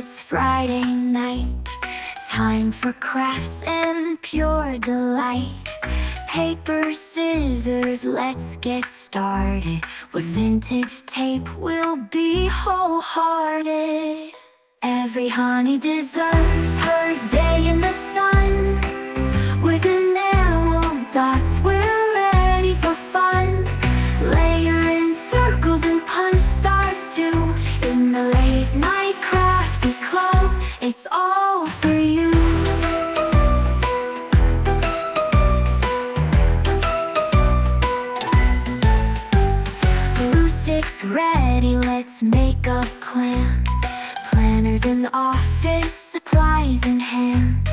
it's Friday night. Time for crafts and pure delight. Paper, scissors, let's get started. With vintage tape, we'll be wholehearted. Every honey deserves her day in the sun. With enamel dots, we're ready for fun. Layer in circles and punch stars too. In the Late Night Crafty Club, it's all for you. Glue sticks ready, let's make a plan. Planners in the office, supplies in hand.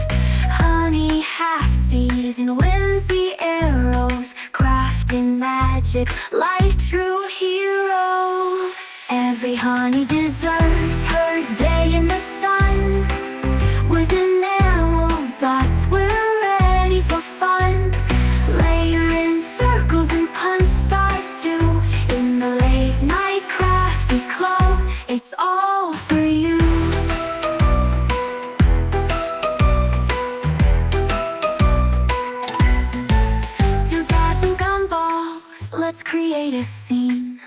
Honey half-seas and whimsy arrows, crafting magic like true heroes. Every honey deserves her day in the sun. With enamel dots, we're ready for fun. Layer in circles and punch stars too. In the Late Night Crafty Club, it's all for you. Let's create a scene.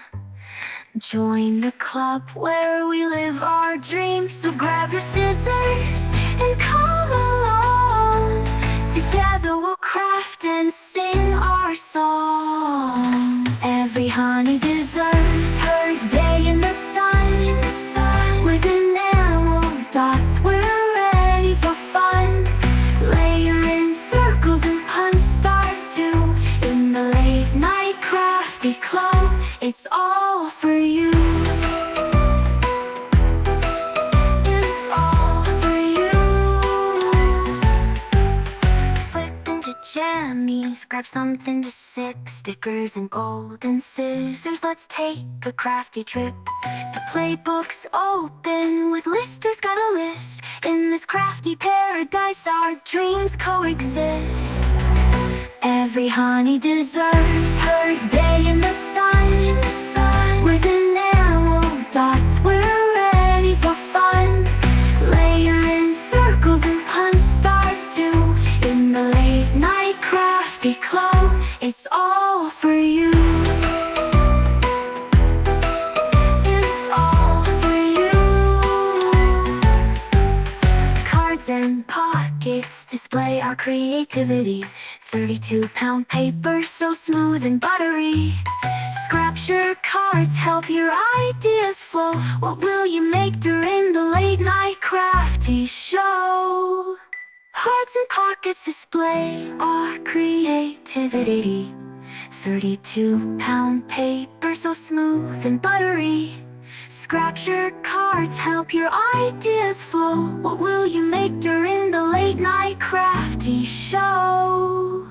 Join the club where we live our dreams. So grab your scissors and come along. Together we'll craft and sing our song. Every honey deserves her day in the sun. With enamel dots, we're ready for fun. Layer in circles and punch stars too. In the Late Night Crafty Club, it's all for you. It's all for you. Slip into jammies, grab something to sip. Stickers and golden scissors, let's take a crafty trip. The playbook's open with listers, got a list. In this crafty paradise, our dreams coexist. Every honey deserves her day in the sun. With enamel dots, we're ready for fun. Layer in circles and punch stars too. In the Late Night Crafty Club, it's all for you. It's all for you. Cards and pockets display our creativity. 32-pound paper, so smooth and buttery. Scrapbook cards help your ideas flow. What will you make during the Late Night Crafty show? Cards and pockets display our creativity. 32-pound paper, so smooth and buttery. Scrapbook cards help your ideas flow. What will you make during the Late Night Crafty show?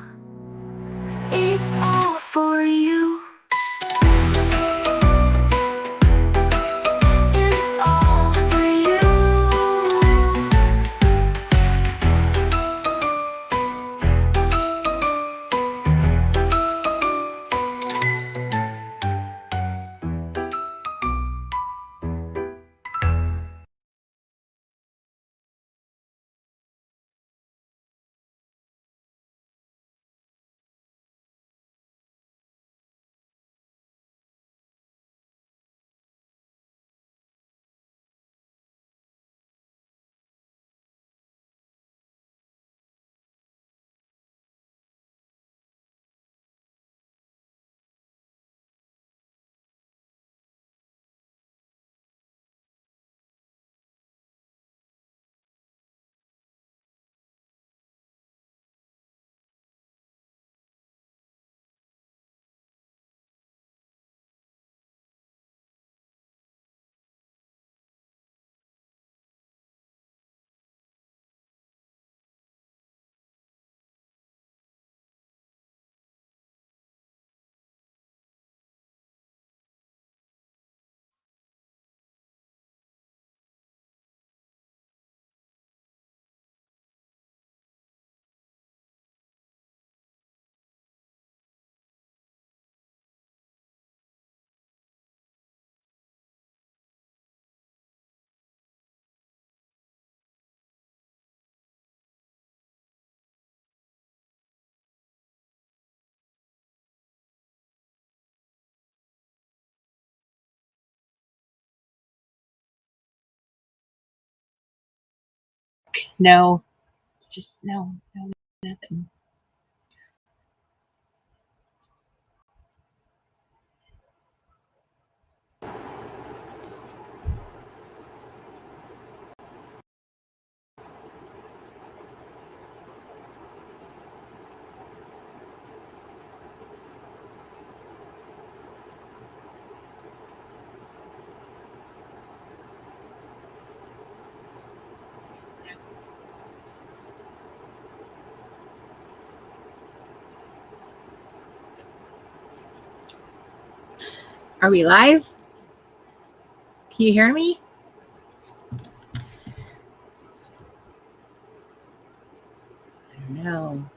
It's all for you. No, it's just no, nothing. Are we live? Can you hear me? I don't know.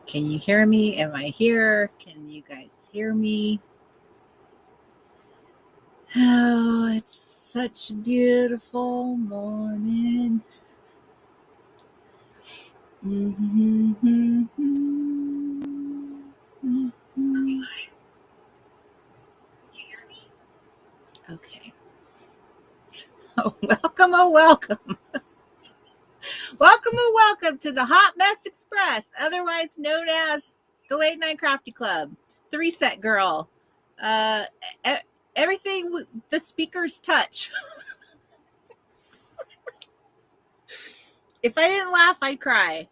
Can you hear me? Am I here? Can you guys hear me? Oh, it's such a beautiful morning. Okay. Oh, welcome, welcome. Welcome to the Hot Mess Express, otherwise known as the Late Night Crafty Club, the Reset Girl, everything the speakers touch. If I didn't laugh, I'd cry.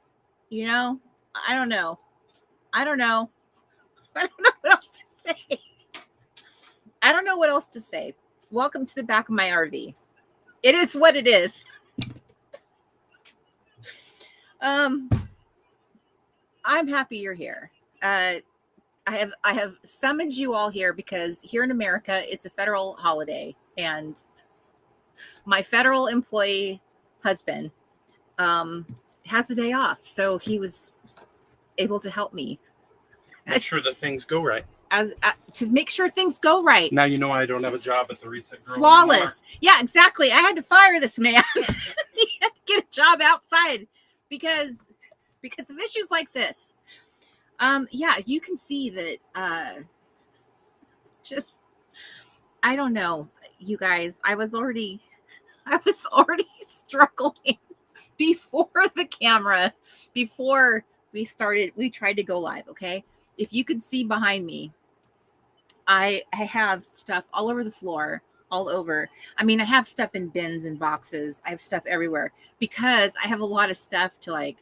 You know, I don't know what else to say. I don't know what else to say. Welcome to the back of my RV. It is what it is. I'm happy you're here. I have summoned you all here because here in America, it's a federal holiday, and my federal employee husband has a day off, so he was able to help me. Make sure that things go right. To make sure things go right. Now you know I don't have a job at the Reset Girl Flawless. anymore. Yeah, exactly. I had to fire this man. He had to get a job outside because of issues like this. Yeah, you can see that just I don't know, you guys. I was already struggling before the camera, before we tried to go live, okay? If you could see behind me, I have stuff all over the floor, all over. I mean, I have stuff in bins and boxes. I have stuff everywhere because I have a lot of stuff to like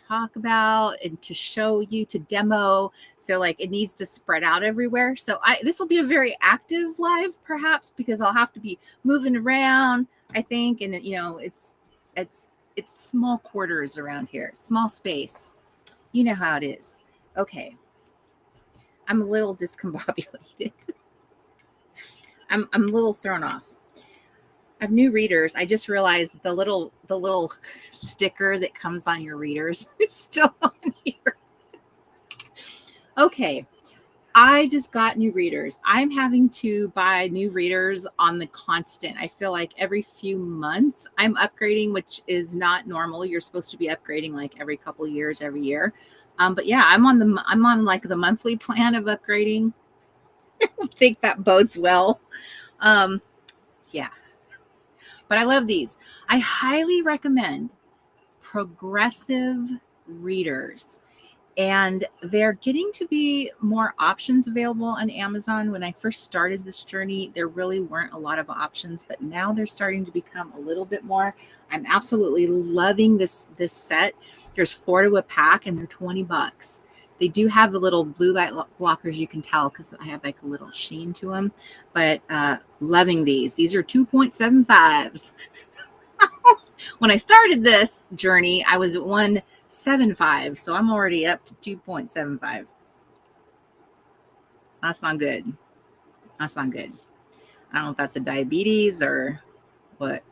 talk about and to show you, to demo. So like it needs to spread out everywhere. So this will be a very active live perhaps because I'll have to be moving around, I think. And you know, it's small quarters around here, small space. You know how it is. Okay. I'm a little discombobulated. I'm a little thrown off. I have new readers. I just realized the little sticker that comes on your readers is still on here. Okay. I just got new readers. I'm having to buy new readers on the constant. I feel like every few months I'm upgrading, which is not normal. You're supposed to be upgrading like every couple of years, every year. But yeah, I'm on like the monthly plan of upgrading. I don't think that bodes well. Yeah. But I love these. I highly recommend progressive readers. And they're getting to be more options available on Amazon. When I first started this journey, there really weren't a lot of options, but now they're starting to become a little bit more. I'm absolutely loving this set. There's 4 to a pack and they're $20. They do have the little blue light blockers, you can tell because I have like a little sheen to them, but loving these. These are 2.75s. When I started this journey, I was at 1.75, so I'm already up to 2.75. That's not good. That's not good. I don't know if that's a diabetes or what,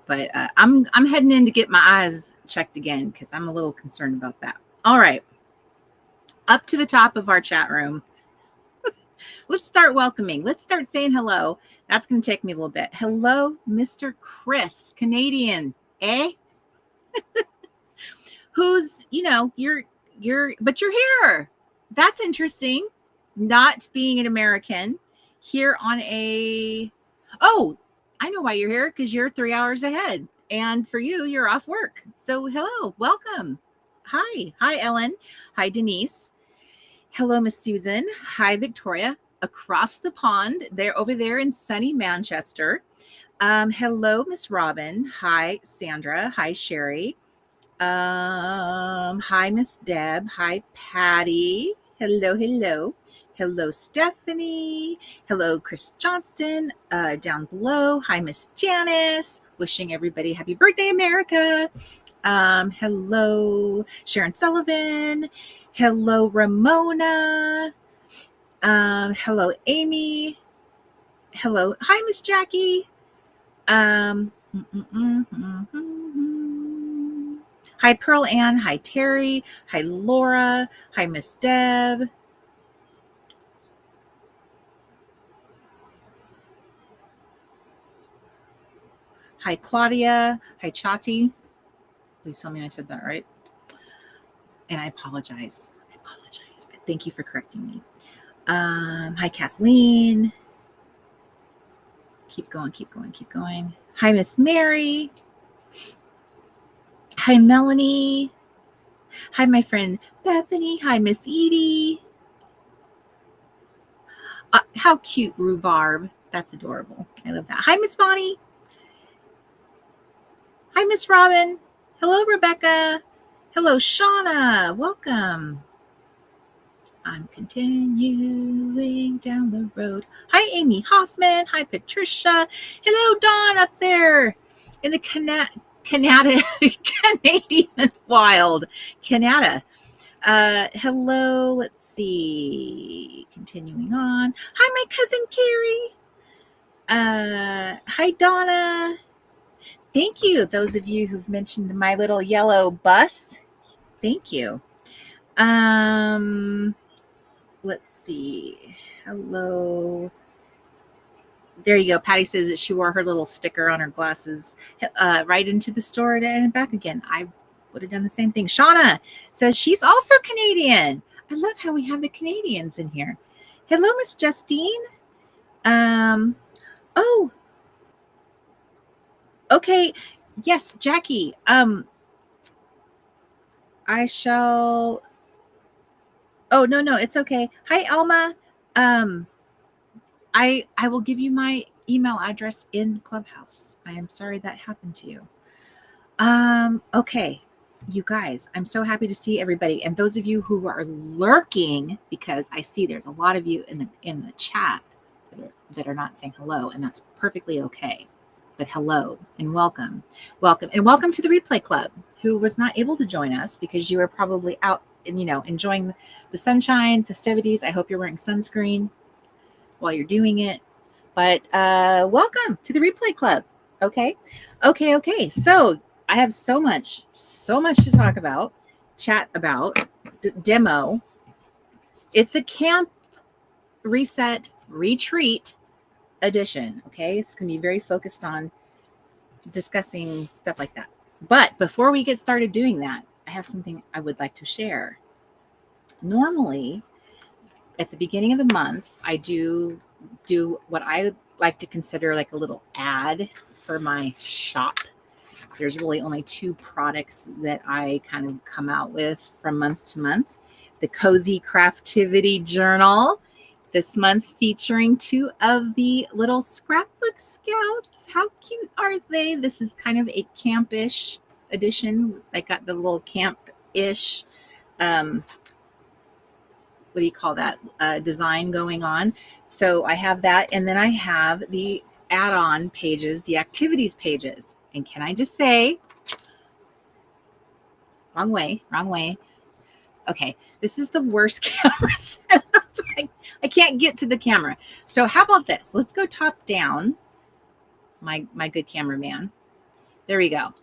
but I'm heading in to get my eyes checked again because I'm a little concerned about that. All right, up to the top of our chat room. Let's start welcoming. Let's start saying hello. That's going to take me a little bit. Hello, Mr. Chris, Canadian, eh? Who's, you know, but you're here. That's interesting. Not being an American here on I know why you're here, because you're 3 hours ahead. And for you, you're off work. So hello, welcome. Hi. Hi, Ellen. Hi, Denise. Hello, Miss Susan. Hi, Victoria. Across the pond, they're over there in sunny Manchester. Hello, Miss Robin. Hi, Sandra. Hi, Sherry. Hi, Miss Deb. Hi, Patty. Hello, hello. Hello, Stephanie. Hello, Chris Johnston. Down below. Hi, Miss Janice. Wishing everybody happy birthday, America. Hello, Sharon Sullivan. Hello, Ramona. Hello, Amy. Hello. Hi, Miss Jackie. Hi, Pearl Ann. Hi, Terry. Hi, Laura. Hi, Miss Deb. Hi, Claudia. Hi, Chati. Please tell me I said that right. And I apologize. Thank you for correcting me. Hi, Kathleen. Keep going. Hi, Miss Mary. Hi, Melanie. Hi, my friend Bethany. Hi, Miss Edie. How cute, Rhubarb. That's adorable. I love that. Hi, Miss Bonnie. Hi, Miss Robin. Hello, Rebecca. Hello, Shauna. Welcome. I'm continuing down the road. Hi, Amy Hoffman. Hi, Patricia. Hello, Dawn up there in the Canadian wild. Canada. Hello, let's see. Continuing on. Hi, my cousin Carrie. Hi, Donna. Thank you, those of you who've mentioned my little yellow bus. Thank you. Let's see. Hello. There you go. Patty says that she wore her little sticker on her glasses right into the store and back again. I would have done the same thing. Shauna says she's also Canadian. I love how we have the Canadians in here. Hello, Miss Justine. Oh, okay. Yes, Jackie. I shall. Oh, no, it's okay. Hi, Alma. I will give you my email address in Clubhouse. I am sorry that happened to you. Okay, you guys, I'm so happy to see everybody, and those of you who are lurking, because I see there's a lot of you in the chat that are not saying hello, and that's perfectly okay. But hello and welcome to the Replay Club. Who was not able to join us because you were probably out and enjoying the sunshine festivities. I hope you're wearing sunscreen while you're doing it. But welcome to the Replay Club. Okay. So I have so much to talk about, chat about, demo. It's a camp reset retreat edition. Okay. It's going to be very focused on discussing stuff like that. But before we get started doing that, I have something I would like to share. Normally, at the beginning of the month, I do what I like to consider like a little ad for my shop. There's really only 2 products that I kind of come out with from month to month. The Cozy Craftivity Journal, this month featuring 2 of the little Scrapbook Scouts. How cute are they? This is kind of a camp-ish edition. I got the little camp-ish, what do you call that, design going on. So I have that. And then I have the add-on pages, the activities pages. And can I just say, wrong way. Okay, this is the worst camera setup. I can't get to the camera. So how about this? Let's go top down. My good cameraman. There we go.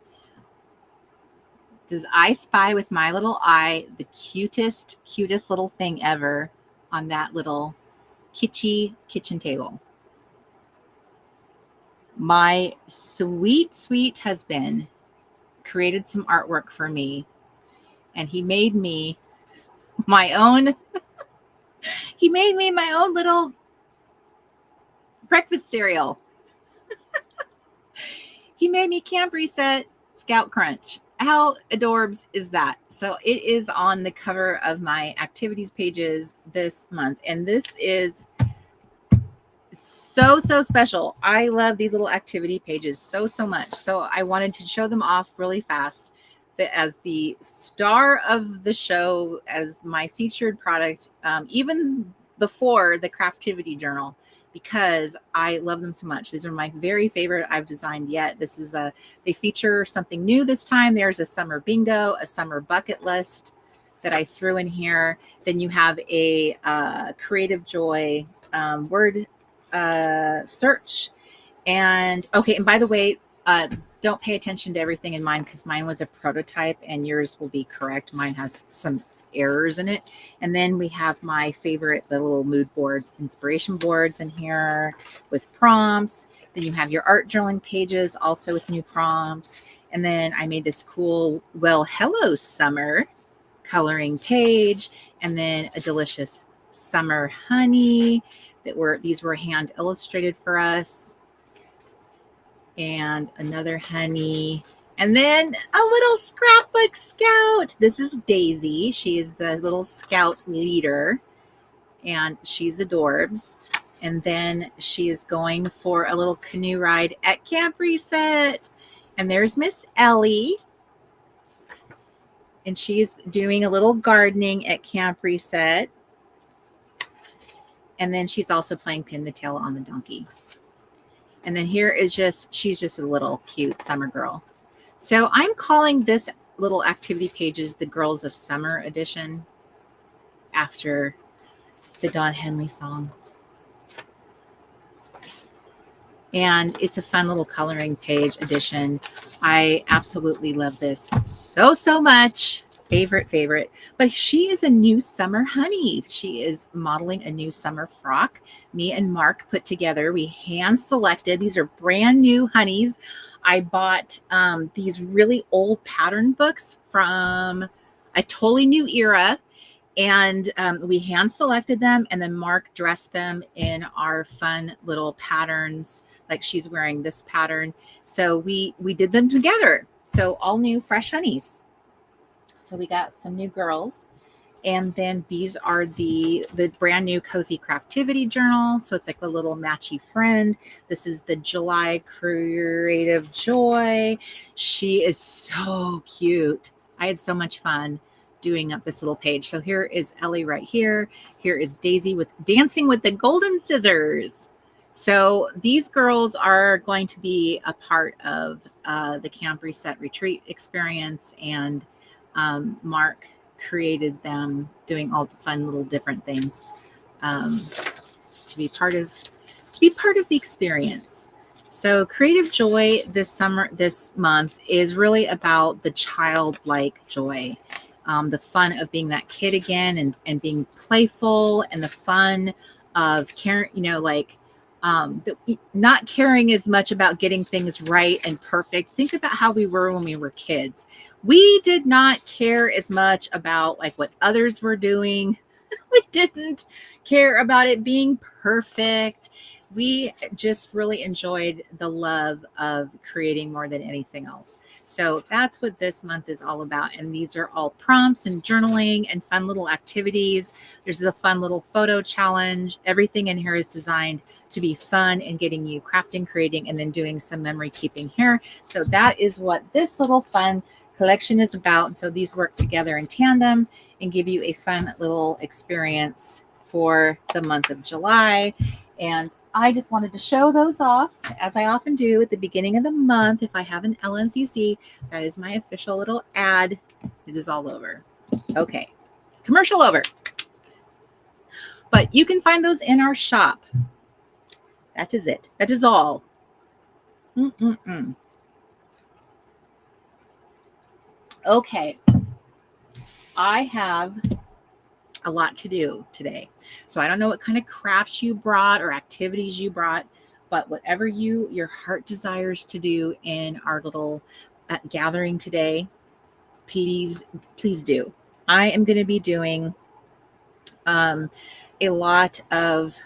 Does I spy with my little eye the cutest little thing ever on that little kitschy kitchen table? My sweet husband created some artwork for me, and he made me my own little breakfast cereal. He made me Camp Reset Scout Crunch. How adorbs is that? So it is on the cover of my activities pages this month. And this is so special. I love these little activity pages so much. So I wanted to show them off really fast. That as the star of the show, as my featured product, even before the Craftivity Journal, because I love them so much. These are my very favorite I've designed yet. This is they feature something new this time. There's a summer bingo, a summer bucket list that I threw in here. Then you have a creative joy word search. And okay, and by the way, don't pay attention to everything in mine because mine was a prototype and yours will be correct. Mine has some errors in it. And then we have my favorite, the little mood boards, inspiration boards in here with prompts. Then you have your art journaling pages also with new prompts. And then I made this cool, well, hello summer coloring page. And then a delicious summer honey these were hand illustrated for us. And another honey, and then a little scrapbook scout. This is Daisy. She is the little scout leader, and she's adorbs. And then she is going for a little canoe ride at Camp Reset. And there's Miss Ellie, and she's doing a little gardening at Camp Reset. And then she's also playing pin the tail on the donkey. And then here is she's just a little cute summer girl. So I'm calling this little activity pages the Girls of Summer edition after the Don Henley song. And it's a fun little coloring page edition. I absolutely love this so much. Favorite. But she is a new summer honey. She is modeling a new summer frock. Me and Mark put together. We hand selected. These are brand new honeys. I bought these really old pattern books from a totally new era. And we hand selected them, and then Mark dressed them in our fun little patterns. Like she's wearing this pattern. So we did them together. So all new fresh honeys. So we got some new girls. And then these are the brand new Cozy Craftivity Journal. So it's like a little matchy friend. This is the July Creative Joy. She is so cute. I had so much fun doing up this little page. So here is Ellie right here. Here is Daisy with dancing with the golden scissors. So these girls are going to be a part of the Camp Reset retreat experience, and Mark created them doing all fun little different things to be part of the experience. So Creative Joy this month is really about the childlike joy, the fun of being that kid again, and being playful, and the fun of caring, not caring as much about getting things right and perfect. Think about how we were when we were kids. We did not care as much about like what others were doing. We didn't care about it being perfect. We just really enjoyed the love of creating more than anything else. So that's what this month is all about. And these are all prompts and journaling and fun little activities. There's a fun little photo challenge. Everything in here is designed to be fun and getting you crafting, creating, and then doing some memory keeping here. So that is what this little fun collection is about. And so these work together in tandem and give you a fun little experience for the month of July. And I just wanted to show those off, as I often do at the beginning of the month. If I have an LNCC, that is my official little ad. It is all over. Okay, commercial over. But you can find those in our shop. That is it. That is all. Okay, I have a lot to do today. So I don't know what kind of crafts you brought or activities you brought, but whatever your heart desires to do in our little gathering today, please do. I am going to be doing a lot of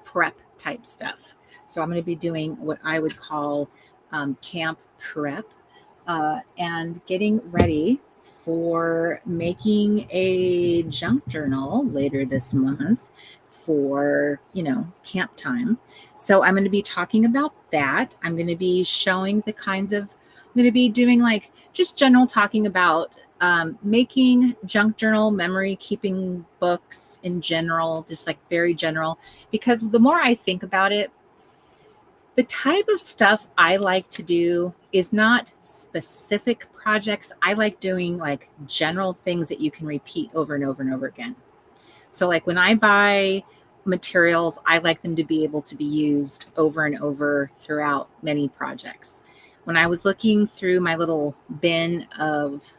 prep type stuff. So I'm going to be doing what I would call camp prep and getting ready for making a junk journal later this month for, camp time. So I'm going to be talking about that. I'm going to be showing the kinds of, I'm going to be doing like just general talking about making junk journal, memory keeping books in general, just like very general, because the more I think about it, the type of stuff I like to do is not specific projects. I like doing like general things that you can repeat over and over and over again. So like when I buy materials, I like them to be able to be used over and over throughout many projects. When I was looking through my little bin of,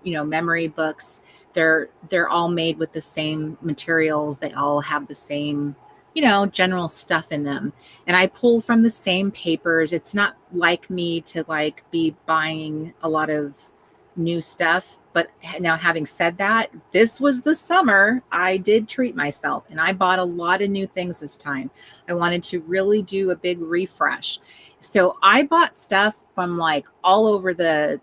memory books, they're all made with the same materials. They all have the same, general stuff in them. And I pull from the same papers. It's not like me to like be buying a lot of new stuff. But now, having said that, this was the summer I did treat myself and I bought a lot of new things this time. I wanted to really do a big refresh. So I bought stuff from like all over the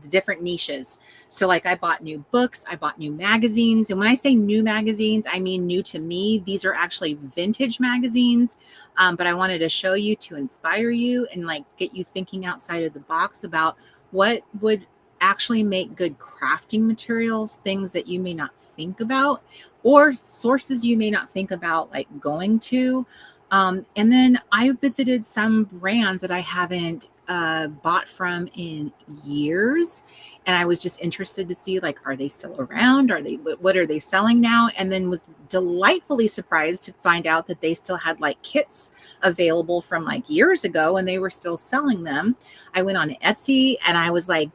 different niches. So like I bought new books, I bought new magazines. And when I say new magazines, I mean new to me. These are actually vintage magazines. But I wanted to show you to inspire you and like get you thinking outside of the box about what would actually make good crafting materials, things that you may not think about, or sources you may not think about like going to. And then I visited some brands that I haven't bought from in years. And I was just interested to see, like, are they still around? What are they selling now? And then was delightfully surprised to find out that they still had like kits available from like years ago and they were still selling them. I went on Etsy and I was like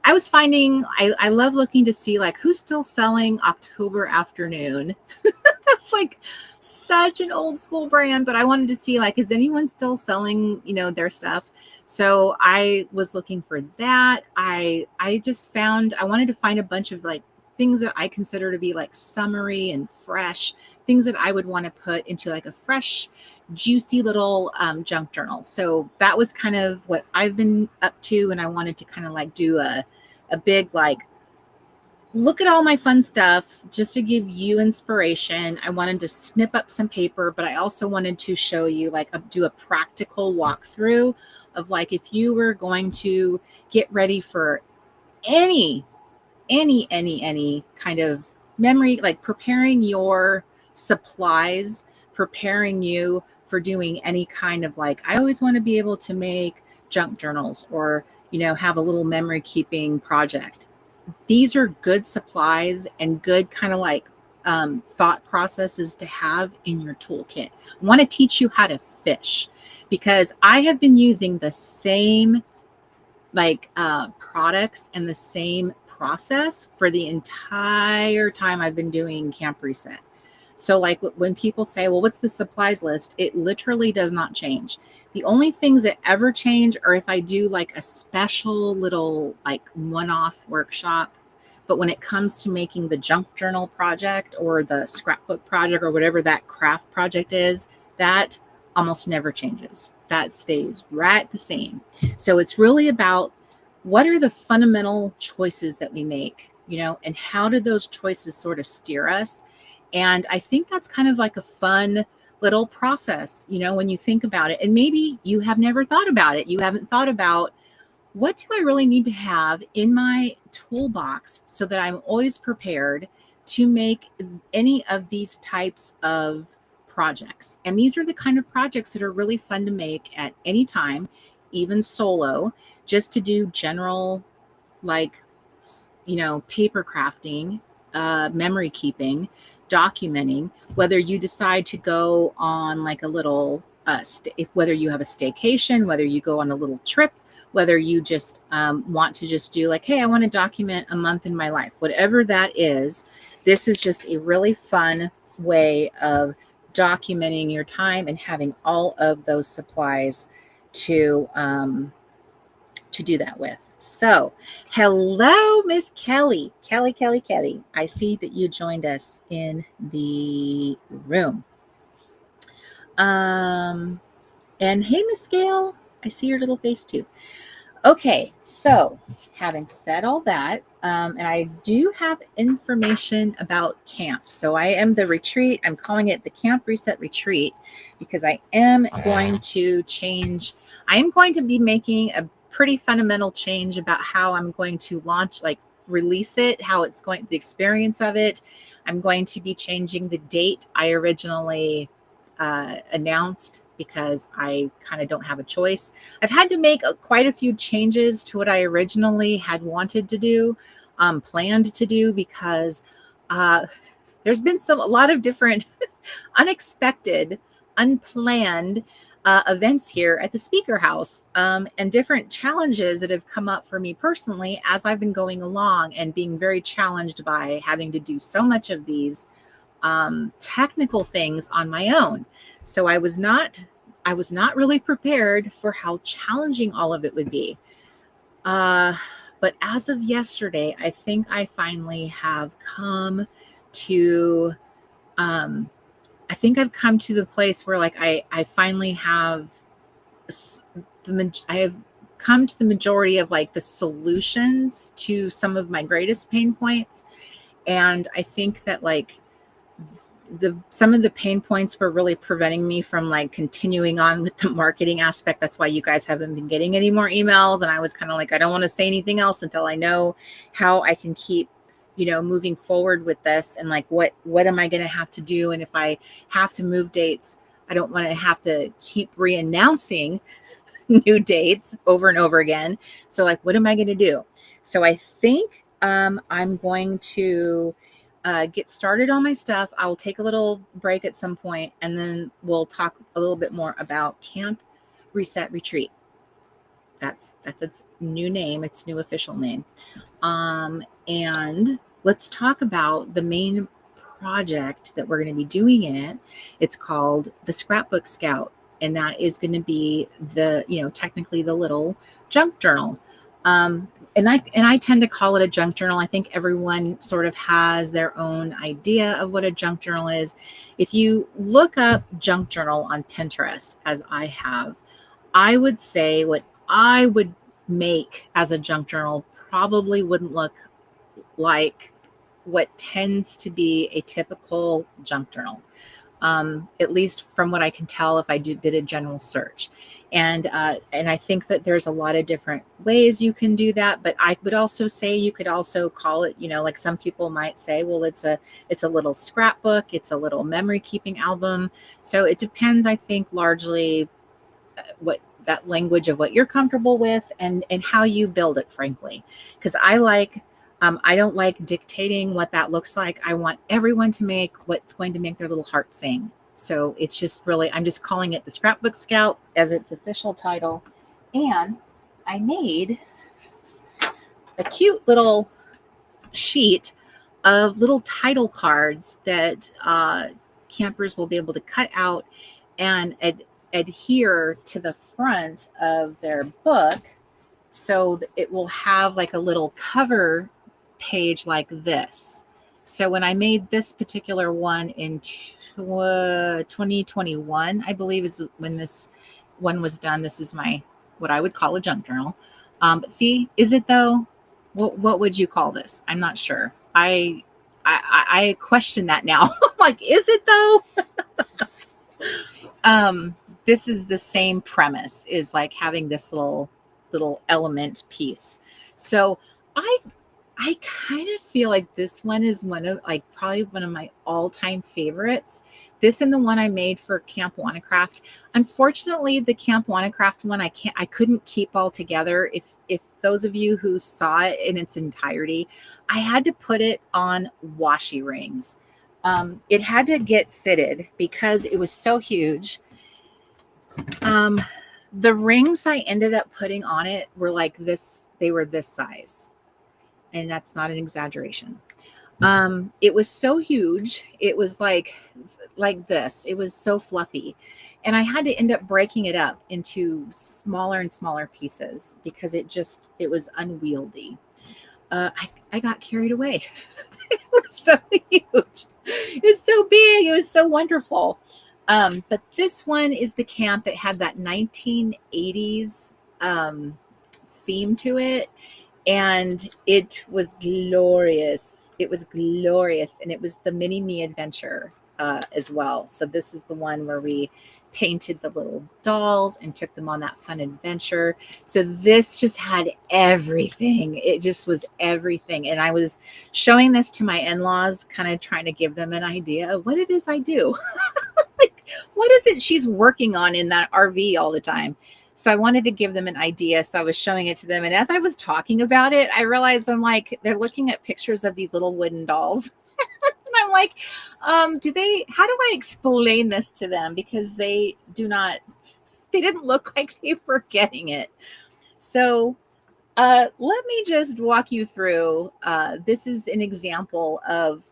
I was finding, I love looking to see like who's still selling October Afternoon. That's like such an old school brand, but I wanted to see like, is anyone still selling, their stuff? So I was looking for that. I just found, I wanted to find a bunch of like things that I consider to be like summery and fresh, things that I would want to put into like a fresh, juicy little junk journal. So that was kind of what I've been up to. And I wanted to kind of like do a big like, look at all my fun stuff just to give you inspiration. I wanted to snip up some paper, but I also wanted to show you like do a practical walkthrough of like if you were going to get ready for any kind of memory, like preparing your supplies, preparing you for doing any kind of like, I always want to be able to make junk journals or, have a little memory keeping project. These are good supplies and good kind of like thought processes to have in your toolkit. I want to teach you how to fish because I have been using the same like products and the same process for the entire time I've been doing Camp Reset. So like when people say, well, what's the supplies list? It literally does not change. The only things that ever change are if I do like a special little like one-off workshop. But when it comes to making the junk journal project or the scrapbook project or whatever that craft project is, that almost never changes. That stays right the same. So it's really about what are the fundamental choices that we make, and how do those choices sort of steer us? And I think that's kind of like a fun little process, when you think about it. And maybe you have never thought about it. You haven't thought about what do I really need to have in my toolbox so that I'm always prepared to make any of these types of projects. And these are the kind of projects that are really fun to make at any time, even solo, just to do general, like, paper crafting, memory keeping, documenting, whether you decide to go on like a little, whether you have a staycation, whether you go on a little trip, whether you just want to just do like, hey, I want to document a month in my life, whatever that is, this is just a really fun way of documenting your time and having all of those supplies to do that with. So, hello, Miss Kelly. Kelly. I see that you joined us in the room. And hey, Miss Gail, I see your little face too. Okay, so having said all that, and I do have information about camp. So I am the retreat. I'm calling it the Camp Reset Retreat because I am going to change. I am going to be making a pretty fundamental change about how I'm going to launch, like release it, how it's going, the experience of it. I'm going to be changing the date I originally announced because I kind of don't have a choice. I've had to make quite a few changes to what I originally had wanted to do, planned to do, because there's been a lot of different unexpected, unplanned events here at the Speaker House, and different challenges that have come up for me personally as I've been going along and being very challenged by having to do so much of these technical things on my own. So I was not really prepared for how challenging all of it would be. But as of yesterday, I think I finally have come to, I think I've come to the place where like I finally have I have come to the majority of like the solutions to some of my greatest pain points. And I think that like some of the pain points were really preventing me from like continuing on with the marketing aspect. That's why you guys haven't been getting any more emails. And I was kind of like, I don't want to say anything else until I know how I can keep, moving forward with this. And like, what am I going to have to do? And if I have to move dates, I don't want to have to keep re-announcing new dates over and over again. So like, what am I going to do? So I think I'm going to get started on my stuff. I will take a little break at some point, and then we'll talk a little bit more about Camp Reset Retreat. That's its new name, its new official name. And let's talk about the main project that we're going to be doing in it. It's called the Scrapbook Scout, and that is going to be the, technically the little junk journal. And I tend to call it a junk journal. I think everyone sort of has their own idea of what a junk journal is. If you look up junk journal on Pinterest, as I have, I would say what I would make as a junk journal probably wouldn't look like what tends to be a typical junk journal. At least from what I can tell if I did a general search. And I think that there's a lot of different ways you can do that. But I would also say you could also call it, like some people might say, well, it's a little scrapbook, it's a little memory keeping album. So it depends, I think, largely what that language of what you're comfortable with and how you build it, frankly. Because I don't like dictating what that looks like. I want everyone to make what's going to make their little heart sing. So it's just really, I'm just calling it the Scrapbook Scout as its official title. And I made a cute little sheet of little title cards that campers will be able to cut out and adhere to the front of their book. So it will have like a little cover page like this. So when I made this particular one in 2021, I believe is when this one was done. This is what I would call a junk journal. But see, is it though? What would you call this? I'm not sure. I question that now. Like, is it though? This is the same premise, is like having this little element piece. So I kind of feel like this one is probably one of my all-time favorites. This and the one I made for Camp Wannacraft. Unfortunately, the Camp Wannacraft one I couldn't keep all together. If those of you who saw it in its entirety, I had to put it on washi rings. It had to get fitted because it was so huge. The rings I ended up putting on it were like this. They were this size. And that's not an exaggeration. It was so huge. It was like this. It was so fluffy. And I had to end up breaking it up into smaller and smaller pieces because it was unwieldy. I got carried away. It was so huge. It was so big. It was so wonderful. But this one is the camp that had that 1980s theme to it. And it was glorious. It was glorious. And it was the mini me adventure as well. So this is the one where we painted the little dolls and took them on that fun adventure. So this just had everything. It just was everything. And I was showing this to my in-laws, kind of trying to give them an idea of what it is I do. Like, what is it she's working on in that RV all the time? So I wanted to give them an idea. So I was showing it to them. And as I was talking about it, I realized I'm like, they're looking at pictures of these little wooden dolls. And I'm like, how do I explain this to them? Because they didn't look like they were getting it. So let me just walk you through. This is an example of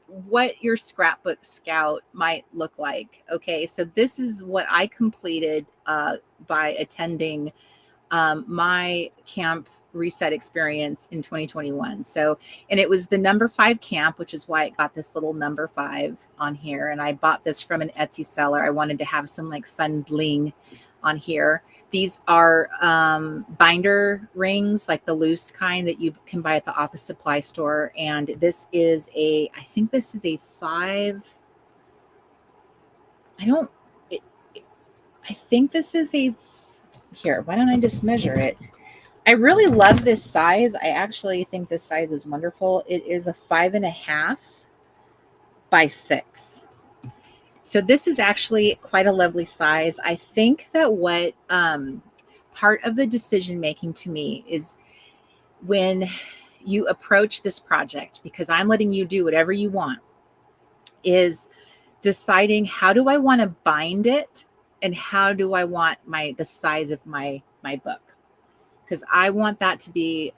what your scrapbook scout might look like. Okay, so this is what I completed by attending my camp reset experience in 2021. So, and it was the number 5 camp, which is why it got this little number 5 on here. And I bought this from an Etsy seller. I wanted to have some like fun bling on here. These are binder rings, like the loose kind that you can buy at the office supply store. And this is I think this is a 5. I think this is here. Why don't I just measure it? I really love this size. I actually think this size is wonderful. It is a 5.5 by 6. So this is actually quite a lovely size. I think that what part of the decision making to me is when you approach this project, because I'm letting you do whatever you want, is deciding how do I want to bind it and how do I want the size of my book. Because I want that to be,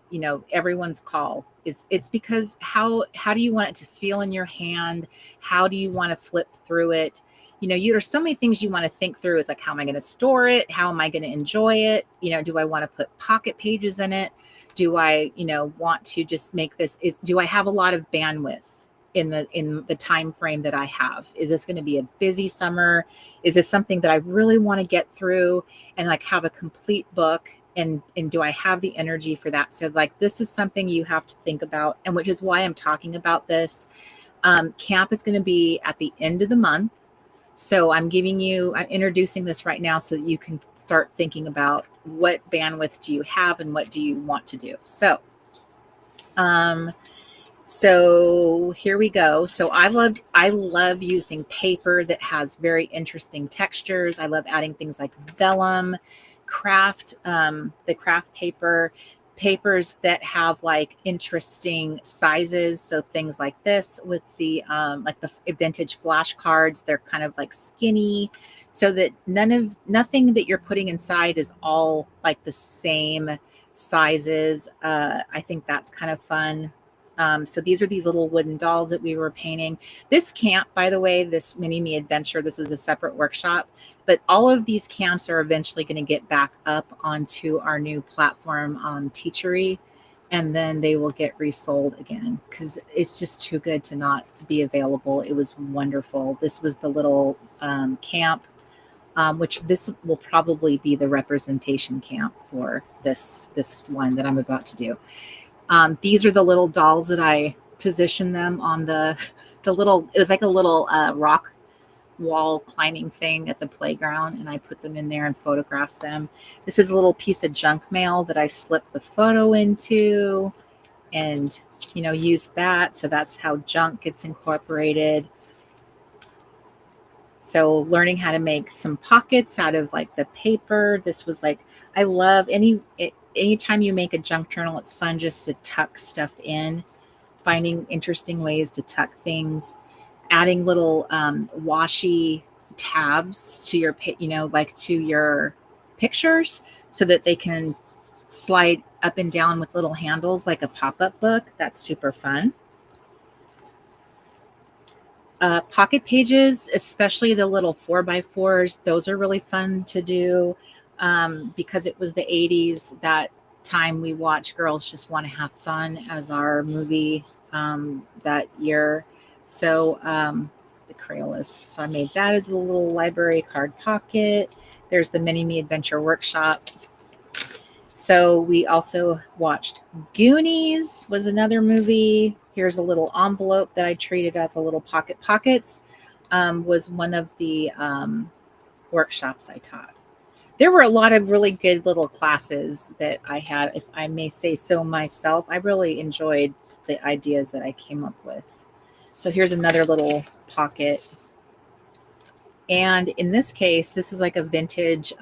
everyone's call. It's because how do you want it to feel in your hand? How do you want to flip through it? There's so many things you want to think through. Is like, how am I going to store it? How am I going to enjoy it? Do I want to put pocket pages in it? Do I, want to just make this? Do I have a lot of bandwidth in the time frame that I have? Is this going to be a busy summer? Is this something that I really want to get through and like have a complete book? And do I have the energy for that? So like, this is something you have to think about, and which is why I'm talking about this. Camp is going to be at the end of the month. So I'm introducing this right now so that you can start thinking about what bandwidth do you have and what do you want to do. So here we go. So I love using paper that has very interesting textures. I love adding things like vellum, the craft papers that have like interesting sizes. So things like this with the like the vintage flashcards, they're kind of like skinny, so that nothing that you're putting inside is all like the same sizes. I think that's kind of fun. So these are these little wooden dolls that we were painting. This camp, by the way, this mini me adventure, this is a separate workshop, but all of these camps are eventually going to get back up onto our new platform on Teachery, and then they will get resold again because it's just too good to not be available. It was wonderful. This was the little camp, which this will probably be the representation camp for this one that I'm about to do. These are the little dolls that I positioned them on the little, it was like a little rock wall climbing thing at the playground, and I put them in there and photographed them. This is a little piece of junk mail that I slipped the photo into and, used that. So that's how junk gets incorporated. So learning how to make some pockets out of like the paper. This was like, I love anytime you make a junk journal, it's fun just to tuck stuff in, finding interesting ways to tuck things, adding little washi tabs to your, like to your pictures so that they can slide up and down with little handles like a pop-up book. That's super fun. Pocket pages, especially the little 4x4s, those are really fun to do. Because it was the 80s, that time we watched Girls Just Want to Have Fun as our movie that year. So the Crayolas. So I made that as a little library card pocket. There's the Mini Me Adventure Workshop. So we also watched Goonies, was another movie. Here's a little envelope that I treated as a little pockets. Was one of the workshops I taught. There were a lot of really good little classes that I had, if I may say so myself. I really enjoyed the ideas that I came up with. So here's another little pocket. And in this case, this is like a vintage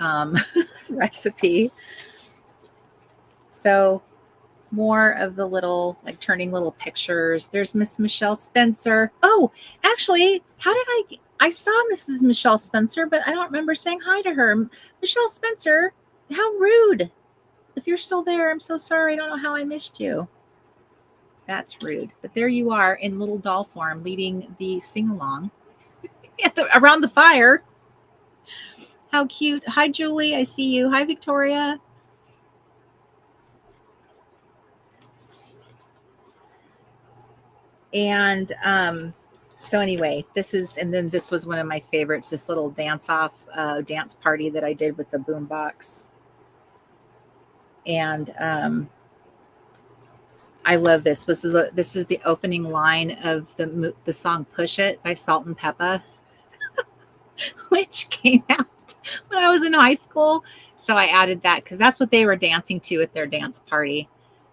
recipe. So more of the little, like turning little pictures. There's Miss Michelle Spencer. Oh, actually, how did I saw Mrs. Michelle Spencer, but I don't remember saying hi to her. Michelle Spencer, how rude. If you're still there, I'm so sorry. I don't know how I missed you. That's rude. But there you are in little doll form leading the sing-along around the fire. How cute. Hi, Julie. I see you. Hi, Victoria. And so anyway, this was one of my favorites, this little dance party that I did with the boombox. And I love this. This is the opening line of the song Push It by Salt and Peppa, which came out when I was in high school. So I added that because that's what they were dancing to at their dance party.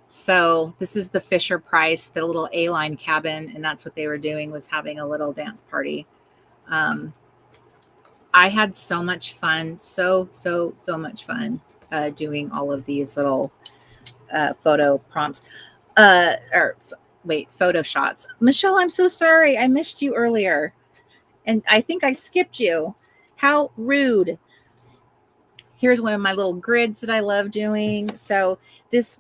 So this is the Fisher Price, the little A-line cabin, and that's what they were doing, was having a little dance party. I had so much fun, so much fun doing all of these little photo prompts, photo shots. Michelle, I'm so sorry. I missed you earlier, and I think I skipped you. How rude. Here's one of my little grids that I love doing. So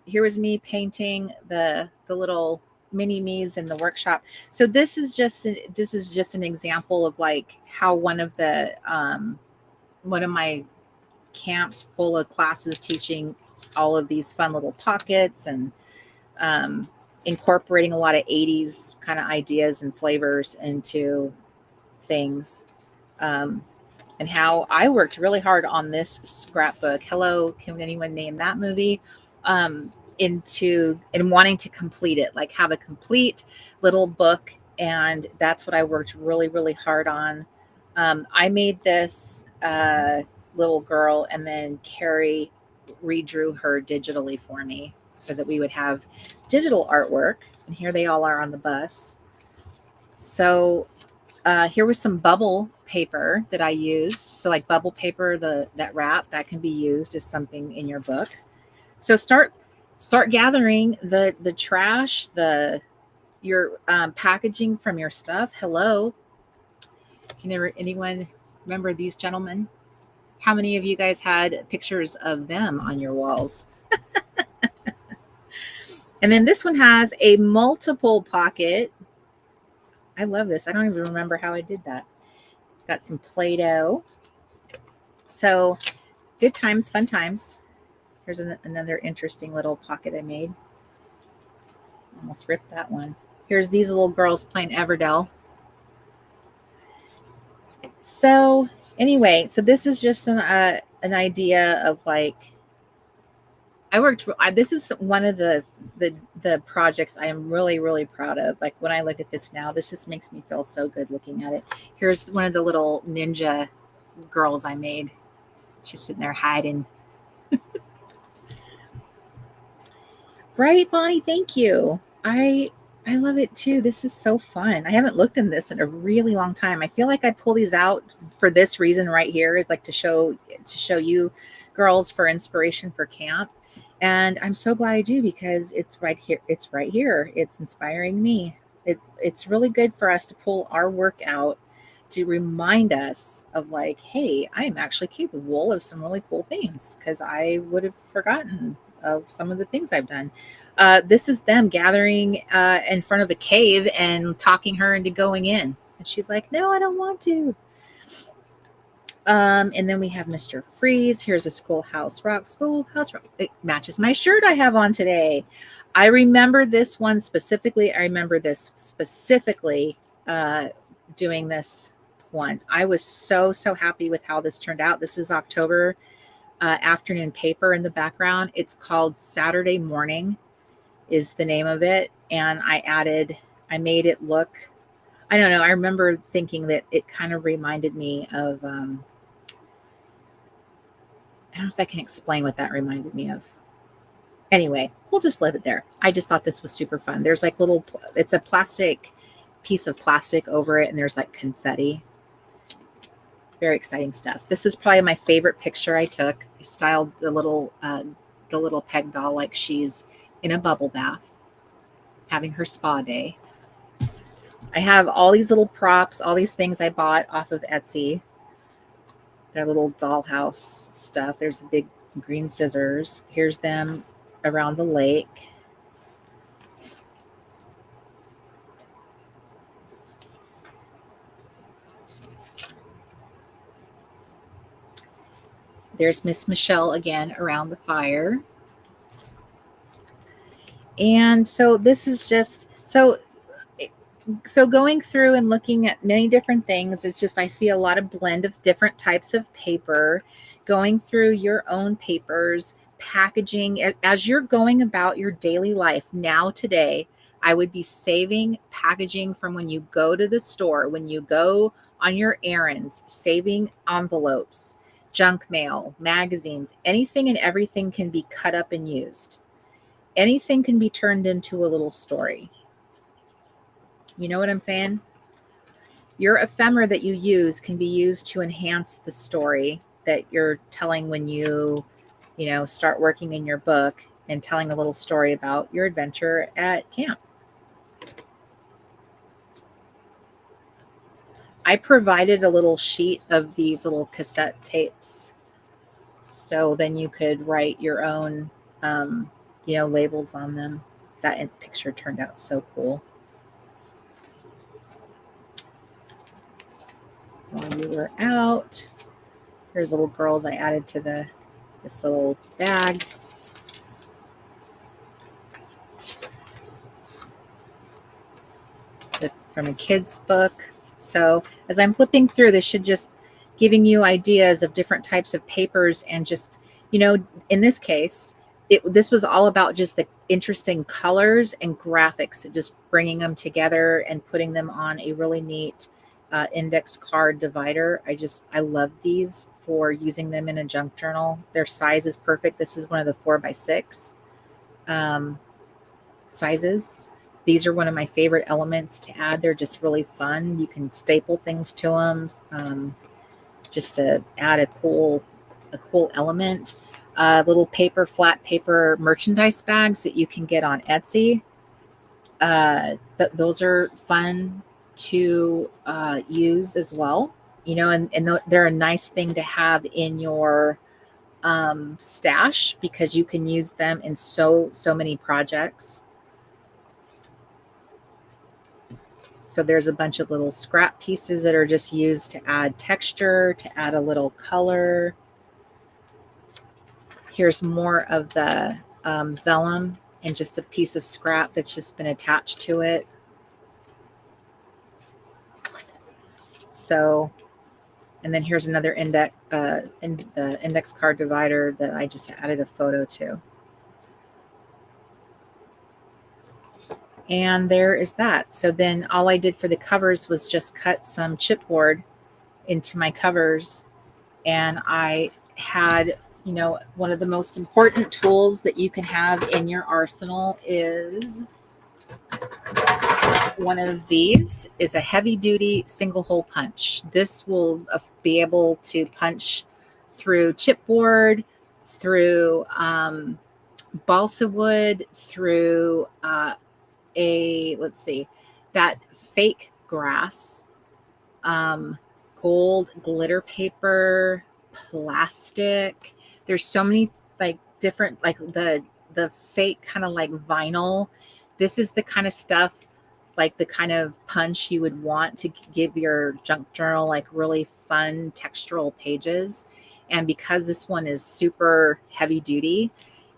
here was me painting the little mini me's in the workshop. So this is just an example of like how one of my camps full of classes teaching all of these fun little pockets and incorporating a lot of 80s kind of ideas and flavors into things. And how I worked really hard on this scrapbook. Hello, can anyone name that movie? Into wanting to complete it, like have a complete little book. And that's what I worked really, really hard on. I made this little girl, and then Cori redrew her digitally for me so that we would have digital artwork. And here they all are on the bus. So here was some bubble paper that I used. So like bubble paper, that wrap that can be used as something in your book. So start gathering the trash, your packaging from your stuff. Hello. Can anyone remember these gentlemen? How many of you guys had pictures of them on your walls? And then this one has a multiple pocket. I love this. I don't even remember how I did that. Got some Play-Doh. So good times, fun times. Here's another interesting little pocket I made. Almost ripped that one. Here's these little girls playing Everdell. So anyway, so this is just an idea of like, this is one of the projects I am really, really proud of. Like when I look at this now, this just makes me feel so good looking at it. Here's one of the little ninja girls I made. She's sitting there hiding. Right, Bonnie, thank you. I love it too. This is so fun. I haven't looked in this in a really long time. I feel like I pull these out for this reason right here, is like to show you girls for inspiration for camp. And I'm so glad I do, because it's right here. It's right here. It's inspiring me. It's really good for us to pull our work out to remind us of like, hey, I am actually capable of some really cool things, because I would have forgotten of some of the things I've done. This is them gathering in front of a cave and talking her into going in. And she's like, no, I don't want to. And then we have Mr. Freeze. Here's a Schoolhouse Rock. It matches my shirt I have on today. I remember this one specifically. doing this one. I was so happy with how this turned out. This is October afternoon paper in the background. It's called Saturday Morning is the name of it. And I made it look, I don't know. I remember thinking that it kind of reminded me of, I don't know if I can explain what that reminded me of. Anyway, we'll just leave it there. I just thought this was super fun. There's like it's a piece of plastic over it, and there's like confetti. Very exciting stuff. This is probably my favorite picture I took. I styled the little peg doll like she's in a bubble bath, having her spa day. I have all these little props, all these things I bought off of Etsy. They're little dollhouse stuff. There's big green scissors. Here's them around the lake. There's Miss Michelle again around the fire. And so this is just, so going through and looking at many different things, it's just, I see a lot of blend of different types of paper, going through your own papers, packaging. As you're going about your daily life now today, I would be saving packaging from when you go to the store, when you go on your errands, saving envelopes, junk mail, magazines, anything and everything can be cut up and used. Anything can be turned into a little story. You know what I'm saying? Your ephemera that you use can be used to enhance the story that you're telling when you start working in your book and telling a little story about your adventure at camp. I provided a little sheet of these little cassette tapes, so then you could write your own, labels on them. That picture turned out so cool. While you were out, here's little girls I added to this little bag. From a kid's book. So as I'm flipping through, this should just giving you ideas of different types of papers, and just, in this case, this was all about just the interesting colors and graphics, just bringing them together and putting them on a really neat index card divider. I love these for using them in a junk journal. Their size is perfect. This is one of the 4x6 sizes. These are one of my favorite elements to add. They're just really fun. You can staple things to them just to add a cool element. Little flat paper merchandise bags that you can get on Etsy. Those are fun to use as well. And they're a nice thing to have in your stash, because you can use them in so many projects. So there's a bunch of little scrap pieces that are just used to add texture, to add a little color. Here's more of the vellum and just a piece of scrap that's just been attached to it. So, and then here's another index card divider that I just added a photo to. And there is that. So then all I did for the covers was just cut some chipboard into my covers. And I had, one of the most important tools that you can have in your arsenal is one of these is a heavy duty single hole punch. This will be able to punch through chipboard, through balsa wood, through that fake grass, gold glitter paper, plastic. There's so many different, the fake kind of like vinyl. This is the kind of stuff, like the kind of punch you would want to give your junk journal like really fun textural pages. And because this one is super heavy duty,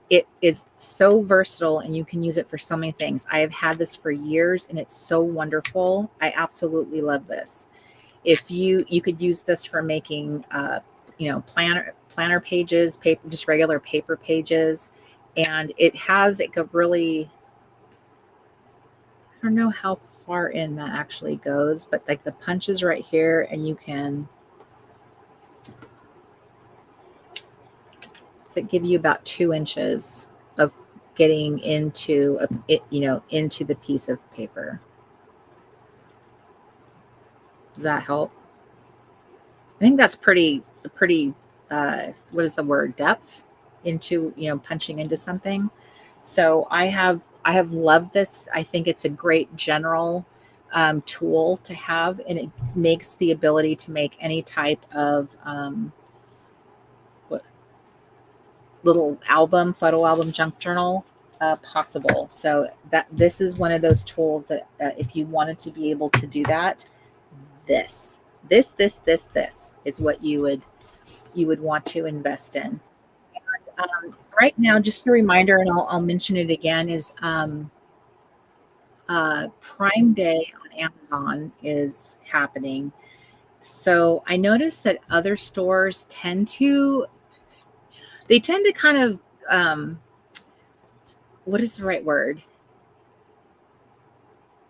it is so versatile and you can use it for so many things. I have had this for years and it's so wonderful. I absolutely love this. If you could use this for making planner pages, paper, just regular paper pages. And it has like a really, I don't know how far in that actually goes, but like the punch is right here and you can, does it give you about 2 inches of getting into into the piece of paper. Does that help? I think that's pretty what is the word, depth into, punching into something. So I have loved this. I think it's a great general tool to have, and it makes the ability to make any type of little album, photo album, junk journal possible. So that this is one of those tools that if you wanted to be able to do that, this is what you would want to invest in. Right now, just a reminder, and I'll mention it again, is Prime Day on Amazon is happening. So I noticed that other stores tend to kind of what is the right word?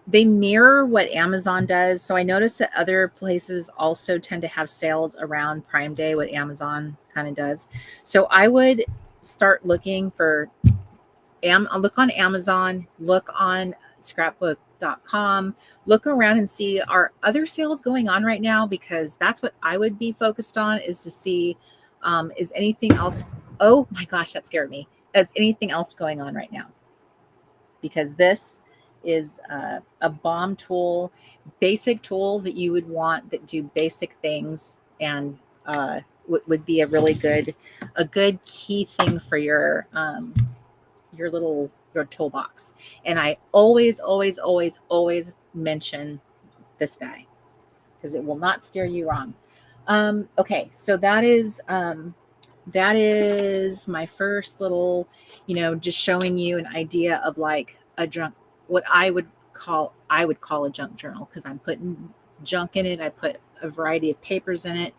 They mirror what Amazon does. So I noticed that other places also tend to have sales around Prime Day, what Amazon kind of does. So I would start looking for, look on Amazon, look on scrapbook.com, look around and see, are other sales going on right now? Because that's what I would be focused on, is to see, is anything else, oh my gosh, that scared me. Is anything else going on right now? Because this is a bomb tool, basic tools that you would want that do basic things, and would be a really good key thing for your toolbox. And I always mention this guy because it will not steer you wrong. Okay, so that is my first little, just showing you an idea of like a junk, what I would call a junk journal, because I'm putting junk in it. I put a variety of papers in it,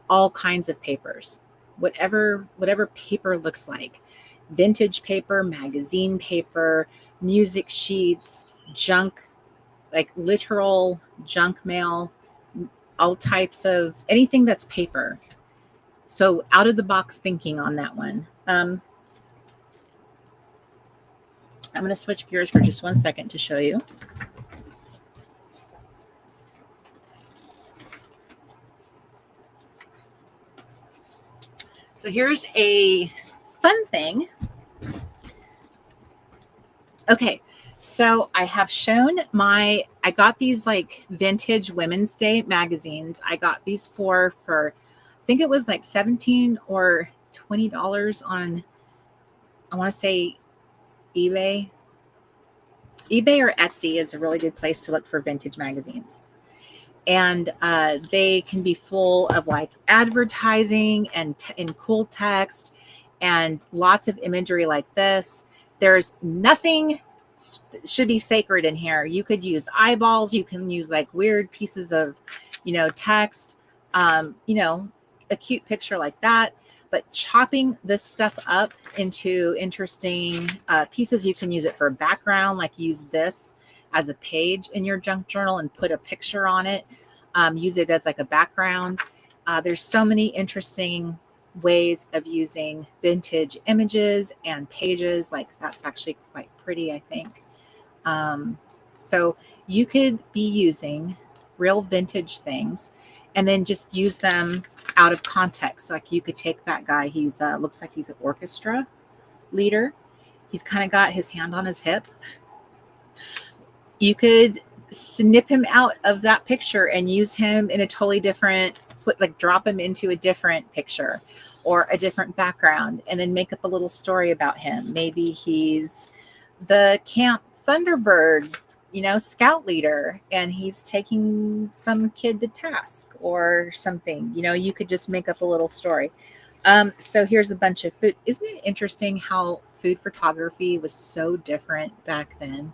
all kinds of papers, whatever paper looks like, vintage paper, magazine paper, music sheets, junk, like literal junk mail, all types of anything that's paper. So out of the box thinking on that one. I'm going to switch gears for just 1 second to show you. So here's a fun thing. Okay, so I have shown I got these like vintage Women's Day magazines. I got these for I think it was like $17 or $20 on, I want to say eBay or Etsy is a really good place to look for vintage magazines. And they can be full of like advertising and in cool text and lots of imagery like this. There's nothing should be sacred in here. You could use eyeballs. You can use like weird pieces of, text, a cute picture like that. But chopping this stuff up into interesting pieces, you can use it for background, like use this as a page in your junk journal and put a picture on it. Use it as like a background. There's so many interesting ways of using vintage images and pages. Like that's actually quite pretty, I think. So you could be using real vintage things and then just use them out of context. Like you could take that guy, he's looks like he's an orchestra leader. He's kind of got his hand on his hip. You could snip him out of that picture and use him in a totally different, drop him into a different picture or a different background, and then make up a little story about him. Maybe he's the Camp Thunderbird, scout leader, and he's taking some kid to task or something. You could just make up a little story. So here's a bunch of food. Isn't it interesting how food photography was so different back then?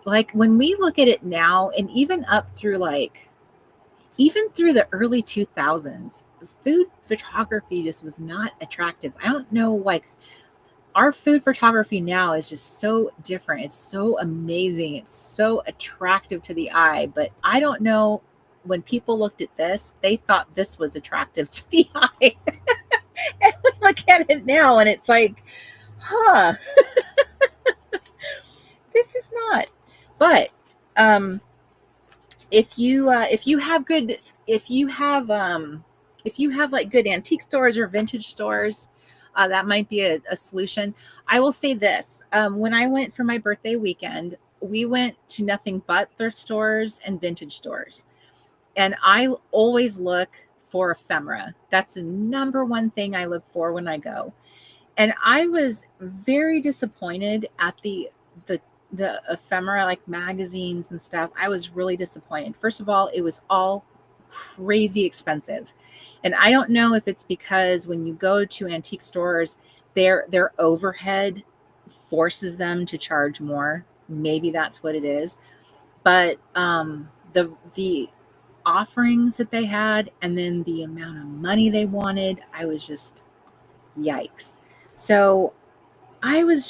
Like when we look at it now, and even up through even through the early 2000s, food photography just was not attractive. I don't know, like our food photography now is just so different. It's so amazing. It's so attractive to the eye. But I don't know, when people looked at this, they thought this was attractive to the eye. And we look at it now and it's like, huh, this is not. But if you have good if you have like good antique stores or vintage stores, that might be a solution. I will say this: when I went for my birthday weekend, we went to nothing but thrift stores and vintage stores, and I always look for ephemera. That's the number one thing I look for when I go. And I was very disappointed at the ephemera, like magazines and stuff. I was really disappointed. First of all, it was all crazy expensive. And I don't know if it's because when you go to antique stores, their overhead forces them to charge more. Maybe that's what it is. But the offerings that they had, and then the amount of money they wanted, I was just, yikes. So I was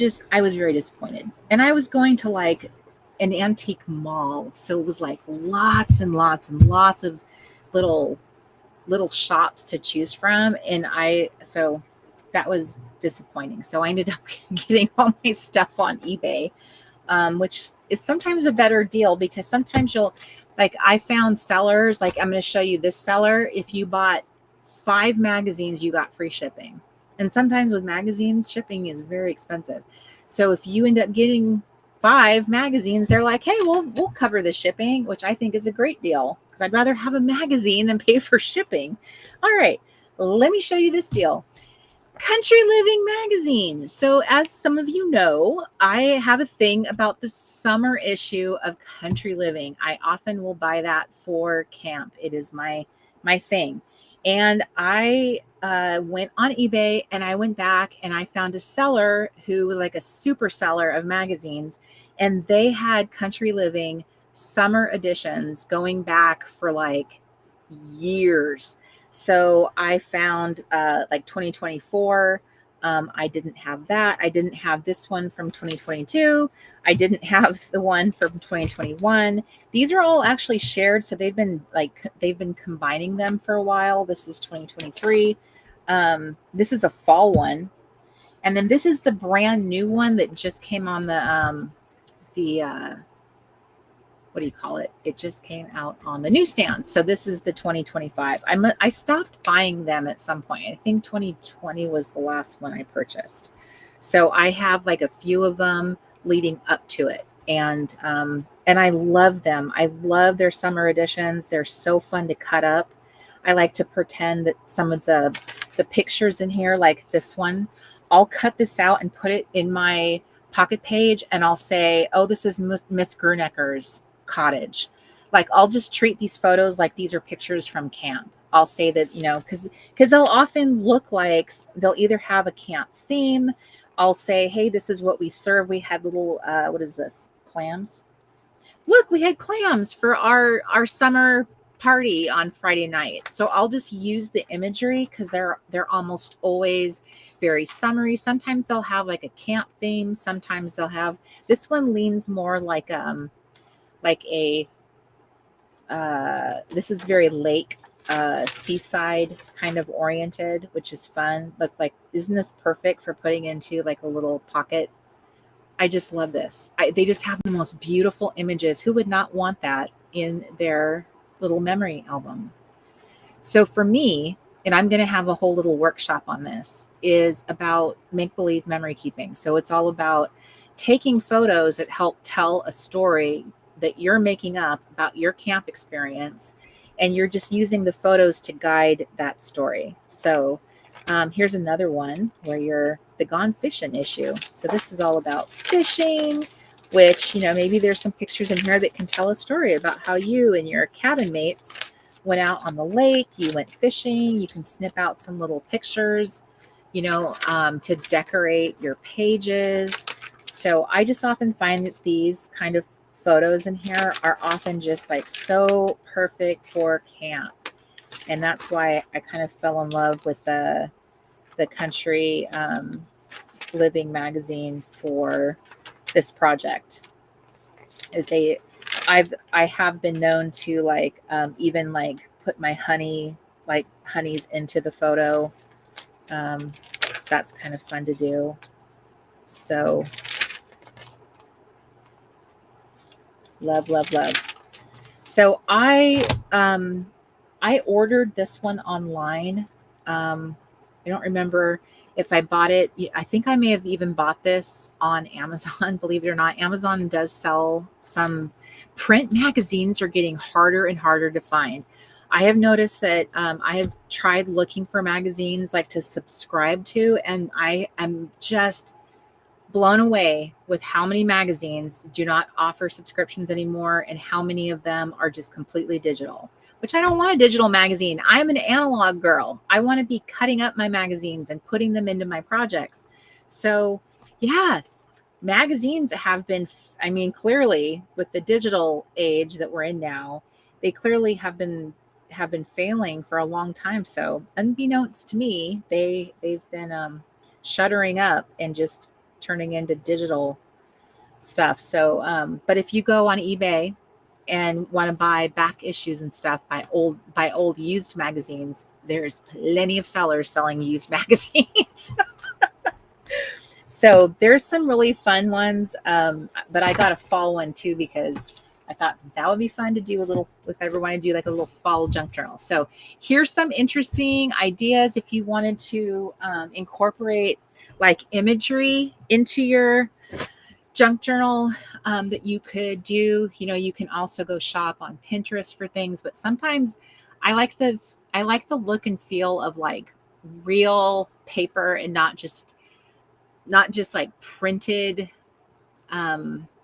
very disappointed. And I was going to like an antique mall. So it was like lots and lots and lots of little shops to choose from. And so that was disappointing. So I ended up getting all my stuff on eBay, which is sometimes a better deal, because sometimes like I found sellers, like I'm going to show you this seller. If you bought 5 magazines, you got free shipping. And sometimes with magazines, shipping is very expensive. So if you end up getting 5 magazines, they're like, hey, we'll cover the shipping, which I think is a great deal, because I'd rather have a magazine than pay for shipping. All right, let me show you this deal. Country Living magazine. So as some of you know, I have a thing about the summer issue of Country Living. I often will buy that for camp. It is my thing. And I went on eBay, and I went back and I found a seller who was like a super seller of magazines, and they had Country Living summer editions going back for like years. So I found like 2024. I didn't have that. I didn't have this one from 2022. I didn't have the one from 2021. These are all actually shared. So they've been combining them for a while. This is 2023. This is a fall one. And then this is the brand new one that just came on the what do you call it? It just came out on the newsstands. So this is the 2025. I stopped buying them at some point. I think 2020 was the last one I purchased. So I have like a few of them leading up to it. And I love them. I love their summer editions. They're so fun to cut up. I like to pretend that some of the pictures in here, like this one, I'll cut this out and put it in my pocket page, and I'll say, oh, this is Miss Grunecker's cottage. Like I'll just treat these photos like these are pictures from camp. I'll say that, because they'll often look like they'll either have a camp theme. I'll say, hey, this is what we serve. We had little, what is this? Clams. Look, we had clams for our summer party on Friday night. So I'll just use the imagery, because they're almost always very summery. Sometimes they'll have like a camp theme. Sometimes they'll have, this one leans more like a this is very lake, seaside kind of oriented, which is fun. Look, like, isn't this perfect for putting into like a little pocket? I just love this. They just have the most beautiful images. Who would not want that in their little memory album? So for me, and I'm going to have a whole little workshop on this, is about make-believe memory keeping. So it's all about taking photos that help tell a story that you're making up about your camp experience, and you're just using the photos to guide that story. So here's another one where you're the gone fishing issue. So this is all about fishing, which, maybe there's some pictures in here that can tell a story about how you and your cabin mates went out on the lake, you went fishing. You can snip out some little pictures. to decorate your pages. So I just often find that these kind of photos in here are often just like so perfect for camp. And that's why I kind of fell in love with the country living magazine for this project. I have been known to like even like put my honeys into the photo. That's kind of fun to do. So love, love, love. So I ordered this one online. I don't remember if I bought it. I think I may have even bought this on Amazon. Believe it or not, Amazon does sell some print magazines. Are getting harder and harder to find. I have noticed that I have tried looking for magazines like to subscribe to, and I am just blown away with how many magazines do not offer subscriptions anymore and how many of them are just completely digital, which I don't want a digital magazine. I'm an analog girl. I want to be cutting up my magazines and putting them into my projects. So yeah, magazines have been, clearly with the digital age that we're in now, they clearly have been failing for a long time. So unbeknownst to me, they've been shuttering up and just turning into digital stuff. So, but if you go on eBay and want to buy back issues and stuff by old used magazines, there's plenty of sellers selling used magazines. So there's some really fun ones. But I got a fall one too, because I thought that would be fun to do a little, if I ever want to do like a little fall junk journal. So here's some interesting ideas if you wanted to incorporate like imagery into your junk journal that you could do. You can also go shop on Pinterest for things, but sometimes I like the look and feel of like real paper and not just like printed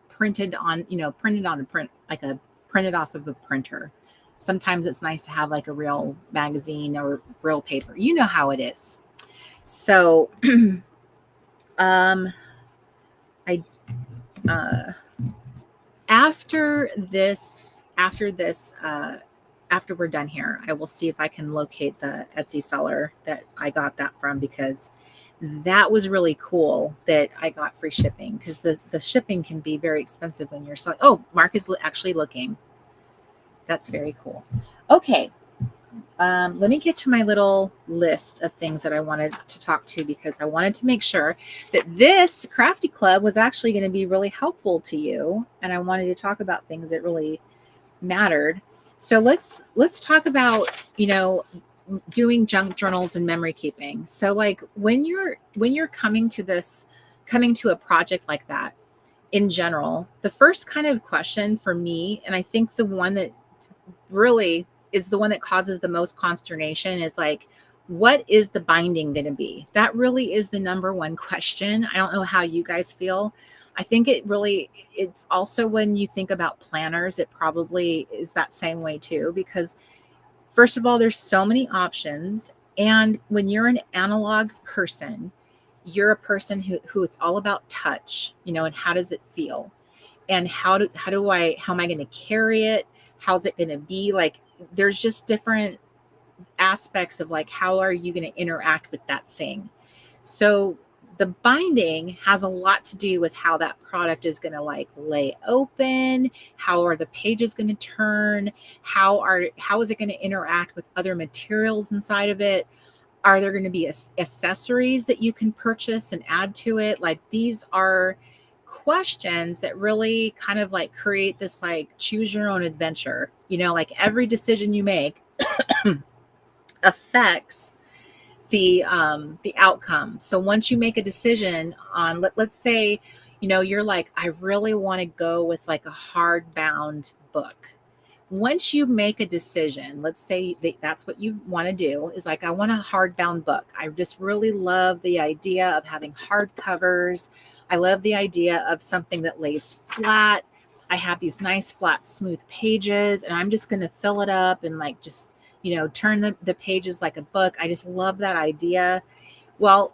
printed on a print, like a printed off of a printer. Sometimes it's nice to have like a real magazine or real paper. You know how it is. So I after we're done here, I will see if I can locate the Etsy seller that I got that from, because that was really cool that I got free shipping, because the shipping can be very expensive when you're selling. Oh, Mark is actually looking. That's very cool. Okay. Let me get to my little list of things that I wanted to talk to, because I wanted to make sure that this crafty club was actually going to be really helpful to you. And I wanted to talk about things that really mattered. So let's talk about, doing junk journals and memory keeping. So like when you're coming to a project like that, in general, the first kind of question for me, and I think the one that really is the one that causes the most consternation, is like, what is the binding going to be? That really is the number one question. I don't know how you guys feel. I think it's also, when you think about planners, it probably is that same way too, because first of all, there's so many options. And when you're an analog person, you're a person who it's all about touch, and how does it feel? And how am I going to carry it? How's it going to be? Like, there's just different aspects of like, how are you going to interact with that thing? So the binding has a lot to do with how that product is going to like lay open. How are the pages going to turn? How is it going to interact with other materials inside of it? Are there going to be accessories that you can purchase and add to it? Like, these are questions that really kind of like create this like choose your own adventure. Like every decision you make affects the outcome. So once you make a decision on, let's say, you're like, I really want to go with like a hardbound book. Once you make a decision, let's say that's what you want to do, is like, I want a hardbound book. I just really love the idea of having hard covers. I love the idea of something that lays flat. I have these nice flat smooth pages, and I'm just going to fill it up and like just turn the pages like a book. I just love that idea. Well,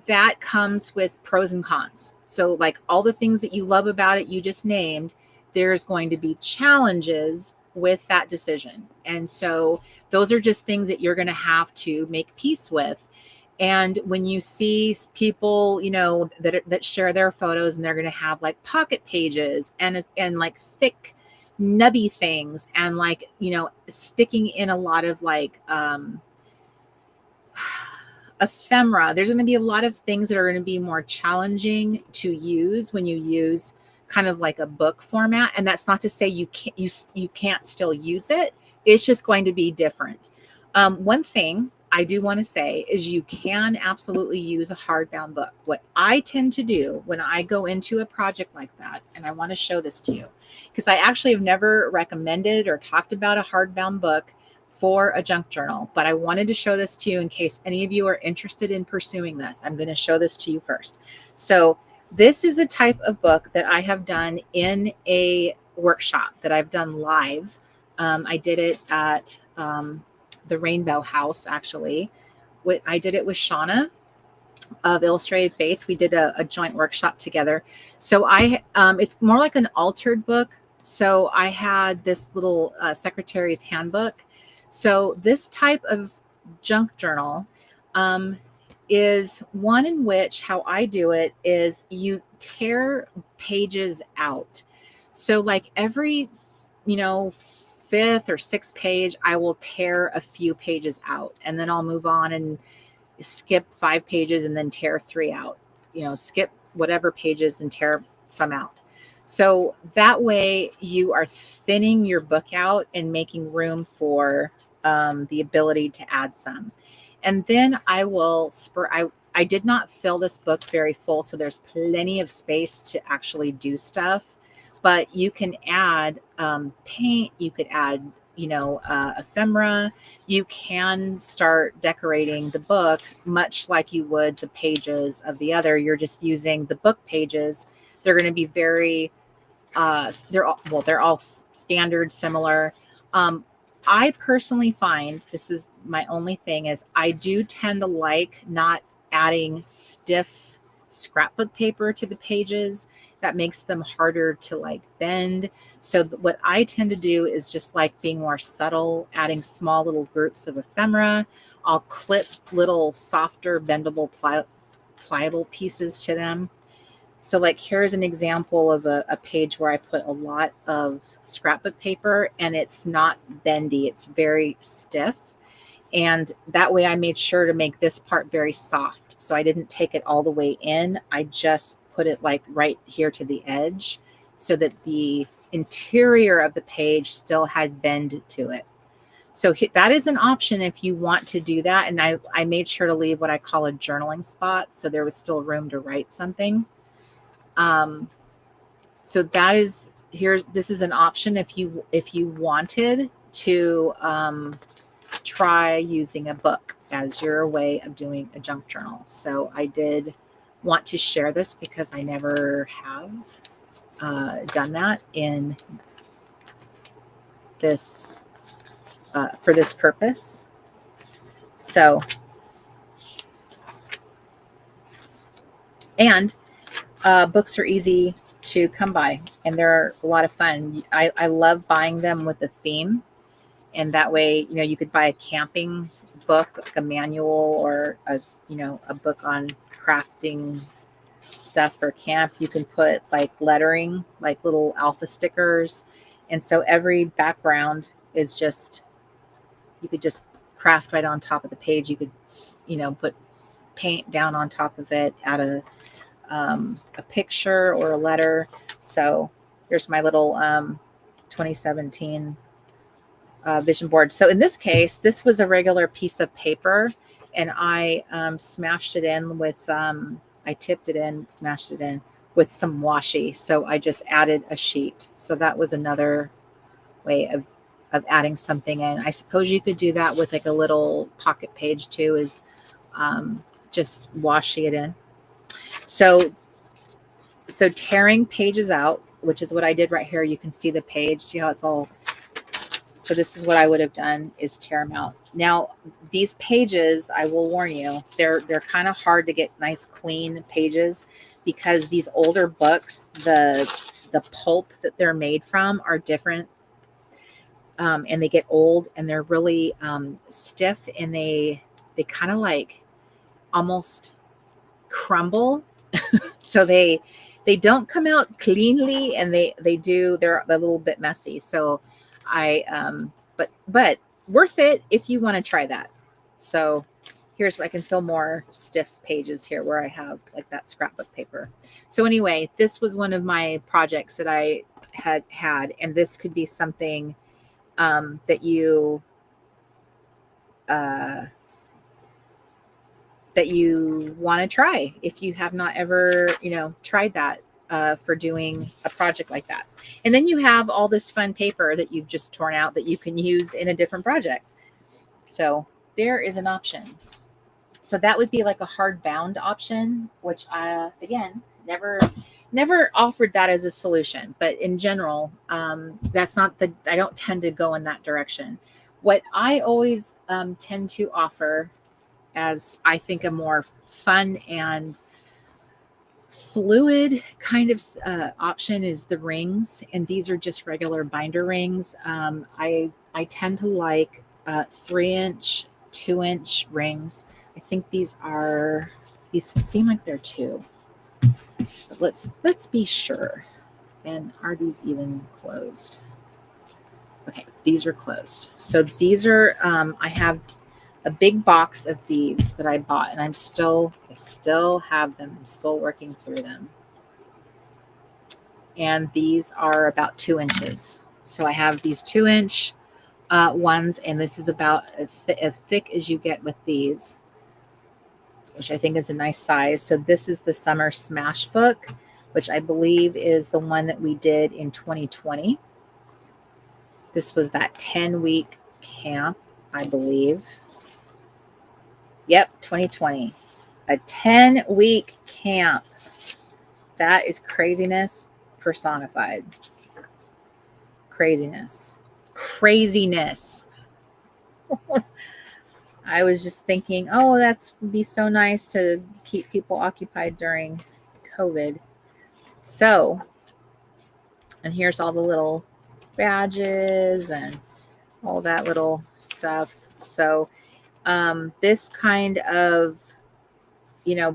that comes with pros and cons. So like all the things that you love about it, you just named, there's going to be challenges with that decision. And so those are just things that you're going to have to make peace with. And when you see people, you know, that share their photos and they're going to have like pocket pages and like thick nubby things and like, you know, sticking in a lot of like ephemera, there's going to be a lot of things that are going to be more challenging to use when you use kind of like a book format. And that's not to say you can't still use it. It's just going to be different. One thing I do want to say is you can absolutely use a hardbound book. What I tend to do when I go into a project like that, and I want to show this to you, because I actually have never recommended or talked about a hardbound book for a junk journal, but I wanted to show this to you in case any of you are interested in pursuing this. I'm going to show this to you first. So this is a type of book that I have done in a workshop that I've done live. I did it at the Rainbow House, actually. I did it with Shauna of Illustrated Faith. We did a joint workshop together. So it's more like an altered book. So I had this little secretary's handbook. So this type of junk journal is one in which how I do it is you tear pages out. So like every, you know, 5th or 6th page, I will tear a few pages out and then I'll move on and skip 5 pages and then tear 3 out, you know, skip whatever pages and tear some out. So that way you are thinning your book out and making room for the ability to add some. And then I will I did not fill this book very full, so there's plenty of space to actually do stuff. But you can add paint, you could add, you know, ephemera. You can start decorating the book much like you would the pages of the other. You're just using the book pages. They're going to be very, they're all standard, similar. I personally find, this is my only thing, is I do tend to like not adding stiff scrapbook paper to the pages. That makes them harder to like bend. So what I tend to do is just like being more subtle, adding small little groups of ephemera. I'll clip little softer bendable pliable pieces to them. So like here's an example of a page where I put a lot of scrapbook paper and it's not bendy, it's very stiff. And that way I made sure to make this part very soft. So I didn't take it all the way in. I just put it like right here to the edge so that the interior of the page still had bend to it. So that is an option if you want to do that. And I made sure to leave what I call a journaling spot, so there was still room to write something. So that is this is an option if you wanted to try using a book as your way of doing a junk journal. So I did want to share this because I never have done that in this for this purpose. So, and books are easy to come by and they're a lot of fun. I love buying them with a theme. And that way, you know, you could buy a camping book, like a manual, or a book on crafting stuff for camp. You can put like lettering, like little alpha stickers. And so every background is just, you could just craft right on top of the page. You could, you know, put paint down on top of it, add a picture or a letter. So here's my little 2017 vision board. So in this case, this was a regular piece of paper and I smashed it in with, I tipped it in, smashed it in with some washi. So I just added a sheet. So that was another way of adding something in. I suppose you could do that with like a little pocket page too, is just washi it in. So tearing pages out, which is what I did right here. You can see the page, see how it's all So this is what I would have done, is tear them out. Now, these pages, I will warn you, they're kind of hard to get nice clean pages, because these older books, the pulp that they're made from are different, and they get old, and they're really stiff, and they kind of like almost crumble. So they don't come out cleanly, and they're a little bit messy. So but worth it if you want to try that. So here's where I can fill more stiff pages here, where I have like that scrapbook paper. So anyway, this was one of my projects that I had, and this could be something that you want to try if you have not ever, tried that for doing a project like that. And then you have all this fun paper that you've just torn out that you can use in a different project. So there is an option. So that would be like a hard bound option, which I, again, never offered that as a solution. But in general, that's not I don't tend to go in that direction. What I always tend to offer, as I think a more fun and fluid kind of option, is the rings. And these are just regular binder rings. I tend to like 3-inch, 2-inch rings. I think these seem like they're 2. But let's be sure. And are these even closed? Okay, these are closed. So these are, I have a big box of these that I bought, and I still have them. I'm still working through them. And these are about 2 inches. So I have these 2-inch ones, and this is about as thick as you get with these, which I think is a nice size. So this is the Summer Smash Book, which I believe is the one that we did in 2020. This was that 10-week camp, I believe. Yep, 2020. A 10-week camp. That is craziness personified. Craziness. I was just thinking, oh, would be so nice to keep people occupied during COVID. So, and here's all the little badges and all that little stuff. So, this kind of,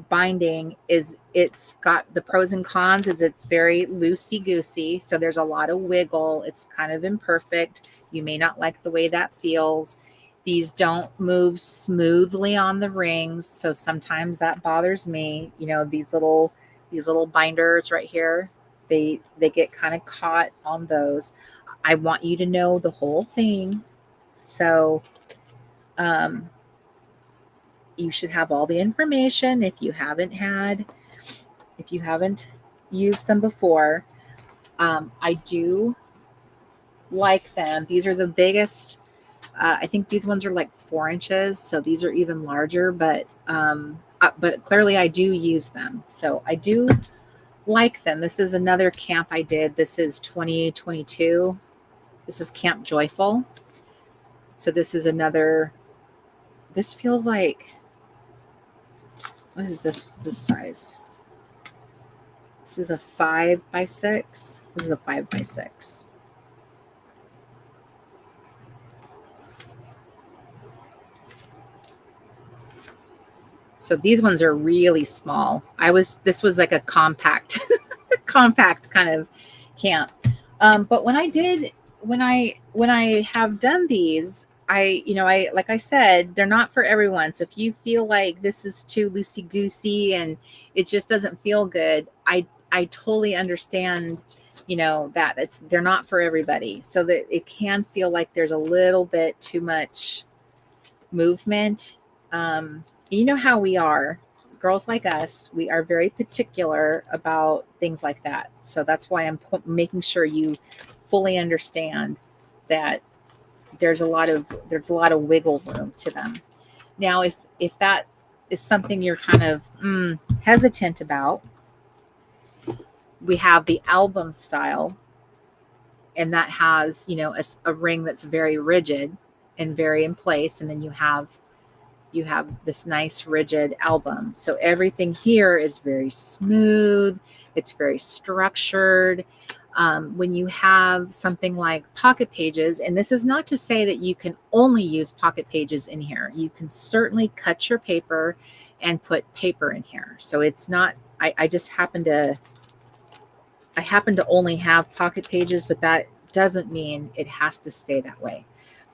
binding it's got the pros and cons. Is it's very loosey-goosey. So there's a lot of wiggle. It's kind of imperfect. You may not like the way that feels. These don't move smoothly on the rings. So sometimes that bothers me. These little binders right here, they get kind of caught on those. I want you to know the whole thing. So, you should have all the information if you haven't used them before. I do like them. These are the biggest. I think these ones are like 4 inches. So these are even larger, but clearly I do use them. So I do like them. This is another camp I did. This is 2022. This is Camp Joyful. So this is another, this feels like, what is this size? This is a 5x6. This is a 5x6. So these ones are really small. This was like a compact kind of camp. But when I have done these, I like I said, they're not for everyone. So if you feel like this is too loosey-goosey and it just doesn't feel good, I totally understand, that they're not for everybody. So that it can feel like there's a little bit too much movement. You know how we are, girls like us, we are very particular about things like that. So that's why I'm making sure you fully understand that there's a lot of wiggle room to them. Now, if that is something you're kind of hesitant about, we have the album style, and that has, you know, a ring that's very rigid and very in place. And then you have this nice rigid album. So everything here is very smooth. It's very structured. When you have something like pocket pages, and this is not to say that you can only use pocket pages in here. You can certainly cut your paper and put paper in here. So it's not, I just happen to only have pocket pages, but that doesn't mean it has to stay that way.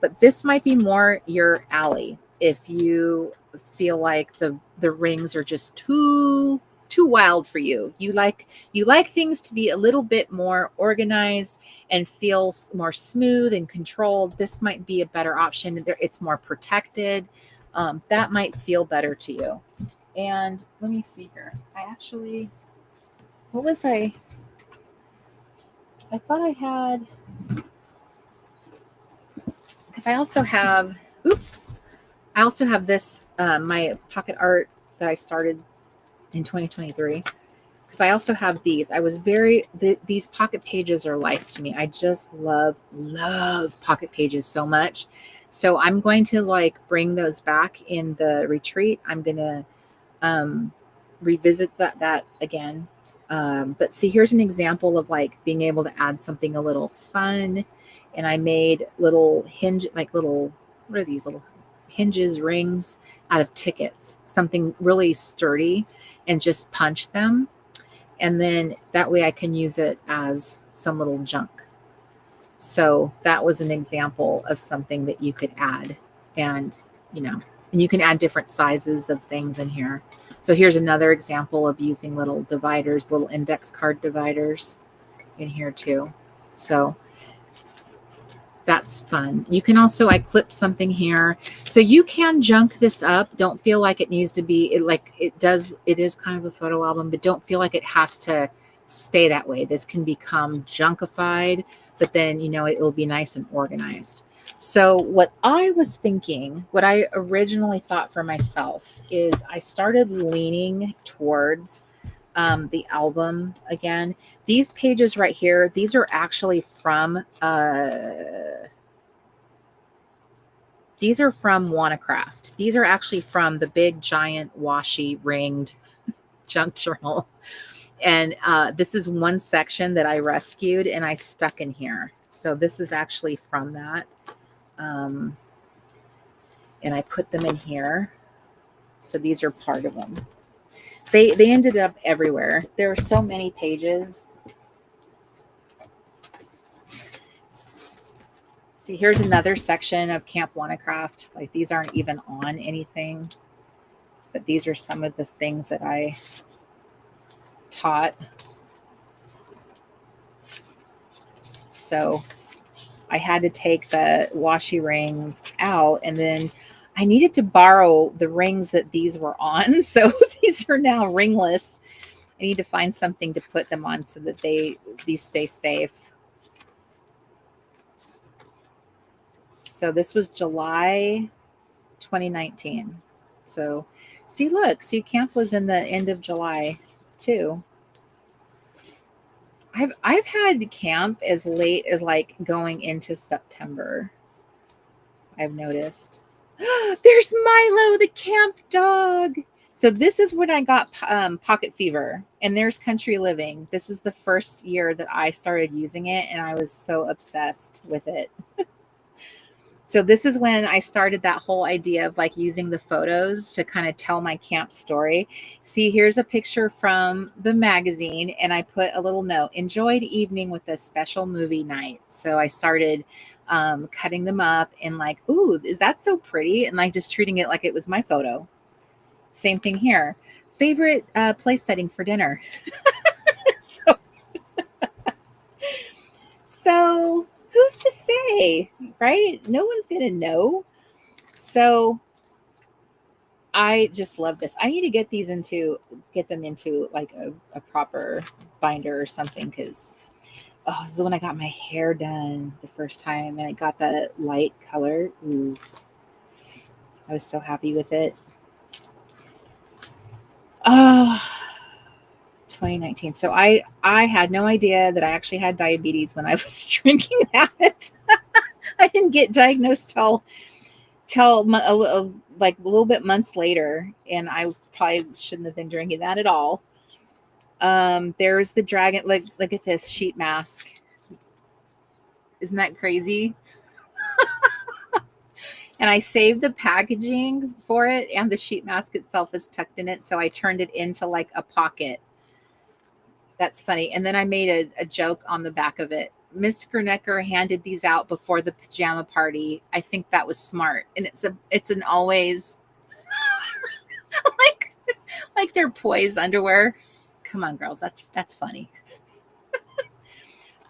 But this might be more your alley if you feel like the rings are just too wild for you. You like things to be a little bit more organized and feel more smooth and controlled. This might be a better option. It's more protected. That might feel better to you. And let me see here. I thought I had, because I also have this, my pocket art that I started in 2023, because I also have these. These pocket pages are life to me. I just love pocket pages so much. So I'm going to like bring those back in the retreat. I'm going to revisit that again. But see, here's an example of like being able to add something a little fun. And I made little what are these little hinges, rings out of tickets, something really sturdy, and just punch them. And then that way I can use it as some little junk. So that was an example of something that you could add. And, you know, and you can add different sizes of things in here. So here's another example of using little dividers, little index card dividers in here too. So that's fun. You can also, I clipped something here. So you can junk this up. Don't feel like it needs to be, it is kind of a photo album, but don't feel like it has to stay that way. This can become junkified, but then, you know, it'll be nice and organized. So what I was thinking, what I originally thought for myself is I started leaning towards the album again. These pages right here, these are actually from Wannacraft. These are actually from the big giant washi ringed junk journal. And this is one section that I rescued and I stuck in here. So this is actually from that. And I put them in here. So these are part of them. They ended up everywhere. There are so many pages. See, here's another section of Camp Wannacraft. Like these aren't even on anything, but these are some of the things that I taught. So I had to take the washi rings out, and then I needed to borrow the rings that these were on. So these are now ringless. I need to find something to put them on so that these stay safe. So this was July 2019. So see, look, camp was in the end of July too. I've had camp as late as like going into September. I've noticed. There's Milo, the camp dog. So this is when I got pocket fever, and there's country living. This is the first year that I started using it, and I was so obsessed with it. So this is when I started that whole idea of like using the photos to kind of tell my camp story. See, here's a picture from the magazine, and I put a little note, enjoyed evening with a special movie night. So I started cutting them up and like, ooh, is that so pretty? And like just treating it like it was my photo. Same thing here. Favorite place setting for dinner. So who's to say, right? No one's going to know. So I just love this. I need to get them into like a proper binder or something, because this is when I got my hair done the first time, and I got the light color. Ooh, I was so happy with it. 2019. So I had no idea that I actually had diabetes when I was drinking that. I didn't get diagnosed till like a little bit months later, and I probably shouldn't have been drinking that at all. There's the dragon. Look at this sheet mask. Isn't that crazy? And I saved the packaging for it, and the sheet mask itself is tucked in it, so I turned it into like a pocket. That's funny. And then I made a joke on the back of it. Miss Gernecker handed these out before the pajama party. I think that was smart. And it's an always like they're poised underwear. Come on, girls. That's funny.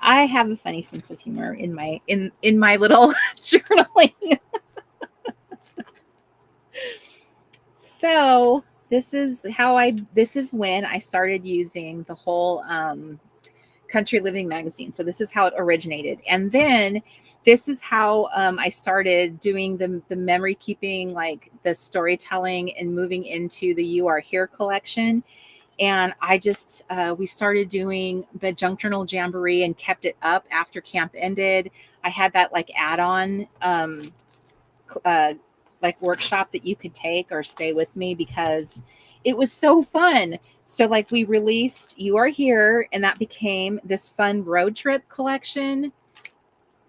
I have a funny sense of humor in my little journaling. So this is when I started using the whole Country Living magazine. So this is how it originated. And then this is how I started doing the memory keeping, like the storytelling, and moving into the You Are Here collection. And I just, we started doing the Junk Journal Jamboree and kept it up after camp ended. I had that like add-on like workshop that you could take or stay with me because it was so fun. So like we released You Are Here, and that became this fun road trip collection.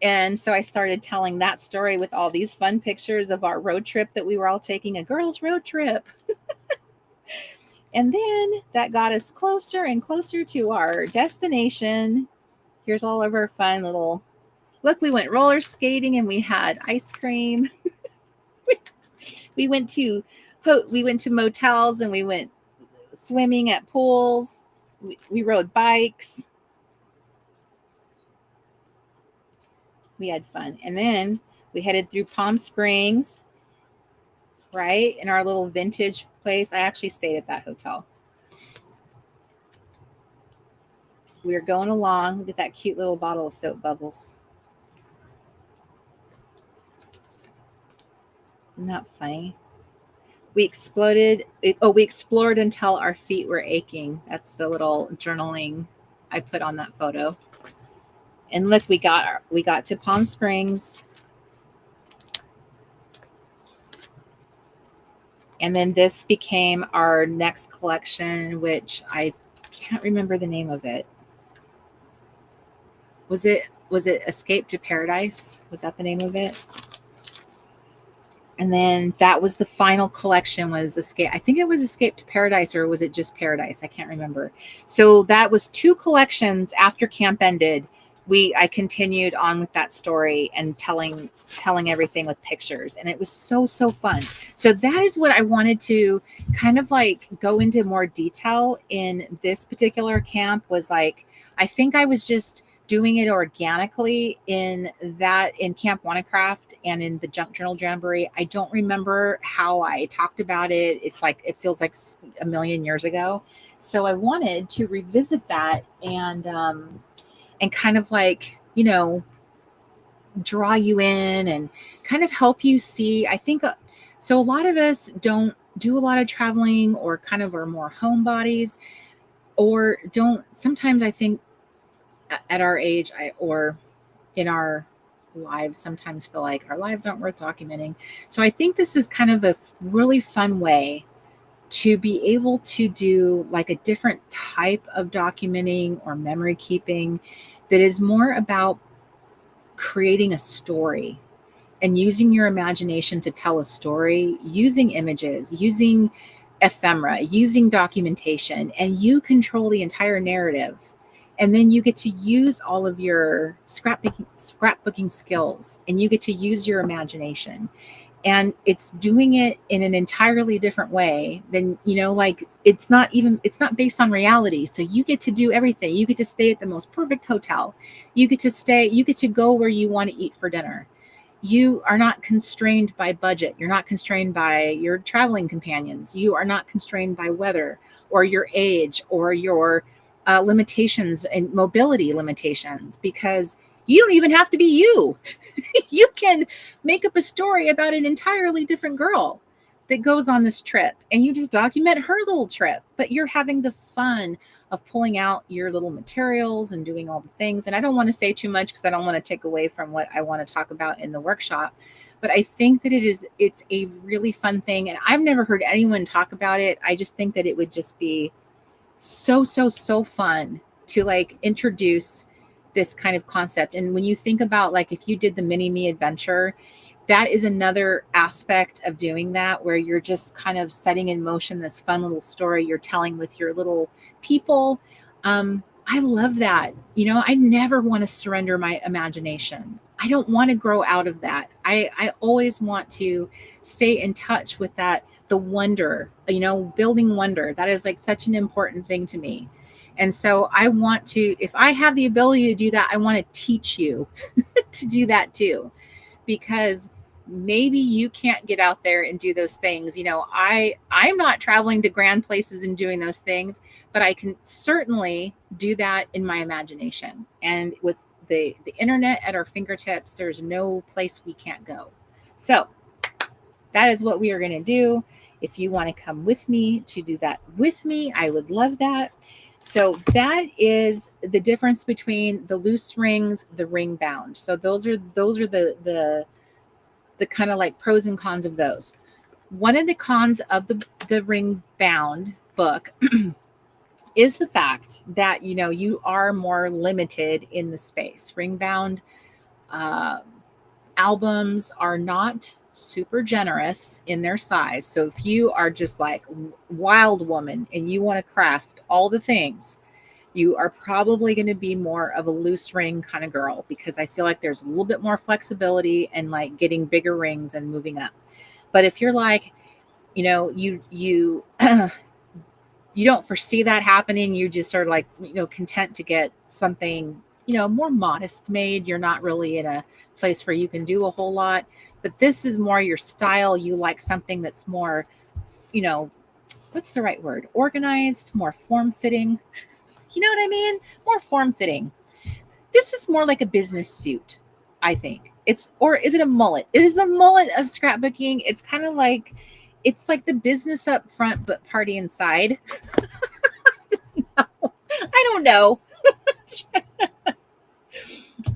And so I started telling that story with all these fun pictures of our road trip that we were all taking, a girls' road trip. And then that got us closer and closer to our destination. Here's all of our fun little, look, we went roller skating and we had ice cream. We went to motels and we went swimming at pools. We rode bikes. We had fun. And then we headed through Palm Springs, right? In our little vintage place. I actually stayed at that hotel. We were going along. Look at that cute little bottle of soap bubbles. Isn't that funny? We explored until our feet were aching. That's the little journaling I put on that photo. And look, we got to Palm Springs. And then this became our next collection, which I can't remember the name of it. Was it Escape to Paradise? Was that the name of it? And then that was the final collection, was Escape. I think it was Escape to Paradise, or was it just Paradise? I can't remember. So that was 2 collections after camp ended. I continued on with that story and telling everything with pictures. And it was so fun. So that is what I wanted to kind of like go into more detail in this particular camp, was like, I think I was just doing it organically in Camp Wannacraft and in the Junk Journal Jamboree. I don't remember how I talked about it. It's like, it feels like a million years ago. So I wanted to revisit that and kind of like, you know, draw you in and kind of help you see. I think, so a lot of us don't do a lot of traveling, or kind of are more homebodies, or don't, sometimes I think at our age, or in our lives, sometimes feel like our lives aren't worth documenting. So I think this is kind of a really fun way to be able to do like a different type of documenting or memory keeping that is more about creating a story and using your imagination to tell a story, using images, using ephemera, using documentation, and you control the entire narrative. And then you get to use all of your scrapbooking skills, and you get to use your imagination. And it's doing it in an entirely different way than, you know, like it's not based on reality. So you get to do everything. You get to stay at the most perfect hotel. You get to go where you want to eat for dinner. You are not constrained by budget. You're not constrained by your traveling companions. You are not constrained by weather or your age or your limitations and mobility limitations, because you don't even have to be you. You can make up a story about an entirely different girl, that goes on this trip, and you just document her little trip, but you're having the fun of pulling out your little materials and doing all the things. And I don't want to say too much because I don't want to take away from what I want to talk about in the workshop, but I think that it's a really fun thing, and I've never heard anyone talk about it. I just think that it would just be so fun to like introduce this kind of concept. And when you think about, like, if you did the mini me adventure, that is another aspect of doing that, where you're just kind of setting in motion this fun little story you're telling with your little people. I love that. I never want to surrender my imagination. I don't want to grow out of that. I always want to stay in touch with that, the wonder, building wonder. That is like such an important thing to me. And so I want to, if I have the ability to do that, I want to teach you to do that too, because maybe you can't get out there and do those things. I'm not traveling to grand places and doing those things, but I can certainly do that in my imagination. And with the internet at our fingertips, there's no place we can't go. So that is what we are going to do. If you want to come with me to do that with me, I would love that. So that is the difference between the loose rings, the ring bound. So those are the kind of like pros and cons of those. One of the cons of the ring bound book is the fact that, you are more limited in the space. Ring bound albums are not super generous in their size. So if you are just like wild woman and you want to craft all the things, you are probably going to be more of a loose ring kind of girl, because I feel like there's a little bit more flexibility and like getting bigger rings and moving up. But if you're like, you you don't foresee that happening, you just are like, content to get something, more modest made. You're not really in a place where you can do a whole lot, but this is more your style. You like something that's more, what's the right word? Organized, more form-fitting. You know what I mean? More form-fitting. This is more like a business suit, I think. Or is it a mullet? It is a mullet of scrapbooking. It's kind of like, it's like the business up front, but party inside. I don't know.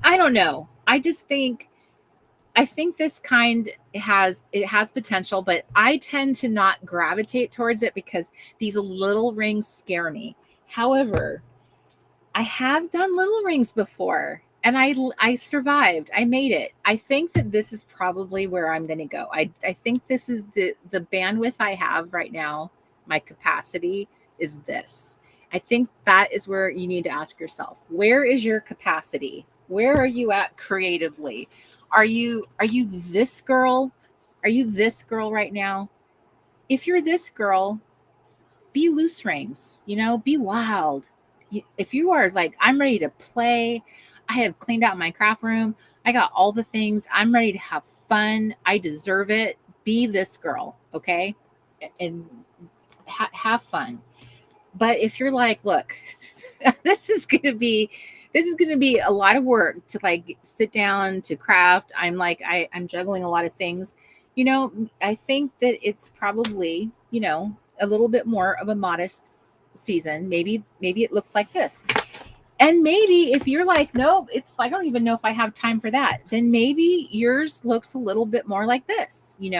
I don't know. I think this kind has potential, but I tend to not gravitate towards it because these little rings scare me. However, I have done little rings before, and I survived. I made it. I think that this is probably where I'm going to go. I think this is the bandwidth I have right now. My capacity is this. I think that is where you need to ask yourself, where is your capacity? Where are you at creatively? Are you this girl? Are you this girl right now? If you're this girl, be loose rings, be wild. If you are like, I'm ready to play, I have cleaned out my craft room, I got all the things, I'm ready to have fun, I deserve it, be this girl, okay? And have fun. But if you're like, look, this is going to be a lot of work to like sit down to craft. I'm like, I'm juggling a lot of things. I think that it's probably, a little bit more of a modest season. Maybe it looks like this. And maybe if you're like, nope, I don't even know if I have time for that, then maybe yours looks a little bit more like this, maybe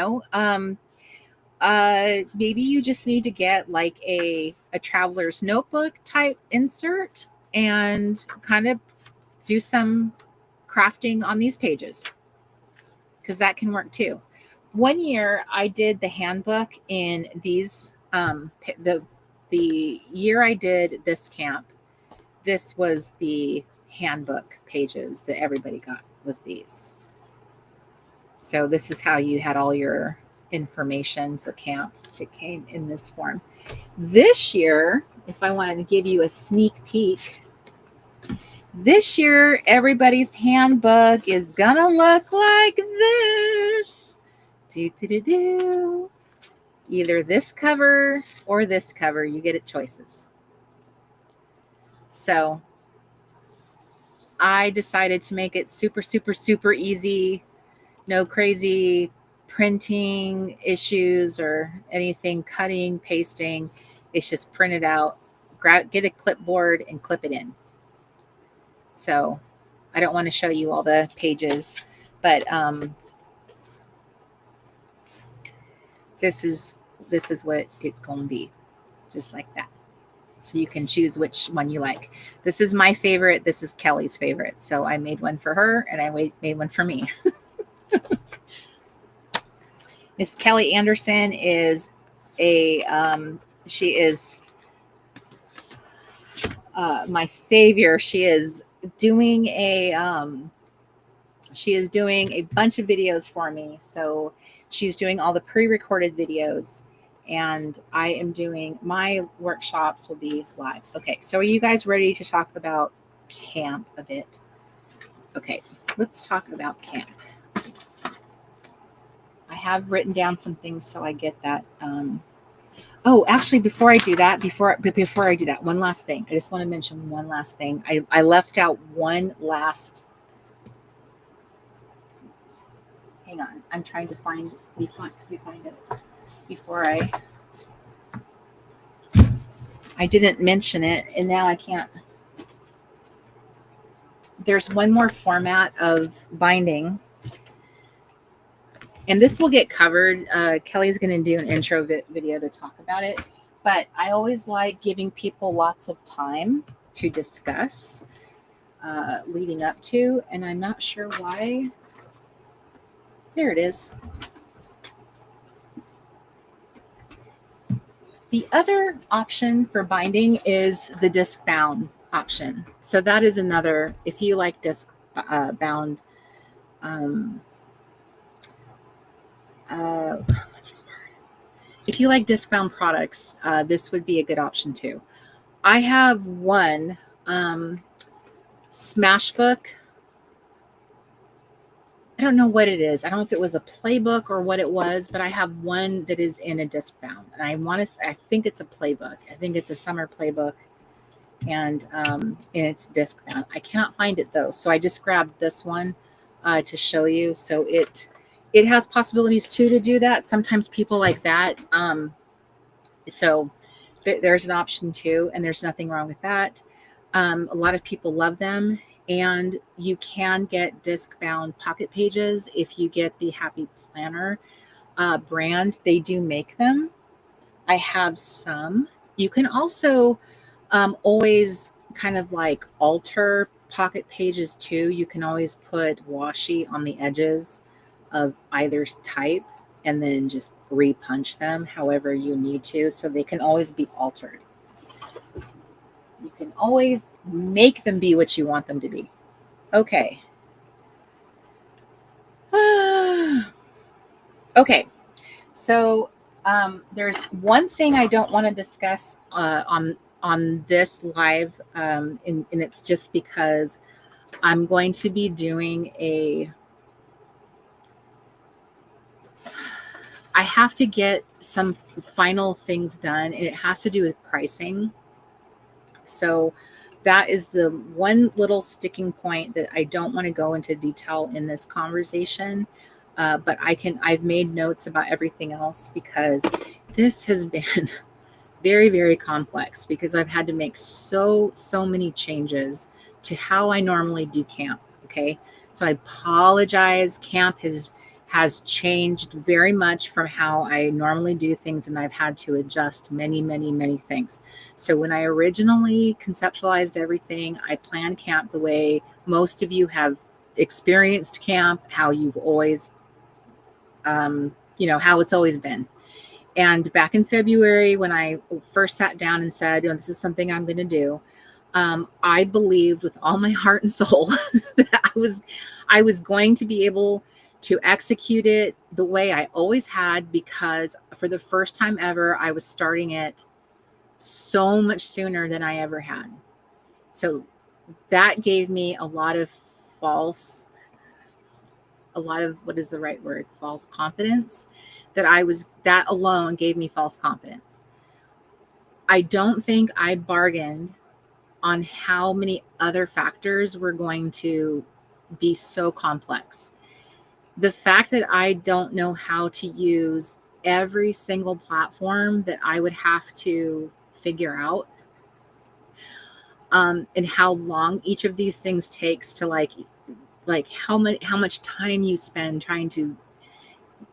you just need to get like a traveler's notebook type insert and kind of do some crafting on these pages, because that can work too. One year I did the handbook in these, the year I did this camp, this was the handbook pages that everybody got, was these. So this is how you had all your information for camp. It came in this form. This year, if I wanted to give you a sneak peek, this year everybody's handbook is gonna look like this. Either this cover or this cover. You get it choices. So I decided to make it super easy. No crazy printing issues or anything, cutting, pasting, it's just print it out, get a clipboard and clip it in. So I don't want to show you all the pages, but this is what it's going to be, just like that. So you can choose which one you like. This is my favorite. This is Kelly's favorite. So I made one for her and I made one for me. Miss Kelly Anderson is she is my savior. She is doing a bunch of videos for me. So she's doing all the pre-recorded videos, and I am doing my workshops will be live. Okay, so are you guys ready to talk about camp a bit? Okay, let's talk about camp. I have written down some things so I get that. Oh, actually, before I do that, one last thing. I just want to mention one last thing. I left out one last. Hang on, I'm trying to find it before I didn't mention it, and now I can't. There's one more format of binding. And this will get covered. Kelly's going to do an intro video to talk about it. But I always like giving people lots of time to discuss leading up to. And I'm not sure why. There it is. The other option for binding is the disc bound option. So that is another, if you like disc bound, what's the word? If you like disc bound products, this would be a good option too. I have one Smashbook. I don't know what it is. I don't know if it was a playbook or what it was, but I have one that is in a disc bound, and I think it's a playbook. I think it's a summer playbook, and it's disc bound. I cannot find it though, so I just grabbed this one to show you. So it has possibilities too to do that. Sometimes people like that. So there's an option too, and there's nothing wrong with that. A lot of people love them, and you can get disc bound pocket pages if you get the Happy Planner brand. They do make them. I have some. You can also always kind of like alter pocket pages too. You can always put washi on the edges of either type and then just repunch them however you need to, so they can always be altered. You can always make them be what you want them to be. Okay. Okay. So there's one thing I don't want to discuss on this live, and it's just because I'm going to be doing I have to get some final things done, and it has to do with pricing. So that is the one little sticking point that I don't want to go into detail in this conversation. But I've made notes about everything else, because this has been very, very complex, because I've had to make so many changes to how I normally do camp. Okay. So I apologize. Camp has changed very much from how I normally do things, and I've had to adjust many things. So when I originally conceptualized everything, I planned camp the way most of you have experienced camp, how you've always, how it's always been. And back in February, when I first sat down and said, this is something I'm going to do, I believed with all my heart and soul that I was going to be able to execute it the way I always had, because for the first time ever, I was starting it so much sooner than I ever had. So that gave me a lot of false confidence. That alone gave me false confidence. I don't think I bargained on how many other factors were going to be so complex. the fact that I don't know how to use every single platform that I would have to figure out, and how long each of these things takes to like how much time you spend trying to,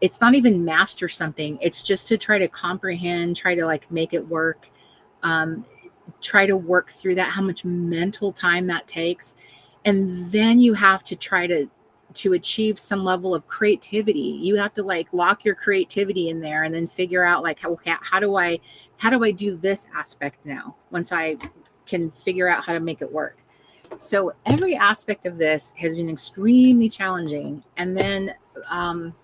it's not even master something, it's just to try to comprehend, try to like make it work, um, try to work through that, how much mental time that takes. And then you have to try to achieve some level of creativity. You have to like lock your creativity in there and then figure out like how do I do this aspect now once I can figure out how to make it work. So every aspect of this has been extremely challenging. And then on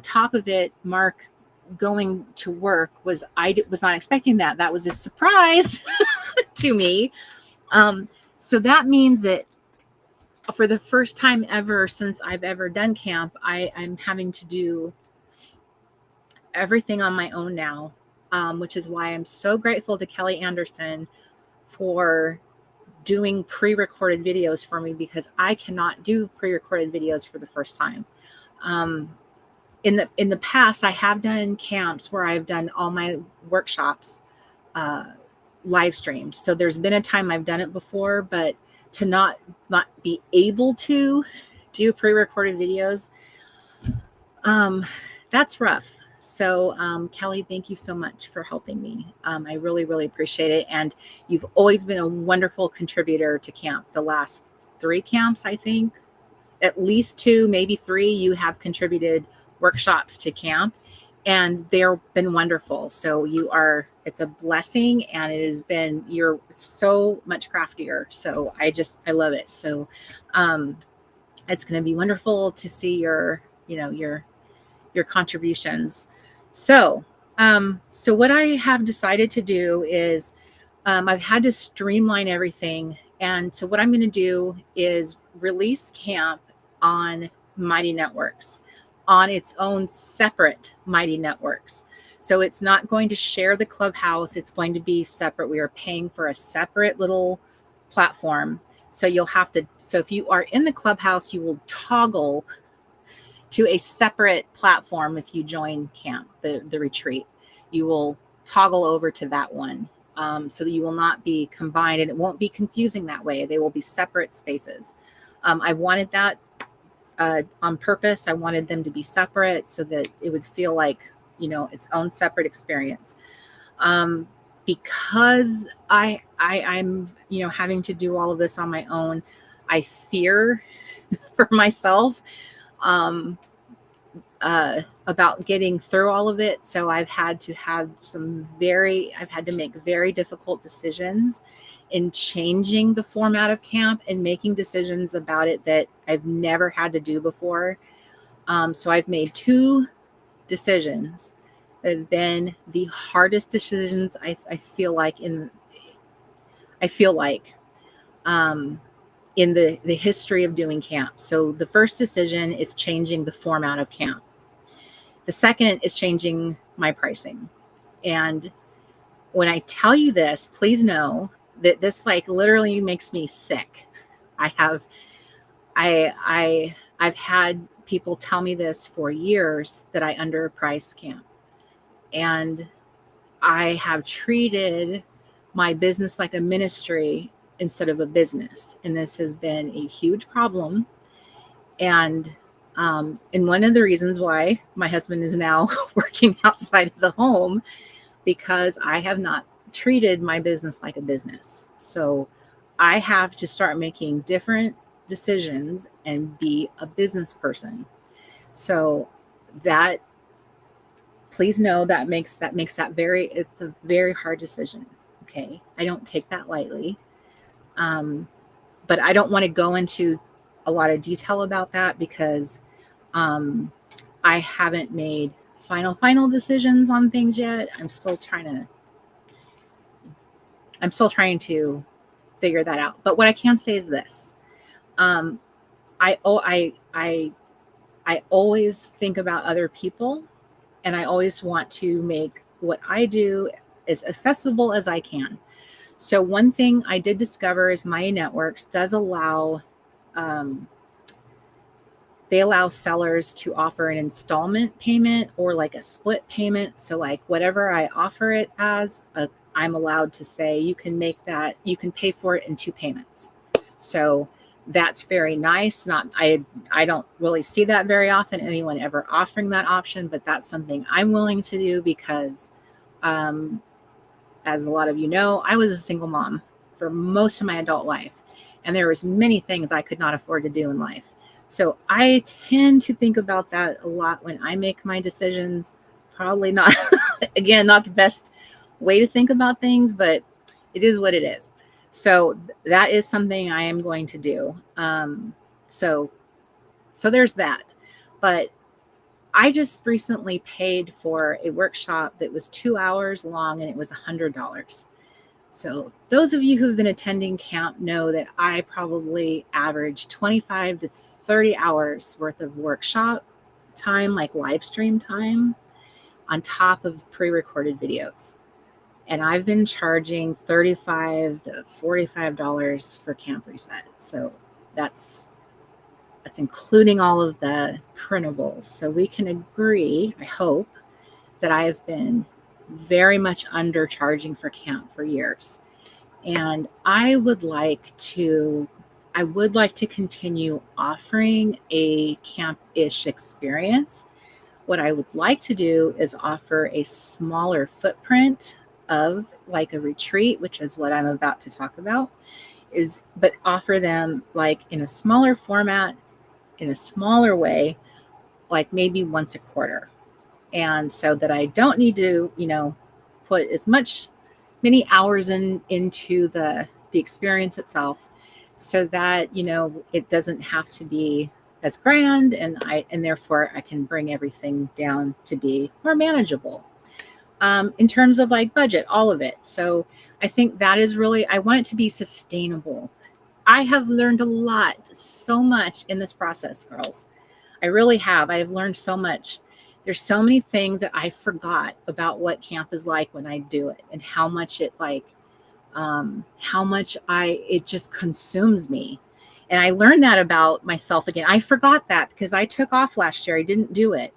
top of it, Mark going to work was, was not expecting that. That was a surprise to me. So that means that for the first time ever since I've ever done camp, I'm having to do everything on my own now, which is why I'm so grateful to Kelly Anderson for doing pre-recorded videos for me, because I cannot do pre-recorded videos for the first time. In the past, I have done camps where I've done all my workshops live streamed. So there's been a time I've done it before, but to not be able to do pre-recorded videos, that's rough. So Kelly, thank you so much for helping me. I really, really appreciate it. And you've always been a wonderful contributor to camp. The last 3 camps, I think, at least 2, maybe 3, you have contributed workshops to camp, and they've been wonderful. So it's a blessing, and you're so much craftier. So I love it. So it's going to be wonderful to see your contributions. So what I have decided to do is, I've had to streamline everything. And so what I'm going to do is release camp on Mighty Networks, on its own separate Mighty Networks. So it's not going to share the Clubhouse. It's going to be separate. We are paying for a separate little platform. So if you are in the Clubhouse, you will toggle to a separate platform. If you join camp, the retreat, you will toggle over to that one, so that you will not be combined, and it won't be confusing that way. They will be separate spaces. I wanted that on purpose. I wanted them to be separate so that it would feel like, its own separate experience. Because I'm having to do all of this on my own, I fear for myself about getting through all of it. So I've had to make very difficult decisions in changing the format of camp and making decisions about it that I've never had to do before. So I've made 2 decisions that have been the hardest decisions I feel like in the history of doing camp. So the first decision is changing the format of camp. The second is changing my pricing. And when I tell you this, please know that this like literally makes me sick. I've had people tell me this for years, that I underprice camp. And I have treated my business like a ministry instead of a business. And this has been a huge problem. And one of the reasons why my husband is now working outside of the home, because I have not treated my business like a business. So I have to start making different decisions and be a business person. So that, please know, it's a very hard decision. Okay. I don't take that lightly. But I don't want to go into a lot of detail about that, because I haven't made final decisions on things yet. I'm still trying to figure that out. But what I can say is this: I always think about other people, and I always want to make what I do as accessible as I can. So one thing I did discover is Mighty Networks does allow, they allow sellers to offer an installment payment or like a split payment. So like whatever I offer it as, I'm allowed to say you can pay for it in 2 payments. So that's very nice. I don't really see that very often, anyone ever offering that option, but that's something I'm willing to do because as a lot of you know, I was a single mom for most of my adult life, and there was many things I could not afford to do in life. So I tend to think about that a lot when I make my decisions. Probably not, again, not the best way to think about things, but it is what it is. So that is something I am going to do. So there's that. But I just recently paid for a workshop that was 2 hours long and it was $100. So those of you who've been attending camp know that I probably average 25 to 30 hours worth of workshop time, like live stream time, on top of pre-recorded videos. And I've been charging $35 to $45 for Camp Reset. So that's including all of the printables. So we can agree, I hope, that I have been very much undercharging for camp for years. And I would like to continue offering a camp-ish experience. What I would like to do is offer a smaller footprint of like a retreat, which is what I'm about to talk about, but offer them like in a smaller format, in a smaller way, like maybe once a quarter. And so that I don't need to, put many hours into the experience itself, so that, it doesn't have to be as grand, and therefore I can bring everything down to be more manageable. In terms of like budget, all of it. So I think that is really, I want it to be sustainable. I have learned a lot, so much in this process, girls. I really have. I have learned so much. There's so many things that I forgot about what camp is like when I do it, and how much it it just consumes me. And I learned that about myself again. I forgot that because I took off last year. I didn't do it.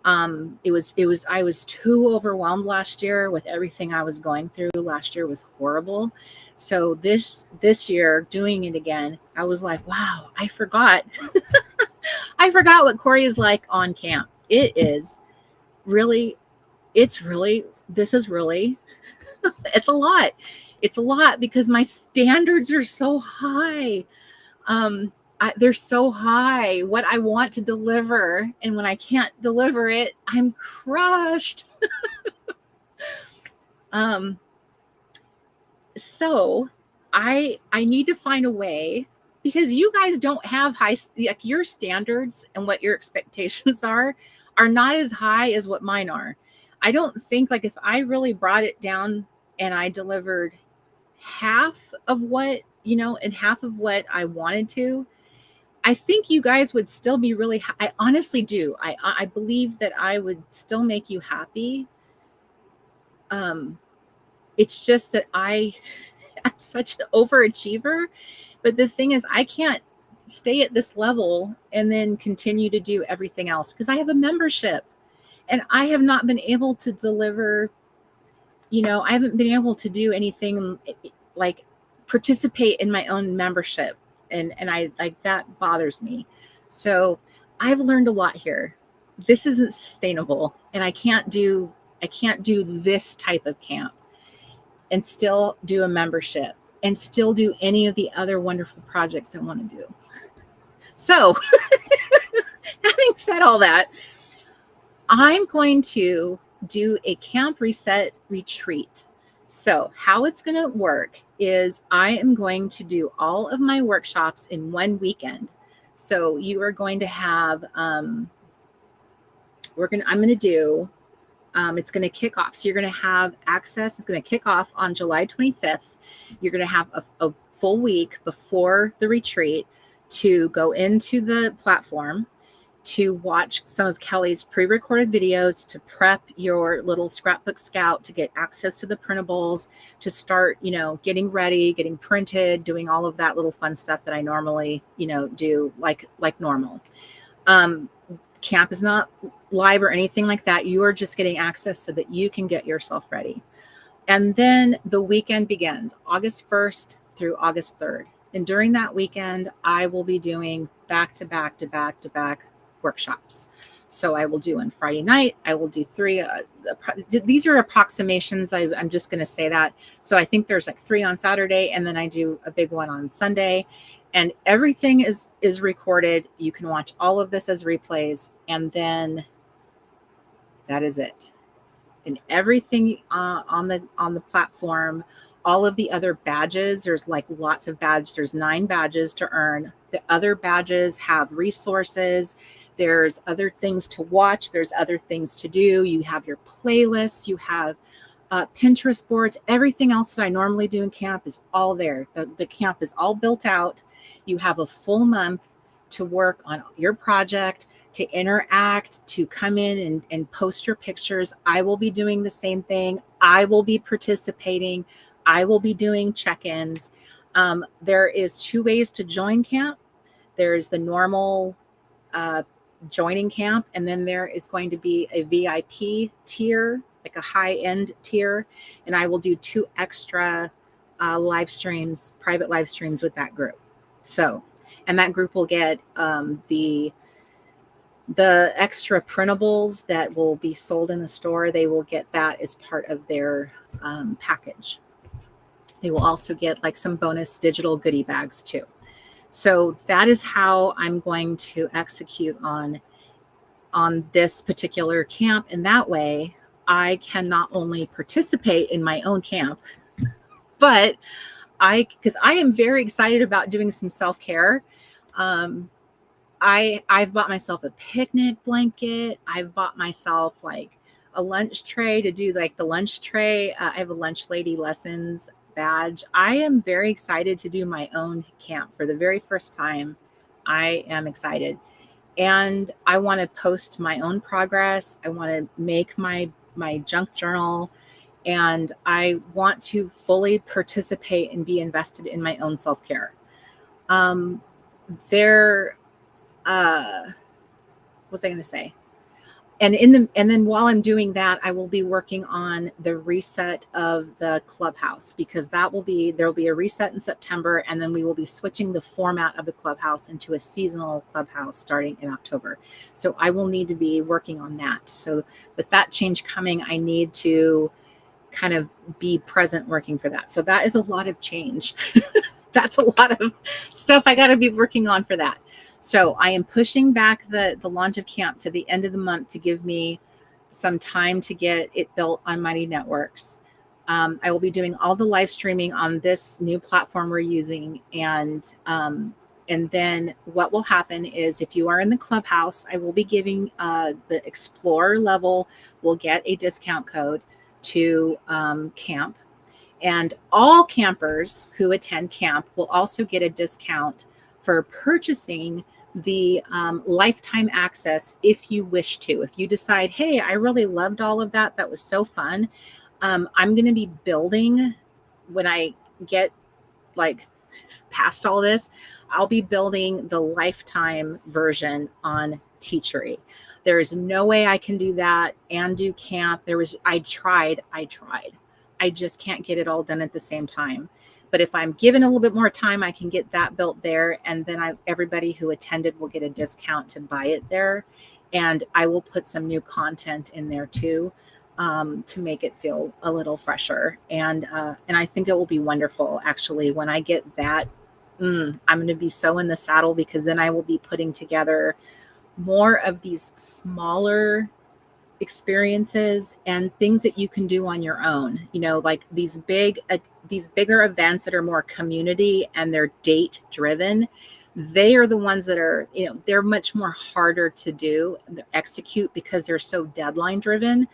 I was too overwhelmed last year with everything I was going through. Last year was horrible. So this year, doing it again, I was like, wow, I forgot. I forgot what Cori is like on camp. It's a lot. It's a lot because my standards are so high. They're so high, what I want to deliver. And when I can't deliver it, I'm crushed. So I need to find a way, because you guys don't have like your standards and what your expectations are not as high as what mine are. I don't think, like, if I really brought it down and I delivered half of what, and half of what I wanted to, I think you guys would still be really, I honestly do. I believe that I would still make you happy. It's just that I'm such an overachiever. But the thing is, I can't stay at this level and then continue to do everything else, because I have a membership and I have not been able to deliver. I haven't been able to do anything like participate in my own membership. And I like, that bothers me. So I've learned a lot here. This isn't sustainable, and I can't do this type of camp and still do a membership and still do any of the other wonderful projects I want to do. So having said all that, I'm going to do a Camp Reset retreat. So how it's going to work is I am going to do all of my workshops in one weekend. So you are going to have, it's going to kick off. So you're going to have access. It's going to kick off on July 25th. You're going to have a full week before the retreat to go into the platform, to watch some of Kelly's pre-recorded videos, to prep your little scrapbook scout, to get access to the printables, to start, getting ready, getting printed, doing all of that little fun stuff that I normally, do like normal. Camp is not live or anything like that. You are just getting access so that you can get yourself ready. And then the weekend begins August 1st through August 3rd. And during that weekend, I will be doing back-to-back workshops. So I will do on Friday night. I will do 3. These are approximations. I'm just going to say that. So I think there's like 3 on Saturday, and then I do a big one on Sunday. And everything is recorded. You can watch all of this as replays, and then that is it. And everything on the platform, all of the other badges, there's like lots of badges. There's 9 badges to earn. The other badges have resources. There's other things to watch. There's other things to do. You have your playlists. You have Pinterest boards. Everything else that I normally do in camp is all there. The camp is all built out. You have a full month to work on your project, to interact, to come in and post your pictures. I will be doing the same thing. I will be participating. I will be doing check-ins. There is 2 ways to join camp. There's the normal joining camp, and then there is going to be a VIP tier, like a high-end tier, and I will do 2 extra live streams, private live streams with that group. So, and that group will get the extra printables that will be sold in the store. They will get that as part of their package. They will also get like some bonus digital goodie bags too. So that is how I'm going to execute on this particular camp. And that way I can not only participate in my own camp, but because I am very excited about doing some self-care. I've bought myself a picnic blanket. I've bought myself like a lunch tray to do like the lunch tray. I have a lunch lady lessons badge. I am very excited to do my own camp for the very first time. I am excited. And I want to post my own progress. I want to make my junk journal. And I want to fully participate and be invested in my own self-care. What was I going to say? And then while I'm doing that, I will be working on the reset of the clubhouse, because there will be a reset in September, and then we will be switching the format of the clubhouse into a seasonal clubhouse starting in October. So I will need to be working on that. So with that change coming, I need to kind of be present working for that. So that is a lot of change. That's a lot of stuff I got to be working on for that. So I am pushing back the launch of camp to the end of the month to give me some time to get it built on Mighty Networks. I will be doing all the live streaming on this new platform we're using. And then what will happen is, if you are in the clubhouse, I will be giving the Explorer level will get a discount code to camp. And all campers who attend camp will also get a discount for purchasing the lifetime access if you wish to. If you decide, hey, I really loved all of that, that was so fun. I'm going to be building, when I get like past all this, I'll be building the lifetime version on Teachery. There is no way I can do that and do camp. I tried. I just can't get it all done at the same time. But if I'm given a little bit more time, I can get that built there. And then everybody who attended will get a discount to buy it there. And I will put some new content in there too, to make it feel a little fresher. And I think it will be wonderful, actually. When I get that, I'm going to be so in the saddle, because then I will be putting together more of these smaller experiences and things that you can do on your own, like these bigger events that are more community and they're date driven. They are the ones that are, they're much more harder to do, execute, because they're so deadline driven.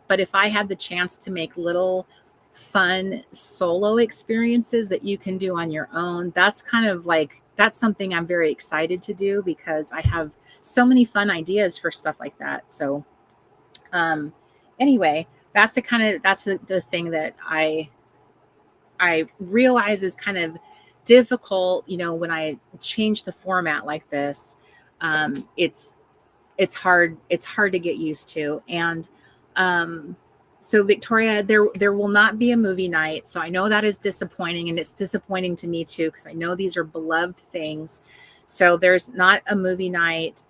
But if I had the chance to make little fun solo experiences that you can do on your own, that's something I'm very excited to do, because I have so many fun ideas for stuff like that. So anyway, that's the thing that I realize is kind of difficult, when I change the format like this. it's hard to get used to. And so Victoria, there will not be a movie night. So I know that is disappointing, and it's disappointing to me too, because I know these are beloved things. So there's not a movie night.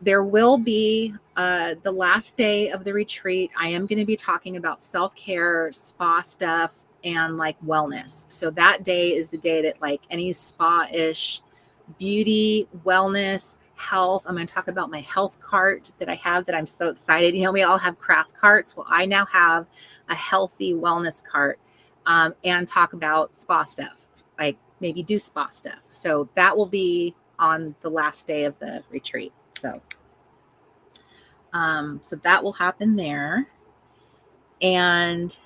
There will be the last day of the retreat. I am going to be talking about self-care, spa stuff, and like wellness. So that day is the day that like any spa-ish beauty, wellness, health. I'm going to talk about my health cart that I have that I'm so excited. You know, we all have craft carts. Well, I now have a healthy wellness cart, and talk about spa stuff, like maybe do spa stuff. So that will be on the last day of the retreat. So that will happen there. And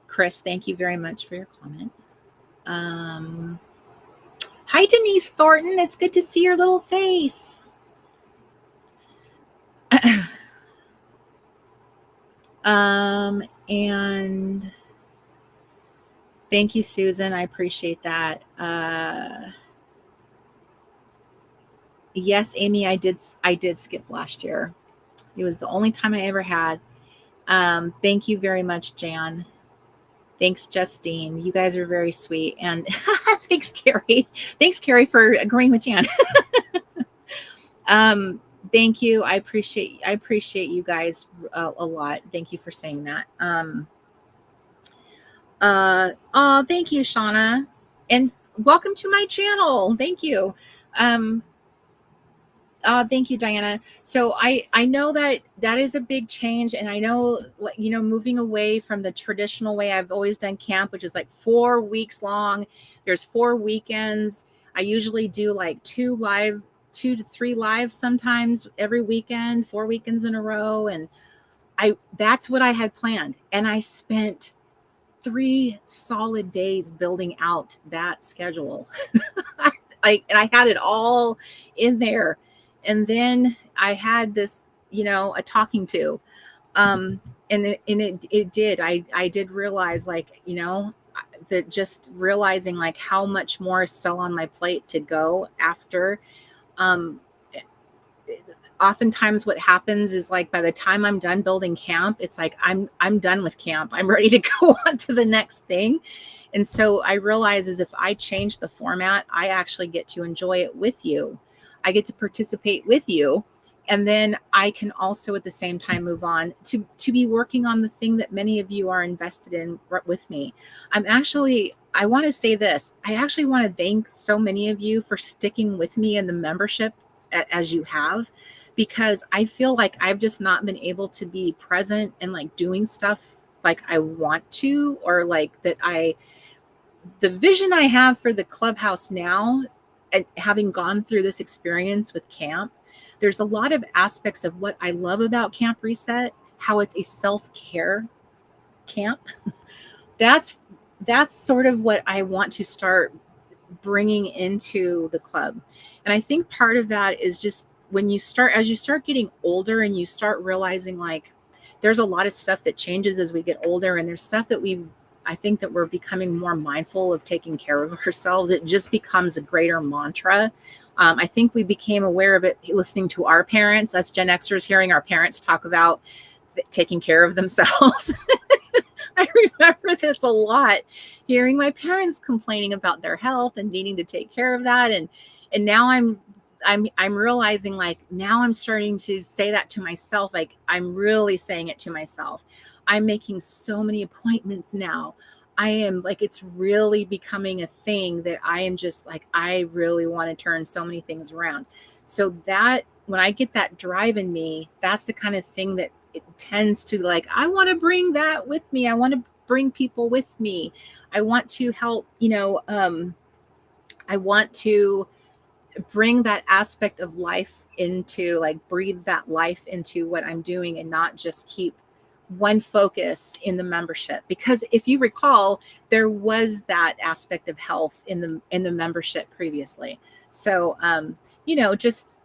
Chris, thank you very much for your comment. Hi, Denise Thornton. It's good to see your little face. And thank you, Susan. I appreciate that. Yes, Amy, I did skip last year. It was the only time I ever had. Thank you very much, Jan. Thanks, Justine. You guys are very sweet. And thanks, Carrie. Thanks, Carrie, for agreeing with Jan. Thank you. I appreciate you guys a lot. Thank you for saying that. Thank you, Shauna. And welcome to my channel. Thank you. Thank you, Diana. So I know that is a big change. And I know, you know, moving away from the traditional way I've always done camp, which is like 4 weeks long. There's 4 weekends. I usually do like 2 to 3 lives sometimes every weekend, 4 weekends in a row. And that's what I had planned. And I spent 3 solid days building out that schedule. And I had it all in there. And then I had this, you know, a talking to, and it did. I did realize, like, you know, that just realizing like how much more is still on my plate to go after. Oftentimes what happens is, like, by the time I'm done building camp, it's like I'm done with camp. I'm ready to go on to the next thing. And so I realize is if I change the format, I actually get to enjoy it with you. I get to participate with you. And then I can also at the same time move on to be working on the thing that many of you are invested in with me. I want to say this. I actually want to thank so many of you for sticking with me in the membership as you have, because I feel like I've just not been able to be present and like doing stuff like I want to, or like that the vision I have for the clubhouse now, and having gone through this experience with camp, there's a lot of aspects of what I love about Camp Reset, how it's a self-care camp. That's sort of what I want to start bringing into the club. And I think part of that is just as you start getting older and you start realizing, like, there's a lot of stuff that changes as we get older, and there's stuff that I think that we're becoming more mindful of taking care of ourselves. It just becomes a greater mantra. I think we became aware of it listening to our parents, us Gen Xers, hearing our parents talk about taking care of themselves. I remember this a lot, hearing my parents complaining about their health and needing to take care of that. And now I'm realizing, like, now I'm starting to say that to myself. Like, I'm really saying it to myself. I'm making so many appointments now. I am like, it's really becoming a thing that I am just like, I really want to turn so many things around. So that when I get that drive in me, that's the kind of thing that it tends to, like, I want to bring that with me. I want to bring people with me. I want to help, you know, I want to bring that aspect of life into, like, breathe that life into what I'm doing, and not just keep one focus in the membership. Because if you recall, there was that aspect of health in the membership previously. So, you know, just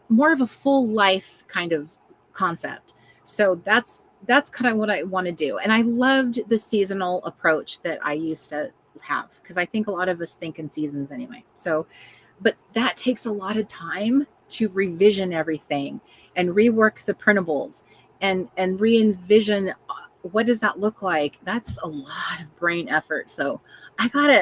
more of a full life kind of concept. So that's kind of what I want to do. And I loved the seasonal approach that I used to have, because I think a lot of us think in seasons anyway. So, but that takes a lot of time to revision everything and rework the printables and re-envision what does that look like. That's a lot of brain effort. So I gotta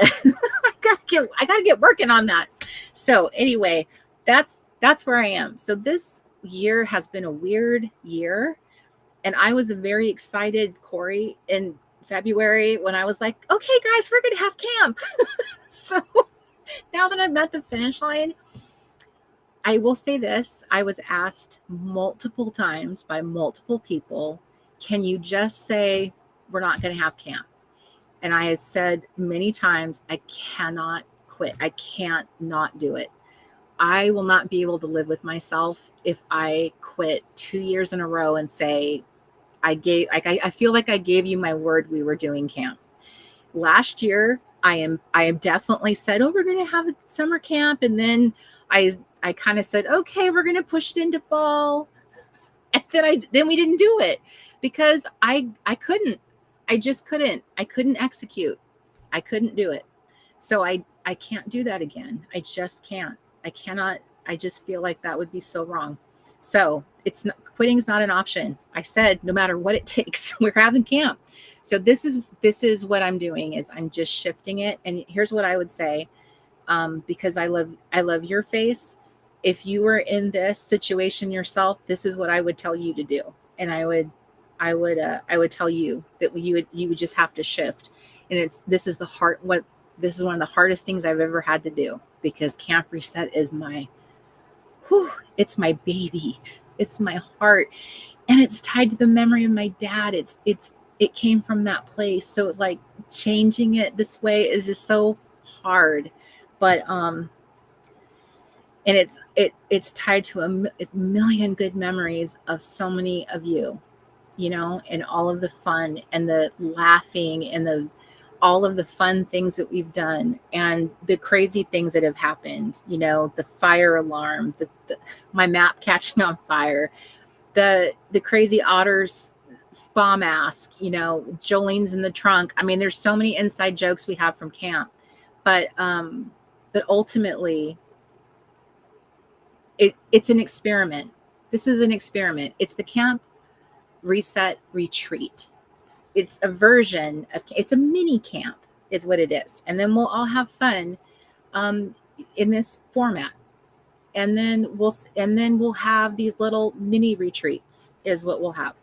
I gotta get working on that. So anyway, that's where I am. So this year has been a weird year. And I was very excited, Cori, in February when I was like, okay, guys, we're going to have camp. So now that I'm at the finish line, I will say this. I was asked multiple times by multiple people, can you just say we're not going to have camp? And I have said many times, I cannot quit. I can't not do it. I will not be able to live with myself if I quit 2 years in a row and say, I feel like I gave you my word we were doing camp. Last year, I am definitely said, oh, we're going to have a summer camp. And then I kind of said, okay, we're going to push it into fall. And then we didn't do it because I couldn't. I just couldn't. I couldn't execute. I couldn't do it. So I can't do that again. I just can't. I cannot. I just feel like that would be so wrong. So quitting's not an option. I said, no matter what it takes, we're having camp. So this is what I'm doing is I'm just shifting it. And here's what I would say, because I love your face. If you were in this situation yourself, this is what I would tell you to do. And I would tell you that you would just have to shift. And this is one of the hardest things I've ever had to do, because Camp Reset is it's my baby. It's my heart. And it's tied to the memory of my dad. It came from that place. So like changing it this way is just so hard. But, and it's tied to a million good memories of so many of you, and all of the fun and the laughing and all of the fun things that we've done and the crazy things that have happened, the fire alarm, my map catching on fire, the crazy otters spa mask, Jolene's in the trunk. I mean, there's so many inside jokes we have from camp, but ultimately it's an experiment. This is an experiment. It's the Camp Reset Retreat. It's a version of, it's a mini camp is what it is. And then we'll all have fun in this format. And then we'll have these little mini retreats is what we'll have.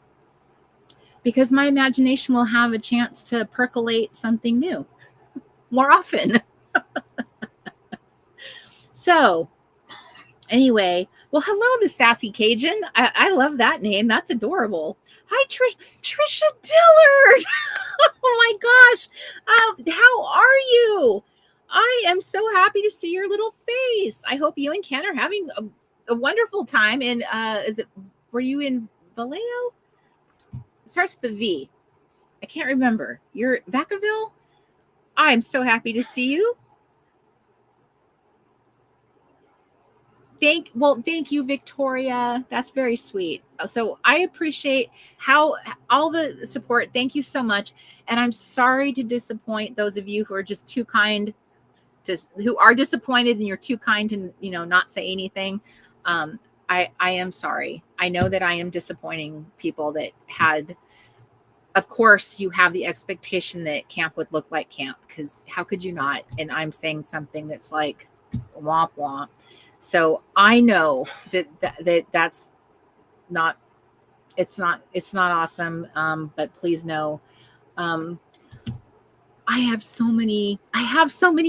Because my imagination will have a chance to percolate something new more often. So anyway, well, hello, the Sassy Cajun. I love that name. That's adorable. Hi, Trisha Dillard. Oh my gosh. How are you? I am so happy to see your little face. I hope you and Ken are having a wonderful time. And were you in Vallejo? It starts with the V. I can't remember. You're Vacaville? I'm so happy to see you. Thank you, Victoria. That's very sweet. So I appreciate all the support. Thank you so much. And I'm sorry to disappoint those of you who are just too kind who are disappointed and you're too kind to, not say anything. I am sorry. I know that I am disappointing people that of course you have the expectation that camp would look like camp, because how could you not? And I'm saying something that's like womp womp. So I know that's not, it's not awesome. But please know, I have so many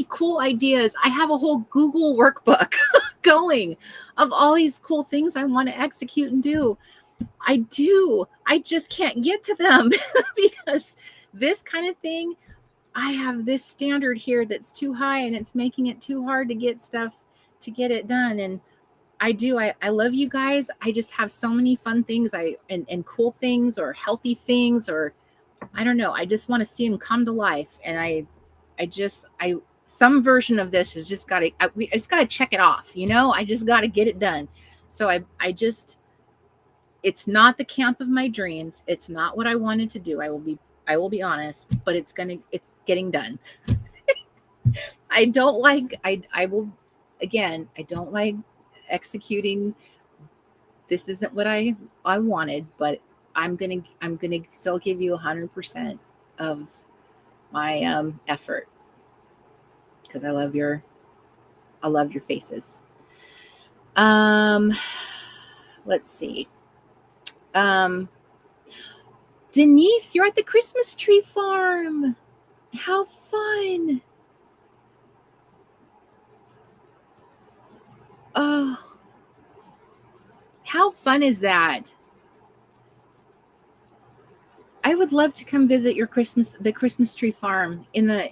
cool ideas. I have a whole Google workbook going of all these cool things I want to execute and do. I just can't get to them because this kind of thing, I have this standard here that's too high and it's making it too hard to get it done. And I love you guys. I just have so many fun things and cool things or healthy things, or I don't know. I just want to see them come to life. And some version of this is just I just got to check it off. I just got to get it done. So it's not the camp of my dreams. It's not what I wanted to do. I will be honest, but it's getting done. I don't like executing. This isn't what I wanted, but I'm gonna still give you 100% of my effort, because I love your faces. Let's see. Denise, you're at the Christmas tree farm. How fun. Oh, how fun is that? I would love to come visit the Christmas tree farm in the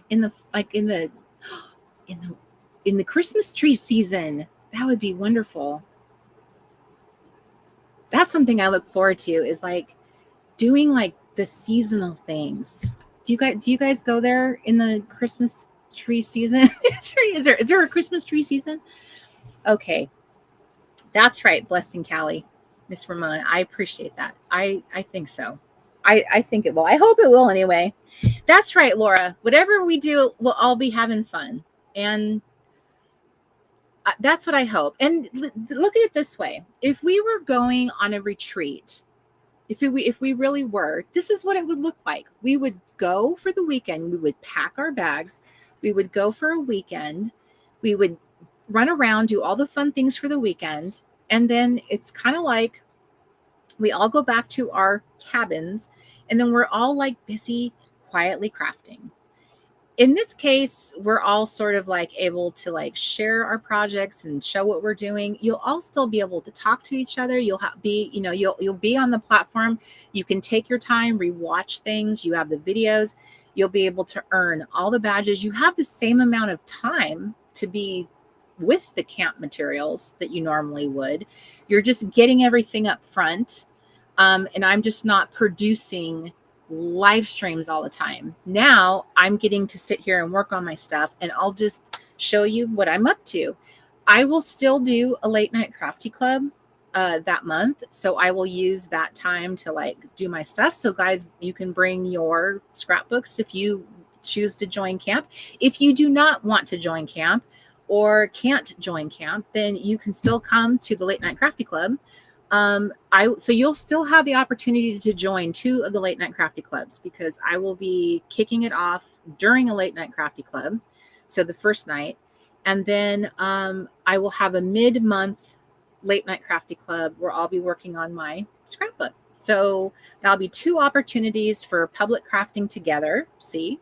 Christmas tree season. That would be wonderful. That's something I look forward to, is like doing like the seasonal things. Do you guys go there in the Christmas tree season? Is there a Christmas tree season? Okay. That's right, Blessed and Callie, Miss Ramona. I appreciate that. I think so. I think it will. I hope it will anyway. That's right, Laura. Whatever we do, we'll all be having fun. And that's what I hope. And look at it this way. If we were going on a retreat, if we really were, this is what it would look like. We would go for the weekend. We would pack our bags. We would go for a weekend. We would run around, do all the fun things for the weekend. And then it's kind of like we all go back to our cabins, and then we're all like busy, quietly crafting. In this case, we're all sort of like able to like share our projects and show what we're doing. You'll all still be able to talk to each other. You'll be on the platform. You can take your time, rewatch things. You have the videos. You'll be able to earn all the badges. You have the same amount of time to be with the camp materials that you normally would. You're just getting everything up front. And I'm just not producing live streams all the time. Now I'm getting to sit here and work on my stuff, and I'll just show you what I'm up to. I will still do a Late Night Crafty Club that month. So I will use that time to like do my stuff. So guys, you can bring your scrapbooks if you choose to join camp. If you do not want to join camp or can't join camp, then you can still come to the Late Night Crafty Club. So you'll still have the opportunity to join 2 of the Late Night Crafty Clubs, because I will be kicking it off during a Late Night Crafty Club. So the first night, and then I will have a mid-month Late Night Crafty Club where I'll be working on my scrapbook. So that'll be 2 opportunities for public crafting together. See?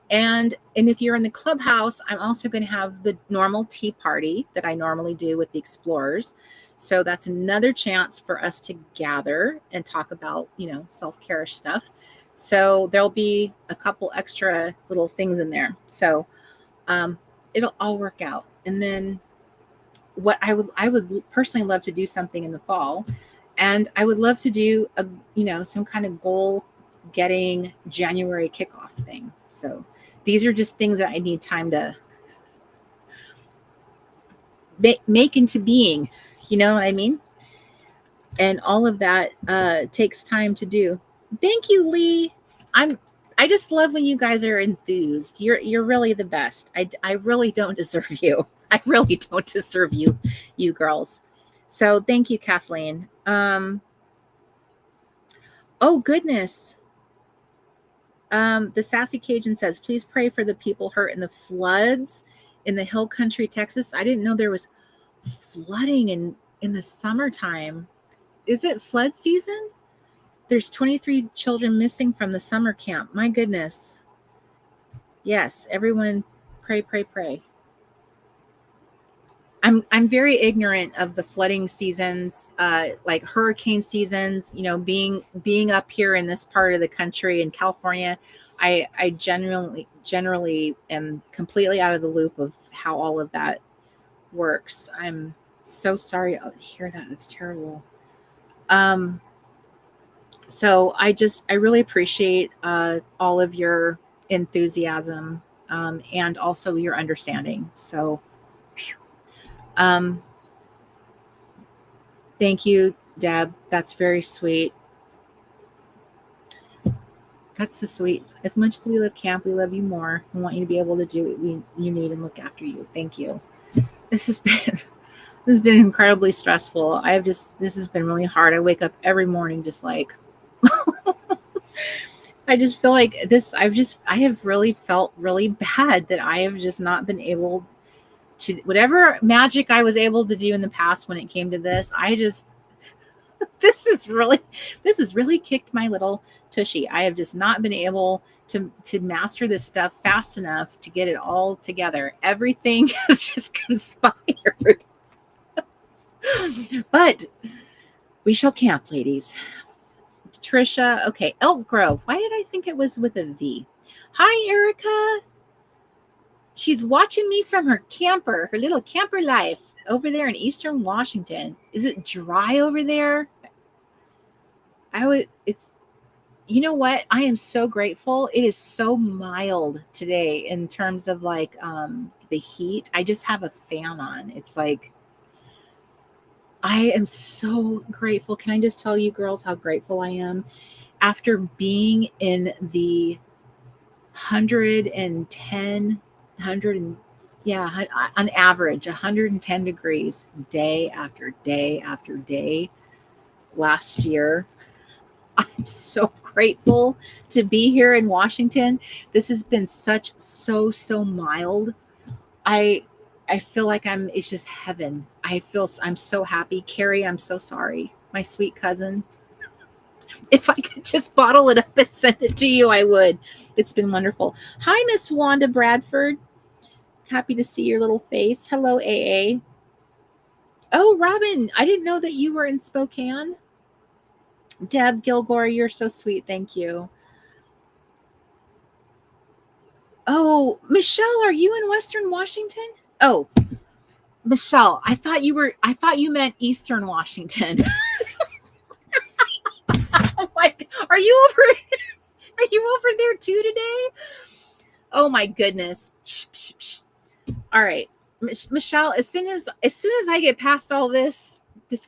And if you're in the clubhouse, I'm also going to have the normal tea party that I normally do with the explorers. So that's another chance for us to gather and talk about, self-care stuff. So there'll be a couple extra little things in there. So it'll all work out. And then what I would personally love to do something in the fall, and I would love to do some kind of goal getting January kickoff thing. So these are just things that I need time to make into being, you know what I mean? And all of that takes time to do. Thank you, Lee. I just love when you guys are enthused. You're really the best. I really don't deserve you. I really don't deserve you girls. So thank you, Kathleen. Oh goodness. The Sassy Cajun says, please pray for the people hurt in the floods in the hill country, Texas. I didn't know there was flooding in the summertime. Is it flood season? There's 23 children missing from the summer camp. My goodness. Yes, everyone pray, pray, pray. I'm very ignorant of the flooding seasons, like hurricane seasons, being up here in this part of the country in California. I generally am completely out of the loop of how all of that works. I'm so sorry to hear that. It's terrible. So I really appreciate all of your enthusiasm and also your understanding. So thank you, Deb. That's very sweet. That's so sweet. As much as we love camp, we love you more. We want you to be able to do what you need and look after you. Thank you. This has This has been incredibly stressful. This has been really hard. I wake up every morning just like, I just feel like this, I have really felt really bad that I have just not been able to, whatever magic I was able to do in the past when it came to this, this has really kicked my little tushy. I have just not been able to master this stuff fast enough to get it all together. Everything has just conspired. But we shall camp, ladies. Trisha, okay. Elk Grove. Why did I think it was with a V? Hi, Erica. She's watching me from her little camper life over there in Eastern Washington. Is it dry over there? You know what? I am so grateful. It is so mild today in terms of like the heat. I just have a fan on. It's like, I am so grateful. Can I just tell you girls how grateful I am after being in the 110, on average 110 degrees day after day after day last year. I'm so grateful to be here in Washington. This has been so mild. I feel like it's just heaven. I'm so happy. Carrie, I'm so sorry. My sweet cousin. If I could just bottle it up and send it to you, I would. It's been wonderful. Hi, Miss Wanda Bradford. Happy to see your little face. Hello, AA. Oh, Robin, I didn't know that you were in Spokane. Deb Gilgore, you're so sweet. Thank you. Oh, Michelle, are you in Western Washington? Oh, Michelle, I thought you meant Eastern Washington. I'm like, are you over there too today? Oh my goodness. All right. Michelle, as soon as I get past all this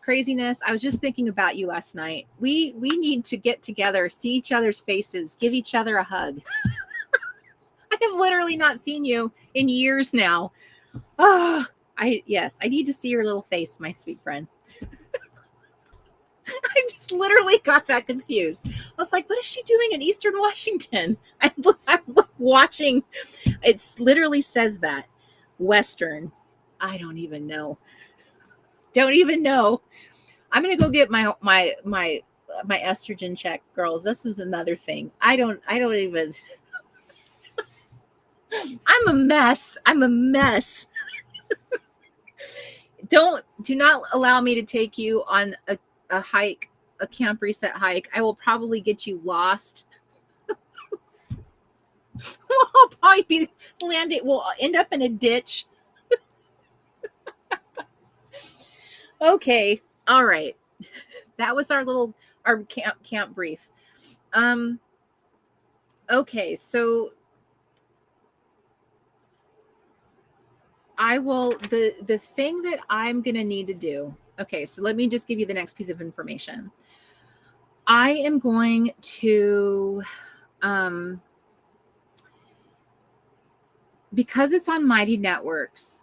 craziness, I was just thinking about you last night. We need to get together, see each other's faces, give each other a hug. I have literally not seen you in years now. Oh, I need to see your little face, my sweet friend. I just literally got that confused. I was like, what is she doing in Eastern Washington? I'm watching. It literally says that. Western. I don't even know. I'm going to go get my estrogen check, girls. This is another thing. I don't even. I'm a mess. Do not allow me to take you on a hike, a Camp Reset hike. I will probably get you lost. We'll end up in a ditch. Okay. All right. That was our camp brief. Okay. So the thing that I'm going to need to do. Okay. So let me just give you the next piece of information. I am going to, because it's on Mighty Networks,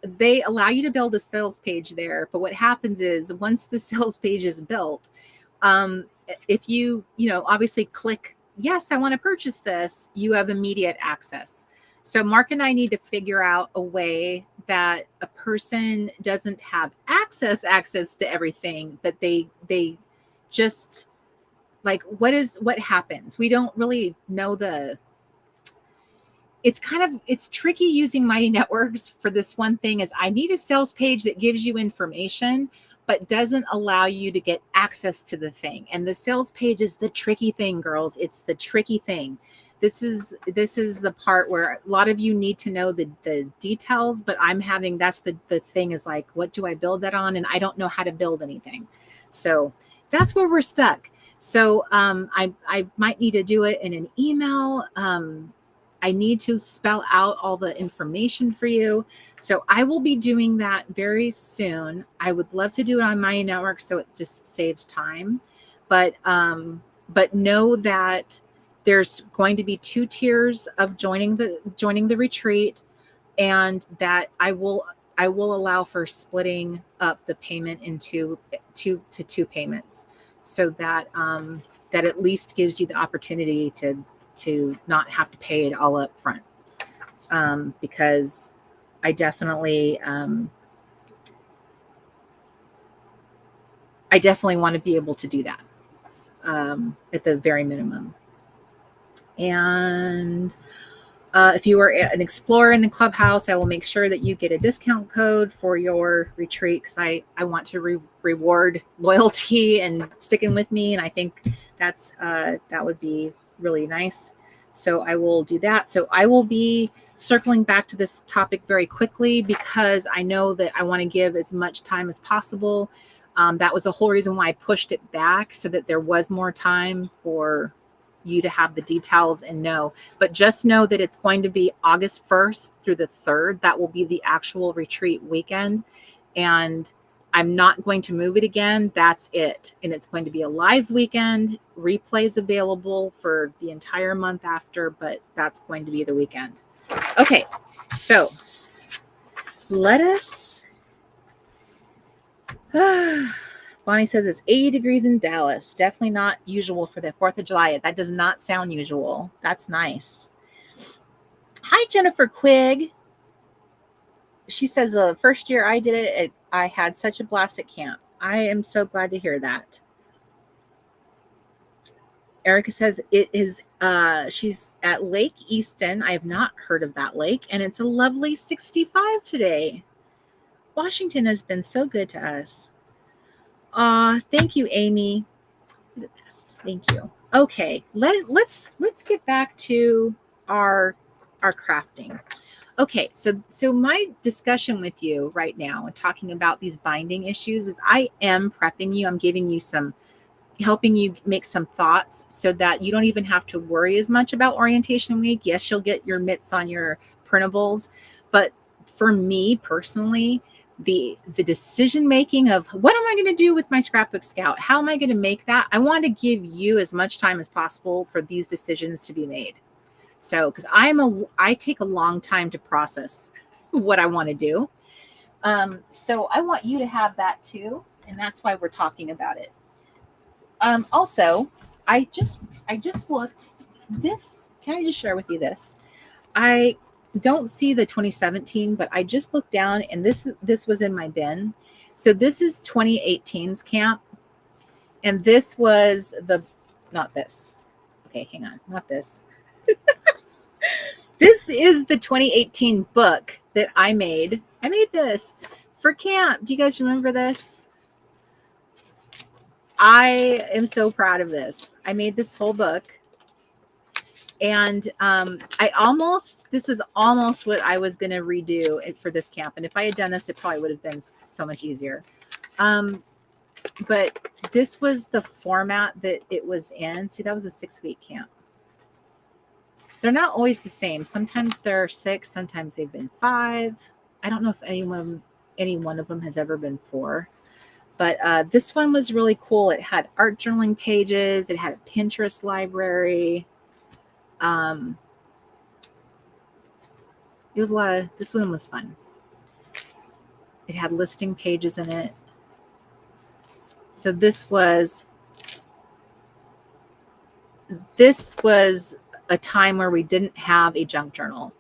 they allow you to build a sales page there. But what happens is once the sales page is built, if you obviously click, yes, I want to purchase this, you have immediate access. So Mark and I need to figure out a way that a person doesn't have access to everything, but they just like, what happens? We don't really know it's tricky using Mighty Networks for this one thing is I need a sales page that gives you information, but doesn't allow you to get access to the thing. And the sales page is the tricky thing, girls. It's the tricky thing. This is the part where a lot of you need to know the details, but that's the thing is like, what do I build that on? And I don't know how to build anything. So that's where we're stuck. So I might need to do it in an email. I need to spell out all the information for you. So I will be doing that very soon. I would love to do it on my network so it just saves time. But know that there's going to be 2 tiers of joining the retreat, and that I will I will allow for splitting up the payment into two payments, so that that at least gives you the opportunity to not have to pay it all up front. Because I definitely want to be able to do that at the very minimum. And if you are an explorer in the clubhouse, I will make sure that you get a discount code for your retreat, because I want to reward loyalty and sticking with me. And I think that's that would be really nice. So I will do that. So I will be circling back to this topic very quickly, because I know that I want to give as much time as possible. That was the whole reason why I pushed it back, so that there was more time for you to have the details and know. But just know that it's going to be August 1st through the 3rd. That will be the actual retreat weekend. And I'm not going to move it again. That's it. And it's going to be a live weekend. Replays available for the entire month after, but that's going to be the weekend. Okay, so let us... Bonnie says it's 80 degrees in Dallas. Definitely not usual for the 4th of July. That does not sound usual. That's nice. Hi, Jennifer Quigg. She says the first year I did it, I had such a blast at camp. I am so glad to hear that. Erica says it is, she's at Lake Easton. I have not heard of that lake, and it's a lovely 65 today. Washington has been so good to us. Thank you, Amy. You're the best. Thank you. Okay, let's get back to our crafting. Okay, so my discussion with you right now and talking about these binding issues is I am prepping you. I'm giving you helping you make some thoughts, so that you don't even have to worry as much about orientation week. Yes, you'll get your mitts on your printables, but for me personally, the decision making of what am I going to do with my scrapbook scout? How am I going to make that? I want to give you as much time as possible for these decisions to be made. So, because I take a long time to process what I want to do. So I want you to have that too. And that's why we're talking about it. Also, I just looked this. Can I just share with you this? I don't see the 2017, but I just looked down, and this was in my bin. So this is 2018's camp, and this was not this. Okay, hang on, not this. This is the 2018 book that I made. I made this for camp. Do you guys remember this? I am so proud of this. I made this whole book. And this is almost what I was going to redo for this camp. And if I had done this, it probably would have been so much easier. But this was the format that it was in. See, that was a 6-week camp. They're not always the same. Sometimes they're 6, sometimes they've been 5. I don't know if any one of them has ever been 4. But this one was really cool. It had art journaling pages. It had a Pinterest library. It was this one was fun. It had listing pages in it. So this was a time where we didn't have a junk journal.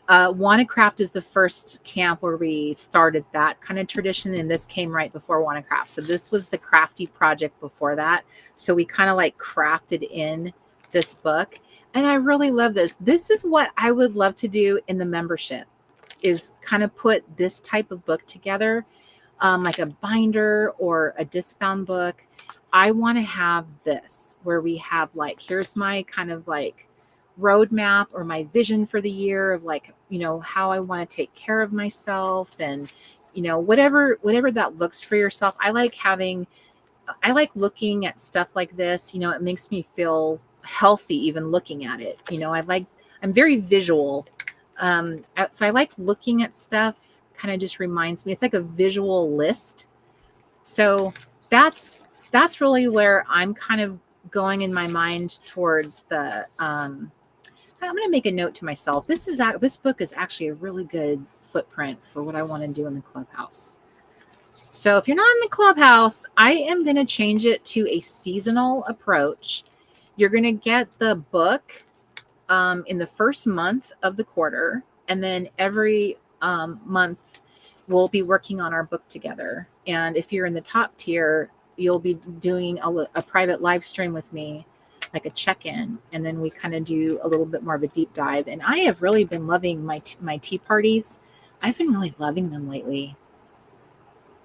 WannaCraft is the first camp where we started that kind of tradition, and this came right before WannaCraft. So this was the crafty project before that. So we kind of like crafted in this book, and I really love this. This is what I would love to do in the membership, is kind of put this type of book together, like a binder or a disc-bound book. I want to have this where we have like, here's my kind of like roadmap or my vision for the year of like, how I want to take care of myself, and whatever that looks for yourself. I like looking at stuff like this. It makes me feel healthy even looking at it. I'm very visual. So I like looking at stuff. Kind of just reminds me, it's like a visual list. So that's really where I'm kind of going in my mind towards the I'm going to make a note to myself. This book is actually a really good footprint for what I want to do in the clubhouse. So if you're not in the clubhouse, I am going to change it to a seasonal approach. You're going to get the book in the first month of the quarter, and then every month we'll be working on our book together. And if you're in the top tier, you'll be doing a private live stream with me, like a check-in, and then we kind of do a little bit more of a deep dive. And I have really been loving my tea parties. I've been really loving them lately.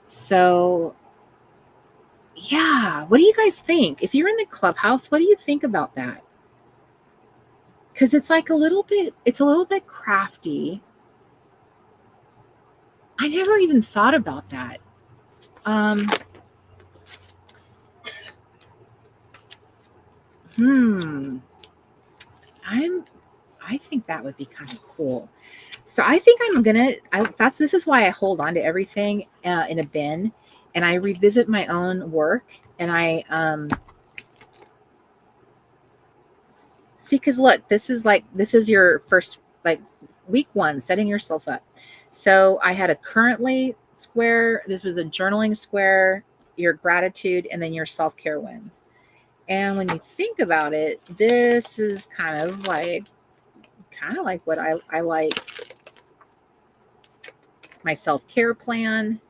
So yeah, what do you guys think? If you're in the clubhouse, what do you think about that? Because it's like it's a little bit crafty. I never even thought about that. I think that would be kind of cool. So I think this is why I hold on to everything in a bin, and I revisit my own work, and I see, because look, this is your first, like, week 1, setting yourself up. So I had a currently square. This was a journaling square, your gratitude, and then your self-care wins. And when you think about it, this is kind of like what I like. My self-care plan,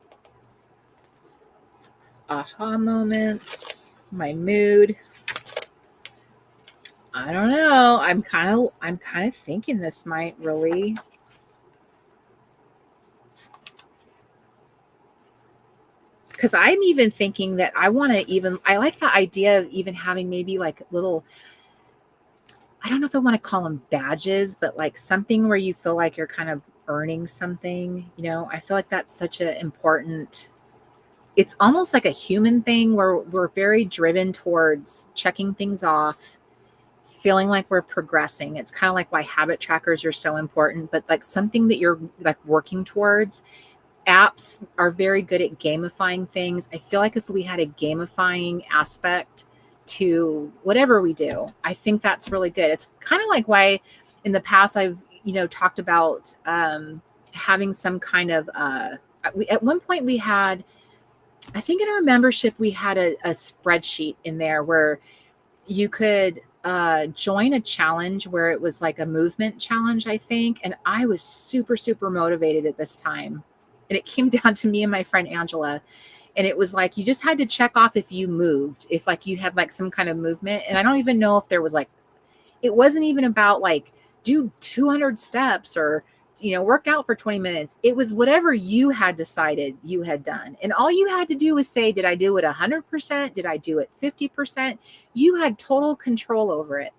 aha moments, my mood. I don't know. I'm kind of thinking this might really. Because I'm even thinking that I like the idea of even having maybe like little, I don't know if I want to call them badges, but like something where you feel like you're kind of earning something. I feel like that's such an important, it's almost like a human thing where we're very driven towards checking things off, feeling like we're progressing. It's kind of like why habit trackers are so important, but like something that you're like working towards. Apps are very good at gamifying things. I feel like if we had a gamifying aspect to whatever we do, I think that's really good. It's kind of like why in the past I've, talked about having some kind of, at one point we had, I think in our membership, we had a spreadsheet in there where you could join a challenge where it was like a movement challenge, I think. And I was super, super motivated at this time. And it came down to me and my friend Angela. And it was like, you just had to check off if you moved, if like you had like some kind of movement. And I don't even know if there was like, it wasn't even about like do 200 steps or, work out for 20 minutes. It was whatever you had decided you had done. And all you had to do was say, did I do it 100%? Did I do it 50%? You had total control over it.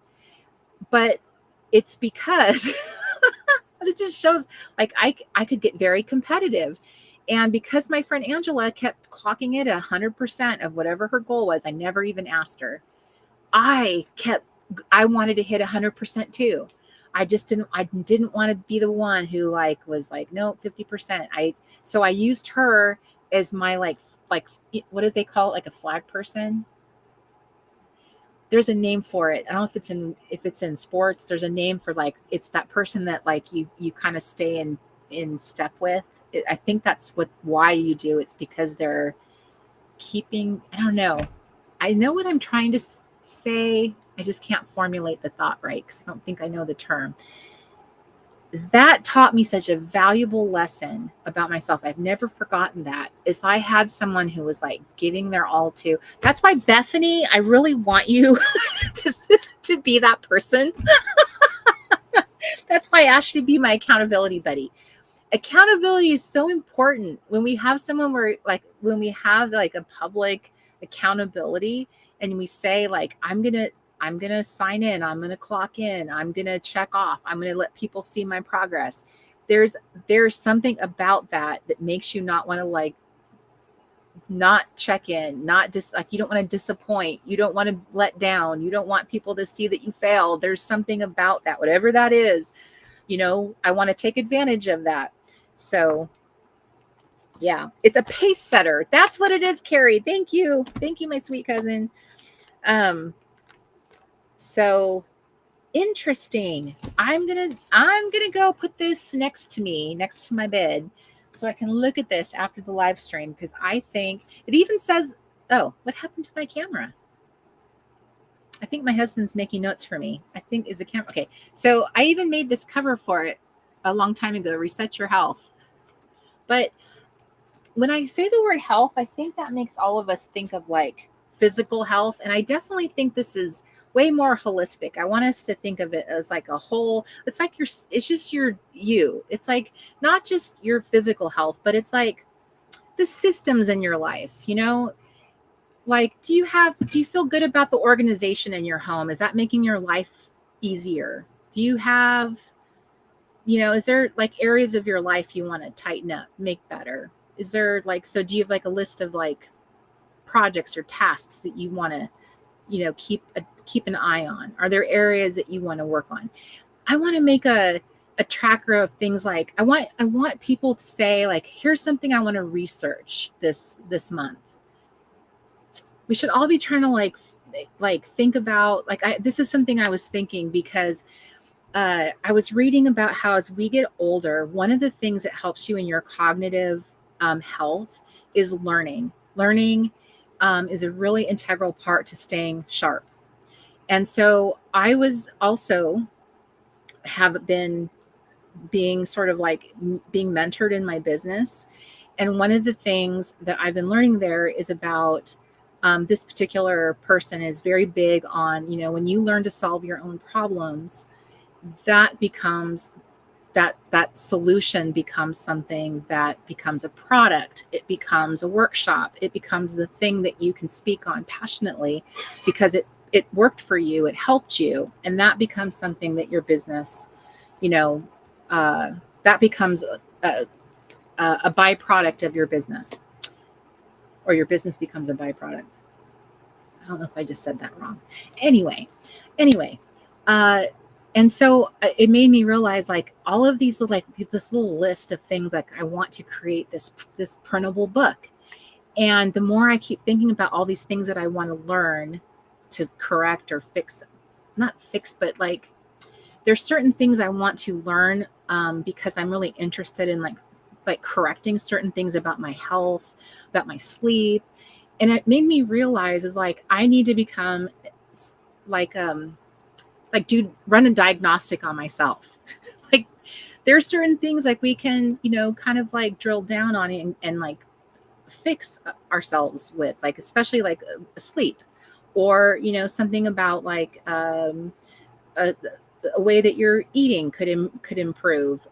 But it's because it just shows like I could get very competitive. And because my friend Angela kept clocking it at 100% of whatever her goal was, I never even asked her. I wanted to hit 100% too. I didn't want to be the one who like was like, no, 50%. So I used her as my like, what do they call it? Like a flag person. There's a name for it. I don't know if it's in sports, there's a name for like, it's that person that like you kind of stay in step with. I think that's why you do. It's because they're keeping, I don't know. I know what I'm trying to say. I just can't formulate the thought right because I don't think I know the term. That taught me such a valuable lesson about myself. I've never forgotten that. If I had someone who was like giving their all to, that's why Bethany, I really want you to be that person. That's why I asked you to be my accountability buddy. Accountability is so important when we have someone when we have like a public accountability and we say like, I'm going to sign in, I'm going to clock in, I'm going to check off, I'm going to let people see my progress. There's something about that makes you not want to like not check in, not just like, you don't want to disappoint, you don't want to let down, you don't want people to see that you failed. There's something about that, whatever that is, I want to take advantage of that. So yeah, it's a pace setter. That's what it is, Carrie. Thank you, my sweet cousin. So Interesting. I'm gonna go put this next to my bed, so I can look at this after the live stream, because I think it even says, oh, what happened to my camera? I think my husband's making notes for me. I think is the camera. Okay. So I even made this cover for it a long time ago, Reset Your Health. But when I say the word health, I think that makes all of us think of like physical health. And I definitely think this is way more holistic. I want us to think of it as like a whole, it's like it's just you. It's like not just your physical health, but it's like the systems in your life, you know? Like, do you feel good about the organization in your home? Is that making your life easier? Do you have, is there like areas of your life you want to tighten up, make better? Is there like, so do you have like a list of like projects or tasks that you want to, keep an eye on? Are there areas that you want to work on? I want to make a tracker of things like, I want people to say like, here's something I want to research this month. We should all be trying to like think about, this is something I was thinking, because I was reading about how as we get older, one of the things that helps you in your cognitive health is learning. Learning is a really integral part to staying sharp. And so I was also have been being sort of like being mentored in my business. And one of the things that I've been learning there is about this particular person is very big on, when you learn to solve your own problems, that becomes that solution becomes something that becomes a product. It becomes a workshop. It becomes the thing that you can speak on passionately because it worked for you. It helped you. And that becomes something that your business, that becomes a byproduct of your business, or your business becomes a byproduct. I don't know if I just said that wrong. Anyway, and so it made me realize like all of these this little list of things, like I want to create this printable book. And the more I keep thinking about all these things that I want to learn to correct or fix, not fix, but like there's certain things I want to learn because I'm really interested in like correcting certain things about my health, about my sleep. And it made me realize is like, I need to become run a diagnostic on myself. Like there are certain things like we can, kind of like drill down on it and like fix ourselves with, like, especially like sleep, or, something about like a way that you're eating could improve,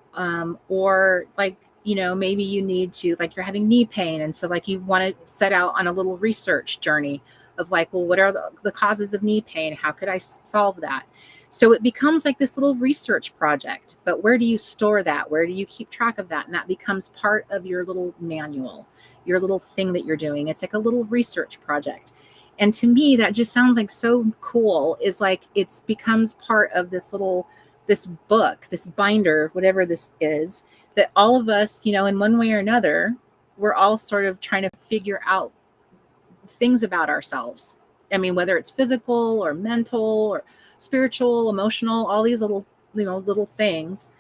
or like, maybe you need to, like, you're having knee pain. And so like you want to set out on a little research journey of like, well, what are the causes of knee pain? How could I solve that? So it becomes like this little research project, but where do you store that? Where do you keep track of that? And that becomes part of your little manual, your little thing that you're doing. It's like a little research project. And to me, that just sounds like so cool, is like, it becomes part of this book, this binder, whatever this is, that all of us, in one way or another, we're all sort of trying to figure out things about ourselves. I mean, whether it's physical or mental or spiritual, emotional, all these little, little things,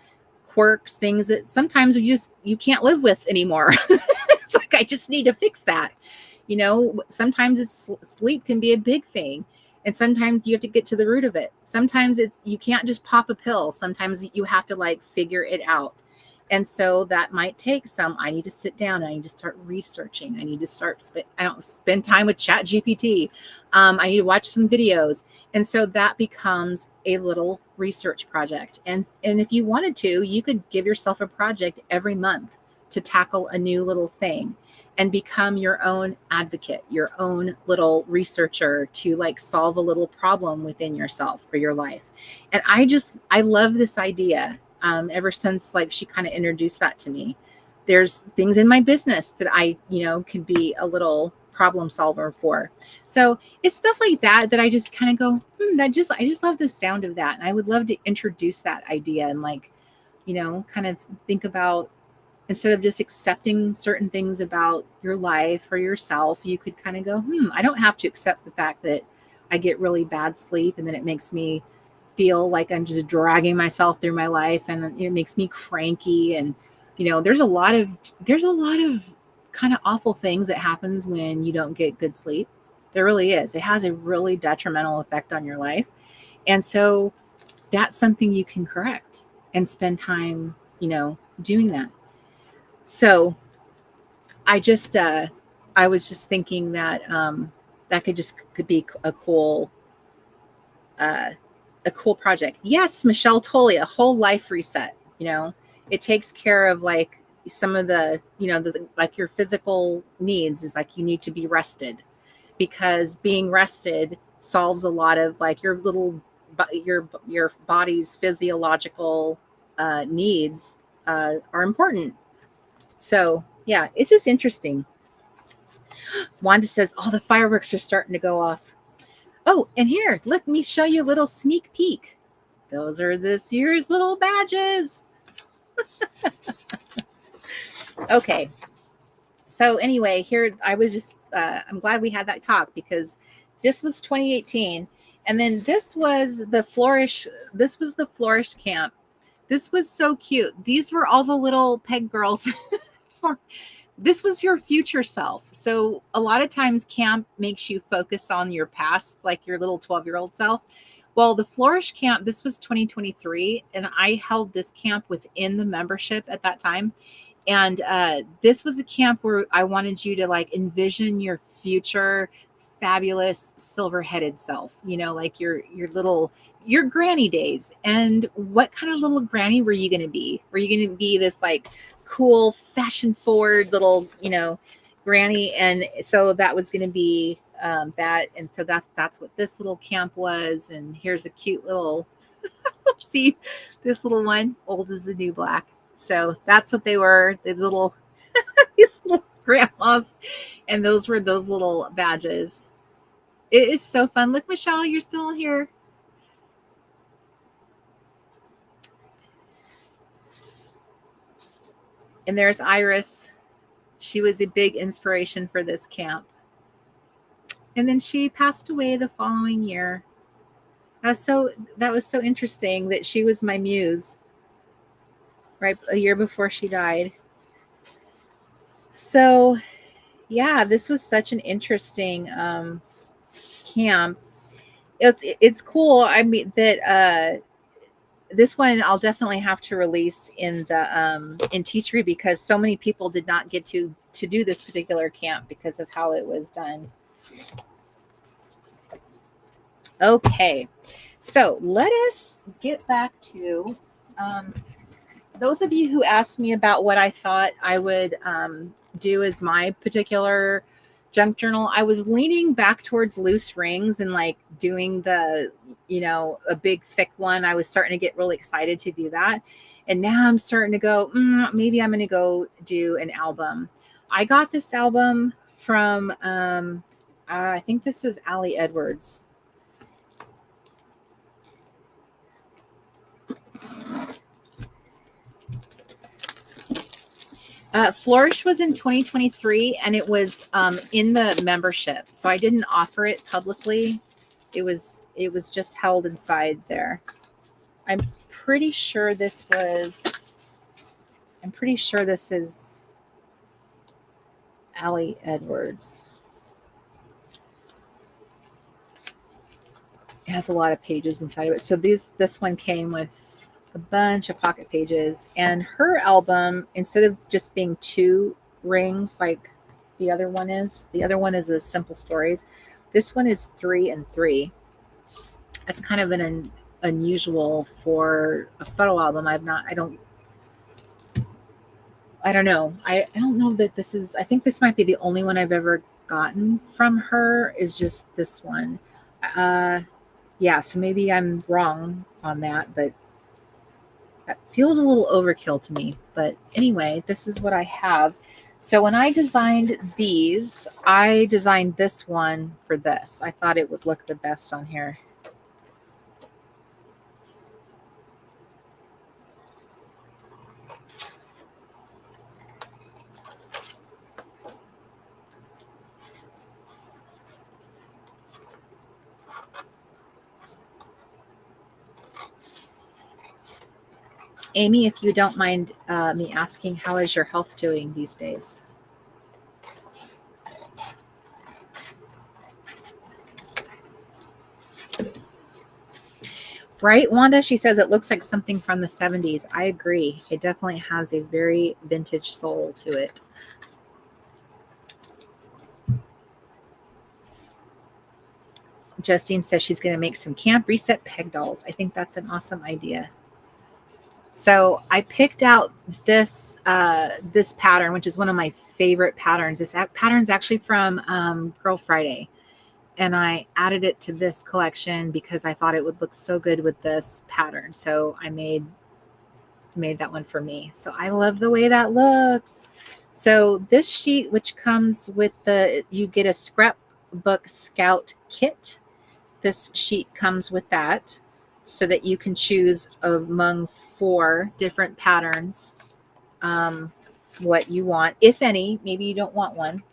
quirks, things that sometimes you can't live with anymore. It's like, I just need to fix that. Sometimes sleep can be a big thing. And sometimes you have to get to the root of it. Sometimes you can't just pop a pill. Sometimes you have to like figure it out. And so that might take I need to sit down and I need to start researching. I need to spend time with Chat GPT. I need to watch some videos. And so that becomes a little research project. And if you wanted to, you could give yourself a project every month to tackle a new little thing and become your own advocate, your own little researcher to like solve a little problem within yourself or your life. And I love this idea. Ever since like she kind of introduced that to me. There's things in my business that I, could be a little problem solver for. So it's stuff like that I just kind of go, I just love the sound of that. And I would love to introduce that idea and like, kind of think about, instead of just accepting certain things about your life or yourself, you could kind of go, I don't have to accept the fact that I get really bad sleep and then it makes me feel like I'm just dragging myself through my life, and it makes me cranky. And there's a lot of kind of awful things that happens when you don't get good sleep. There really is. It has a really detrimental effect on your life. And so that's something you can correct and spend time, doing that. So I was just thinking that that could be a cool project. Yes, Michelle Tolley, a whole life reset. It takes care of like some of the, like your physical needs is like you need to be rested, because being rested solves a lot of like your body's physiological needs are important. So yeah, it's just interesting. Wanda says, "Oh, the fireworks are starting to go off." Oh, and here, let me show you a little sneak peek. Those are this year's little badges. Okay. So anyway, here I was just, I'm glad we had that talk, because this was 2018. And then this was the Flourish camp. This was so cute. These were all the little peg girls. This was your future self. So a lot of times camp makes you focus on your past, like your little 12-year-old self. Well, the Flourish camp, this was 2023, and I held this camp within the membership at that time. And this was a camp where I wanted you to like envision your future fabulous silver-headed self, like your granny days. And what kind of little granny were you going to be? Were you going to be this like cool fashion forward little, granny? And so that was going to be that. And so that's what this little camp was. And here's a cute little, see this little one, old as the new black. So that's what they were, the little, these little grandmas. And those were those little badges. It is so fun. Look, Michelle, you're still here. And there's Iris. She was a big inspiration for this camp. And then she passed away the following year. That was so interesting that she was my muse, right? A year before she died. So yeah, this was such an interesting camp. It's cool. I mean that this one I'll definitely have to release in the in Teachery, because so many people did not get to do this particular camp because of how it was done. Okay, so let us get back to those of you who asked me about what I thought I would do as my particular junk journal. I was leaning back towards loose rings and like doing the, a big thick one. I was starting to get really excited to do that. And now I'm starting to go, maybe I'm going to go do an album. I got this album from, I think this is Allie Edwards. Flourish was in 2023, and it was in the membership, so I didn't offer it publicly. It was just held inside there. I'm pretty sure this is Allie Edwards. It has a lot of pages inside of it. So this one came with a bunch of pocket pages, and her album, instead of just being 2 rings like the other one is a Simple Stories. This one is 3 and 3. That's kind of an unusual for a photo album. I don't know. I don't know that this is, I think this might be the only one I've ever gotten from her, is just this one. Yeah, so maybe I'm wrong on that, but that feels a little overkill to me. But anyway, this is what I have. So when I designed these, I designed this one for this. I thought it would look the best on here. Amy, if you don't mind me asking, how is your health doing these days? Right, Wanda? She says it looks like something from the 70s. I agree. It definitely has a very vintage soul to it. Justine says she's going to make some camp reset peg dolls. I think that's an awesome idea. So I picked out this this pattern, which is one of my favorite patterns. This pattern's actually from Girl Friday. And I added it to this collection because I thought it would look so good with this pattern. So I made that one for me. So I love the way that looks. So this sheet, which comes with you get a Scrapbook Scout kit. This sheet comes with that so that you can choose among 4 different patterns what you want, if any. Maybe you don't want one.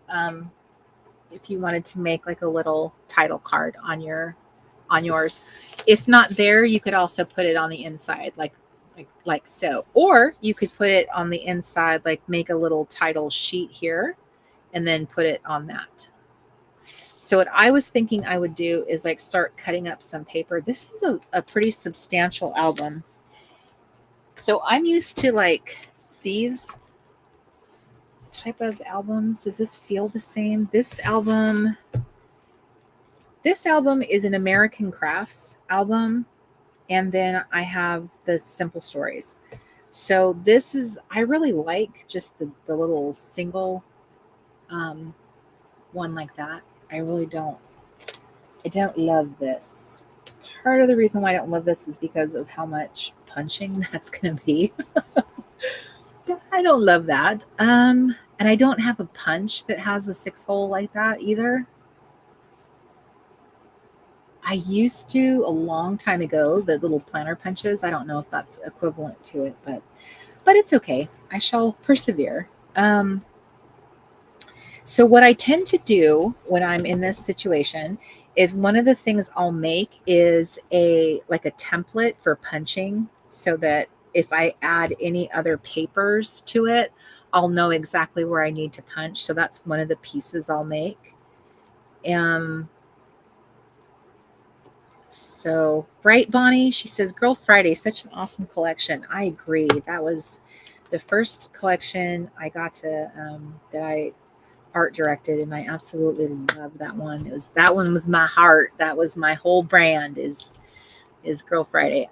If you wanted to make like a little title card on yours. If not there, you could also put it on the inside like so. Or you could put it on the inside, like make a little title sheet here and then put it on that. So what I was thinking I would do is like start cutting up some paper. This is a pretty substantial album. So I'm used to like these type of albums. Does this feel the same? This album is an American Crafts album. And then I have the Simple Stories. So this is, I really like just the little single one like that. I don't love this. Part of the reason why I don't love this is because of how much punching that's going to be. I don't love that. And I don't have a punch that has a 6-hole like that either. I used to a long time ago, the little planner punches. I don't know if that's equivalent to it, but it's okay. I shall persevere. So what I tend to do when I'm in this situation is one of the things I'll make is a template for punching so that if I add any other papers to it, I'll know exactly where I need to punch. So that's one of the pieces I'll make. So Bright Bonnie, she says, Girl Friday, such an awesome collection. I agree. That was the first collection I got to that I art directed, and I absolutely love that one. That one was my heart. That was my whole brand is Girl Friday.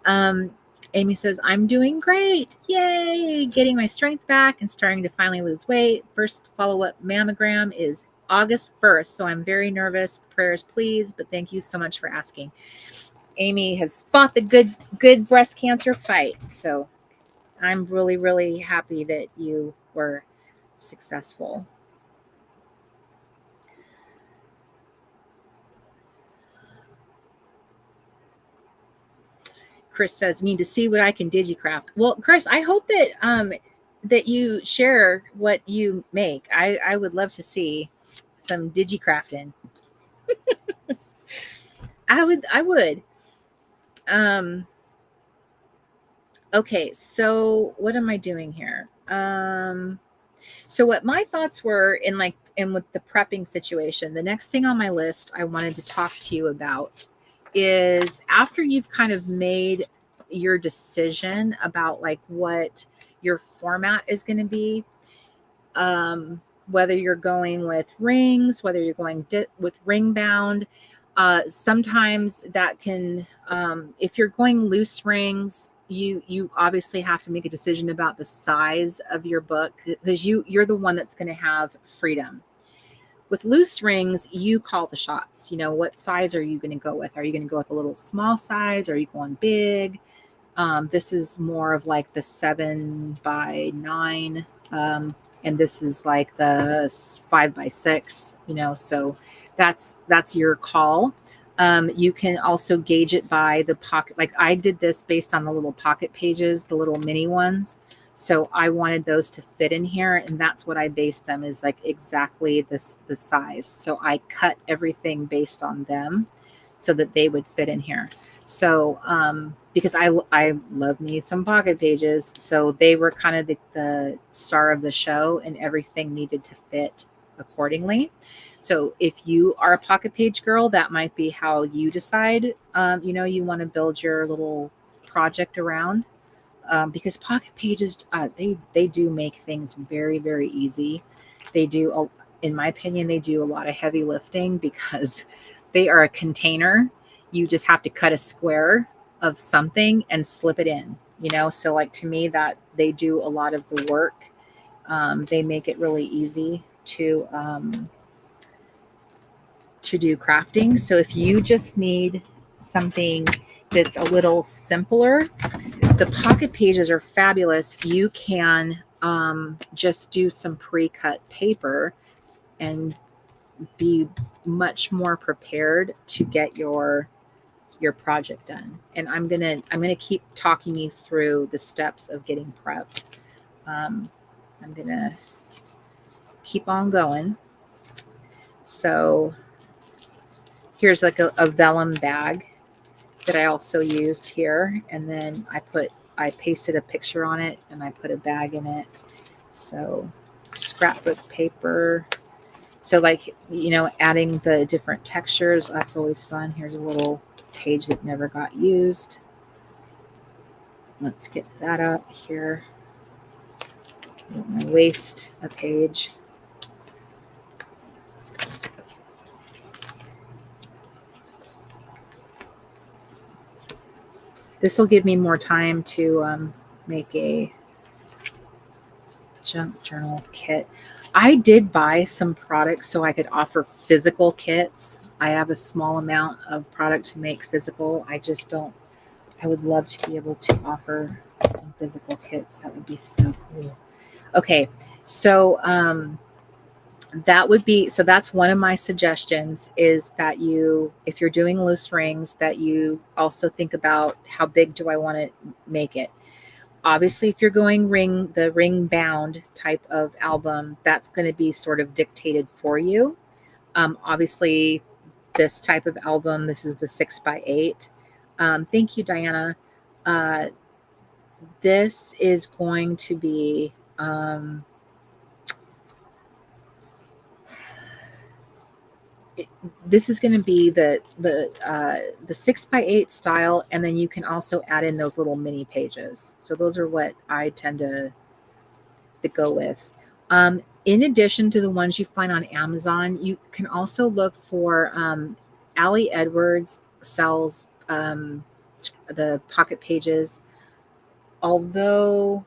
Amy says, I'm doing great. Yay! Getting my strength back and starting to finally lose weight. First follow-up mammogram is August 1st, so I'm very nervous. Prayers, please, but thank you so much for asking. Amy has fought the good breast cancer fight, so I'm really, really happy that you were successful. Chris says, need to see what I can digicraft. Well, Chris, I hope that that you share what you make. I would love to see some digicrafting. I would. Okay, so what am I doing here? So what my thoughts were in with the prepping situation, the next thing on my list I wanted to talk to you about is after you've kind of made your decision about like what your format is going to be, whether you're going with rings, whether you're going with ring bound, sometimes that can, if you're going loose rings, you obviously have to make a decision about the size of your book because you're the one that's going to have freedom. With loose rings, you call the shots. You know, what size are you going to go with? Are you going to go with a little small size? Are you going big? This is more of like the 7x9. And this is like the 5x6, you know, so that's your call. You can also gauge it by the pocket. Like I did this based on the little pocket pages, the little mini ones. So I wanted those to fit in here, and that's what I based them is like exactly the size. So I cut everything based on them so that they would fit in here. So, because I love me some pocket pages. So they were kind of the star of the show, and everything needed to fit accordingly. So if you are a pocket page girl, that might be how you decide, you want to build your little project around. Because pocket pages, they do make things very, very easy. They do, in my opinion, they do a lot of heavy lifting because they are a container. You just have to cut a square of something and slip it in, So like to me, that they do a lot of the work. They make it really easy to do crafting. So if you just need something that's a little simpler, the pocket pages are fabulous. You can just do some pre-cut paper and be much more prepared to get your project done. And I'm gonna keep talking you through the steps of getting prepped. I'm gonna keep on going. So here's like a vellum bag that I also used here, and then I pasted a picture on it and I put a bag in it. So scrapbook paper. So like, adding the different textures, that's always fun. Here's a little page that never got used. Let's get that up here. I don't want to waste a page. This will give me more time to make a junk journal kit. I did buy some products so I could offer physical kits. I have a small amount of product to make physical. I would love to be able to offer some physical kits. That would be so cool. Okay, so that's one of my suggestions, is that if you're doing loose rings, that you also think about how big do I want to make it. Obviously, if you're going the ring bound type of album, that's going to be sort of dictated for you. Obviously, this type of album, this is the 6x8. Thank you, Diana. This is going to be this is going to be the 6x8 style, and then you can also add in those little mini pages. So those are what I tend to go with. In addition to the ones you find on Amazon, you can also look for Ali Edwards sells the pocket pages. Although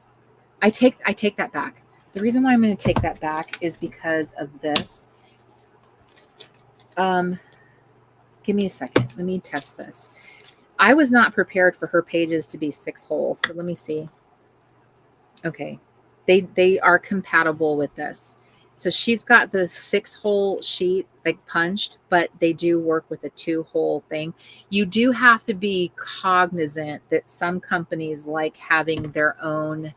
I take that back. The reason why I'm going to take that back is because of this. Give me a second. Let me test this. I was not prepared for her pages to be 6 holes. So let me see. Okay. They are compatible with this. So she's got the 6-hole sheet like punched, but they do work with a 2-hole thing. You do have to be cognizant that some companies like having their own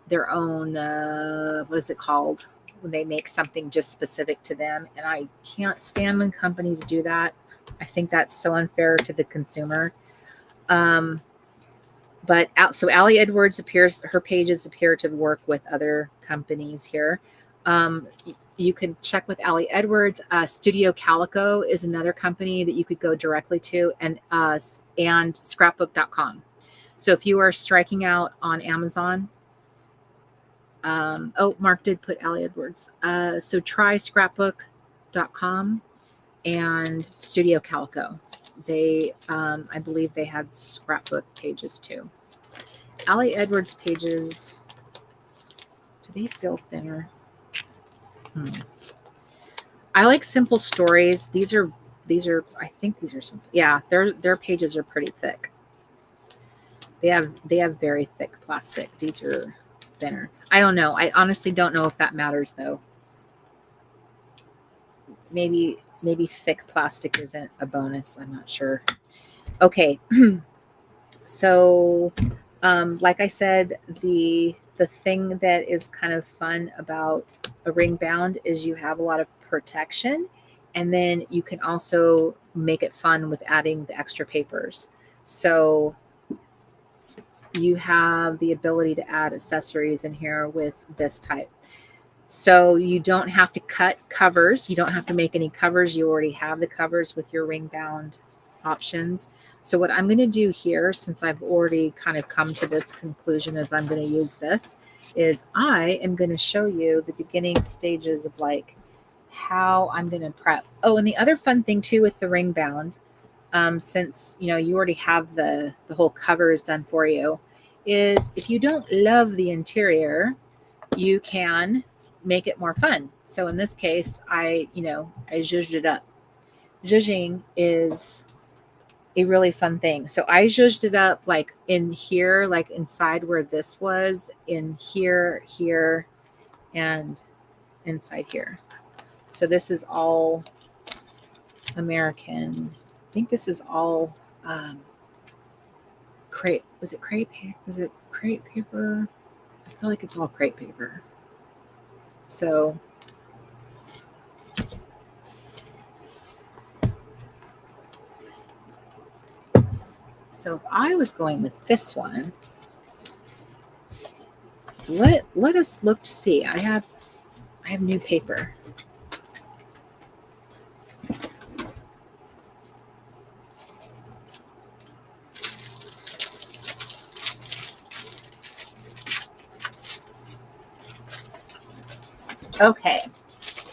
what is it called when they make something just specific to them. And I can't stand when companies do that. I think that's so unfair to the consumer. So Ali Edwards her pages appear to work with other companies here. You can check with Ali Edwards. Studio Calico is another company that you could go directly to, and scrapbook.com. So if you are striking out on Amazon, Mark did put Ali Edwards. So try scrapbook.com and Studio Calico. They, I believe they had scrapbook pages too. Ali Edwards pages, do they feel thinner? I like simple stories. These are, I think these are simple. Yeah, their pages are pretty thick. They have very thick plastic. These are thinner. I don't know. I honestly don't know if that matters though. Maybe thick plastic isn't a bonus. I'm not sure. Okay. So, like I said, the thing that is kind of fun about a ring bound is you have a lot of protection, And then you can also make it fun with adding the extra papers. So you have the ability to add accessories in here with this type. So you don't have to cut covers. You don't have to make any covers. You already have the covers with your ring bound options. So what I'm going to do here, since I've already kind of come to this conclusion as I'm going to use this, is I am going to show you the beginning stages of like how I'm going to prep. Oh, and the other fun thing too with the ring bound, since you already have the whole covers done for you, is if you don't love the interior, you can make it more fun. So in this case, I zhuzhed it up. Zhuzhing is a really fun thing. So I zhuzhed it up like in here, like inside where this was, in here, here, and inside here. So this is all American. I think this is all crepe. Was it crepe? Was it crepe paper? I feel like it's all crepe paper. So if I was going with this one, let us look to see. I have new paper. Okay,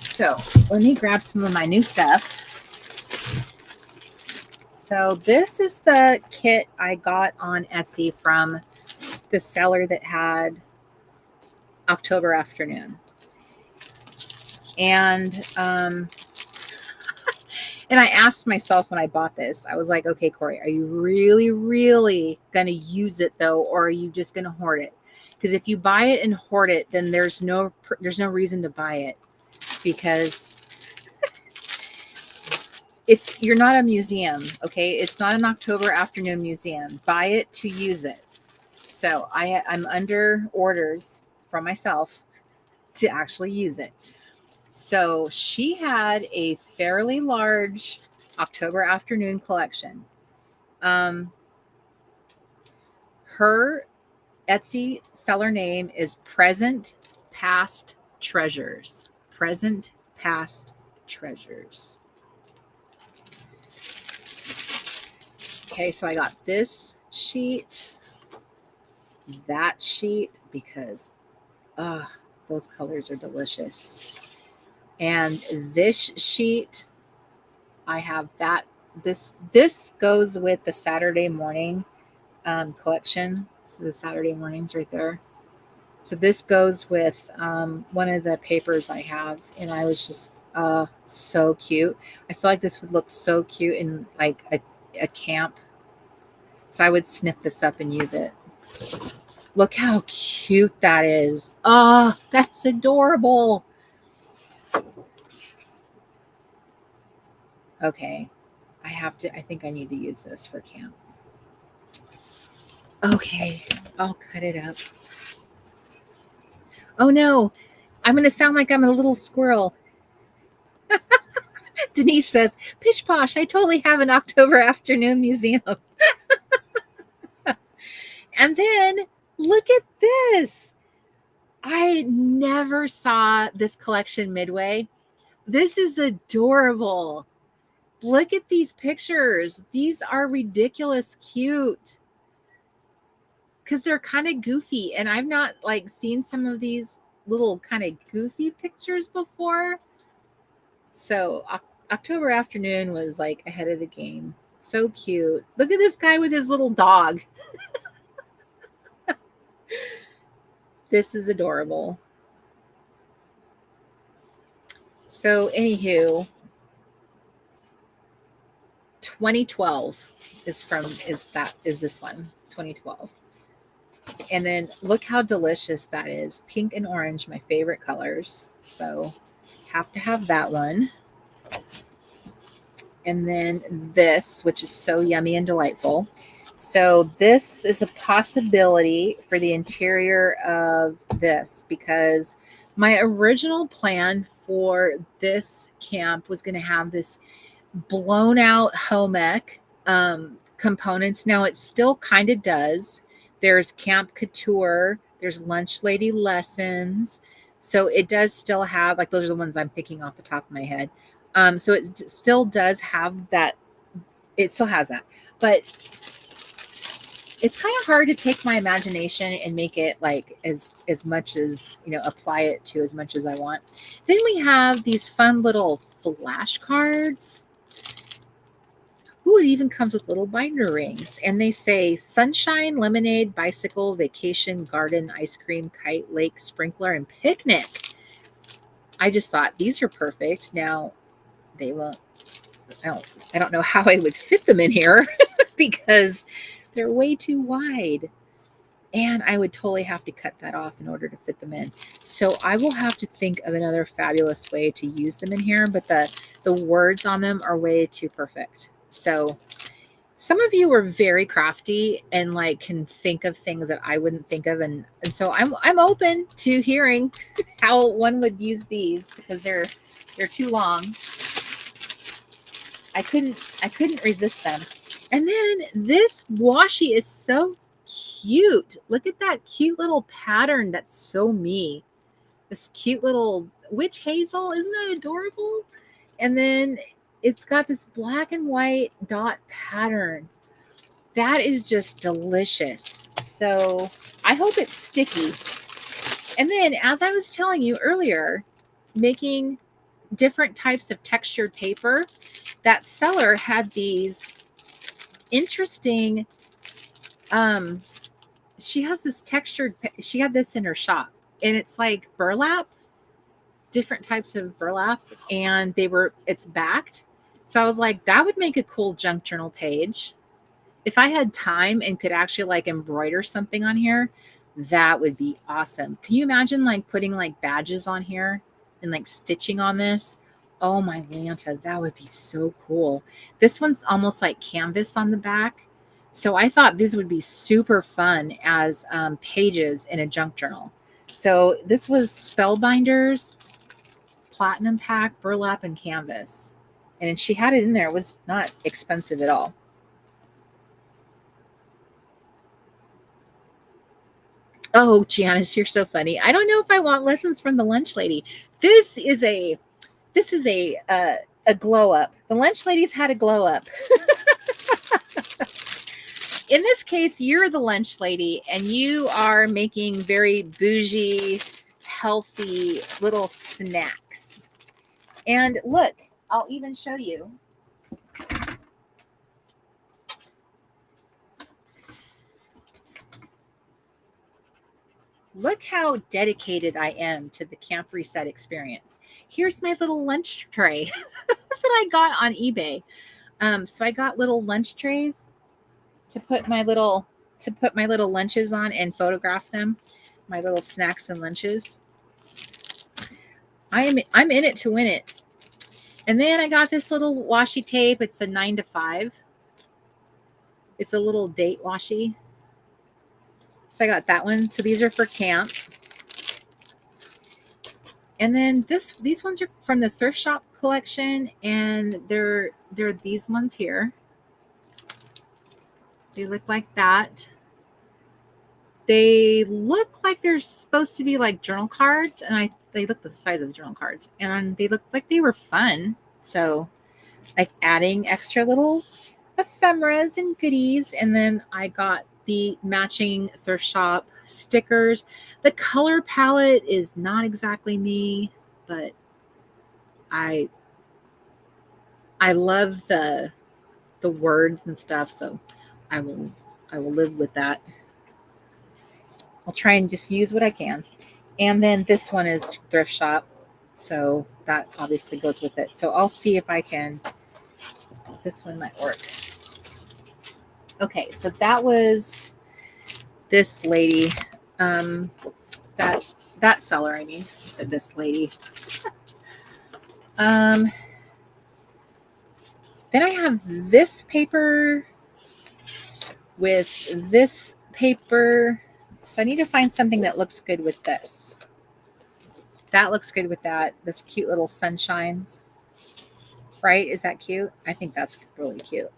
so let me grab some of my new stuff. So this is the kit I got on Etsy from the seller that had October Afternoon. And and I asked myself when I bought this, I was like, okay, Cori, are you really, really going to use it though? Or are you just going to hoard it? Because if you buy it and hoard it, then there's no reason to buy it, because you're not a museum. Okay. It's not an October Afternoon museum. Buy it to use it. So I'm under orders from myself to actually use it. So she had a fairly large October Afternoon collection. Her Etsy seller name is Present Past Treasures. Present Past Treasures. Okay, so I got this sheet, that sheet, because those colors are delicious. And this sheet, I have that. This goes with the Saturday morning collection. So the Saturday mornings right there. So this goes with one of the papers I have, and I was just so cute. I feel like this would look so cute in like a camp. So I would snip this up and use it. Look how cute that is. Oh, that's adorable. Okay. I think I need to use this for camp. Okay. I'll cut it up. Oh no, I'm going to sound like I'm a little squirrel. Denise says, pish posh, I totally have an October Afternoon museum. And then look at this. I never saw this collection midway. This is adorable. Look at these pictures. These are ridiculous cute, because they're kind of goofy. And I've not like seen some of these little kind of goofy pictures before. So October Afternoon was like ahead of the game. So cute. Look at this guy with his little dog. This is adorable. So anywho, 2012 is this one, 2012. And then look how delicious that is. Pink and orange, my favorite colors. So have to have that one. And then this, which is so yummy and delightful. So this is a possibility for the interior of this, because my original plan for this camp was going to have this blown out home ec components. Now it still kind of does. There's camp couture, there's lunch lady lessons. So it does still have, like, those are the ones I'm picking off the top of my head. So it still does have that. It still has that, but it's kind of hard to take my imagination and make it like as much as, you know, apply it to as much as I want. Then we have these fun little flashcards. Ooh, it even comes with little binder rings, and they say sunshine, lemonade, bicycle, vacation, garden, ice cream, kite, lake, sprinkler, and picnic. I just thought these are perfect. Now they won't, I don't know how I would fit them in here because they're way too wide. And I would totally have to cut that off in order to fit them in. So I will have to think of another fabulous way to use them in here, but the words on them are way too perfect. So some of you are very crafty and like can think of things that I wouldn't think of. And so I'm open to hearing how one would use these because they're too long. I couldn't resist them. And then this washi is so cute. Look at that cute little pattern. That's so me. This cute little witch hazel. Isn't that adorable? And then it's got this black and white dot pattern. That is just delicious. So I hope it's sticky. And then, as I was telling you earlier, making different types of textured paper, that seller had these interesting, she has this textured, she had this in her shop, and it's like burlap, different types of burlap, and it's backed. So I was like, that would make a cool junk journal page. If I had time and could actually like embroider something on here, that would be awesome. Can you imagine like putting like badges on here and like stitching on this? Oh my Lanta, that would be so cool. This one's almost like canvas on the back. So I thought these would be super fun as pages in a junk journal. So this was Spellbinders, Platinum Pack, Burlap, and Canvas. And she had it in there. It was not expensive at all. Oh, Janice, you're so funny. I don't know if I want lessons from the lunch lady. This is a glow up. The lunch lady's had a glow up. In this case, you're the lunch lady and you are making very bougie, healthy little snacks. And look, I'll even show you. Look how dedicated I am to the Camp Reset experience. Here's my little lunch tray that I got on eBay. So I got little lunch trays to put my little lunches on and photograph them, my little snacks and lunches. I'm in it to win it. And then I got this little washi tape. It's a 9 to 5. It's a little date washi. So I got that one. So these are for camp. And then these ones are from the thrift shop collection, and they're these ones here. They look like that. They look like they're supposed to be like journal cards, and they look the size of journal cards, and they look like they were fun. So like adding extra little ephemeras and goodies. And then I got the matching thrift shop stickers. The color palette is not exactly me, but I love the words and stuff, so I will live with that. I'll try and just use what I can. And then this one is thrift shop, so that obviously goes with it. So I'll see if I can, this one might work. Okay, so that was this lady, that seller, I mean, this lady. Then I have this paper with this paper. So I need to find something that looks good with this. That looks good with that. This cute little sunshines. Right? Is that cute? I think that's really cute.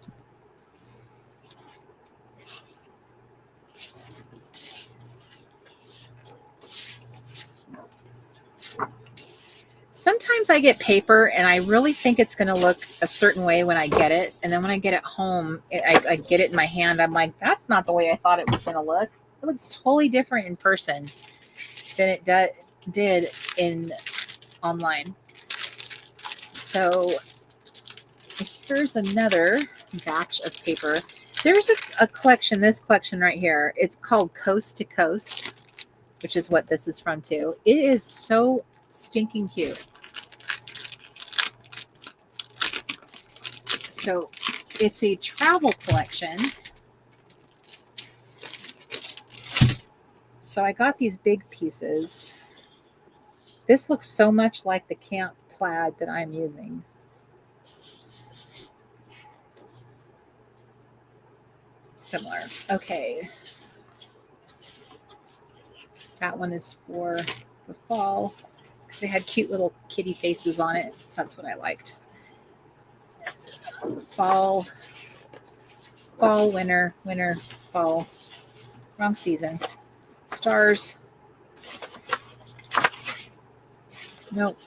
Sometimes I get paper and I really think it's going to look a certain way when I get it. And then when I get it home, I get it in my hand. I'm like, that's not the way I thought it was going to look. It looks totally different in person than it did in online. So here's another batch of paper. There's a collection, this collection right here. It's called Coast to Coast, which is what this is from too. It is so stinking cute. So it's a travel collection. So I got these big pieces. This looks so much like the camp plaid that I'm using. Similar. Okay. That one is for the fall because they had cute little kitty faces on it. That's what I liked. Fall, winter, fall. Wrong season. Stars. Nope.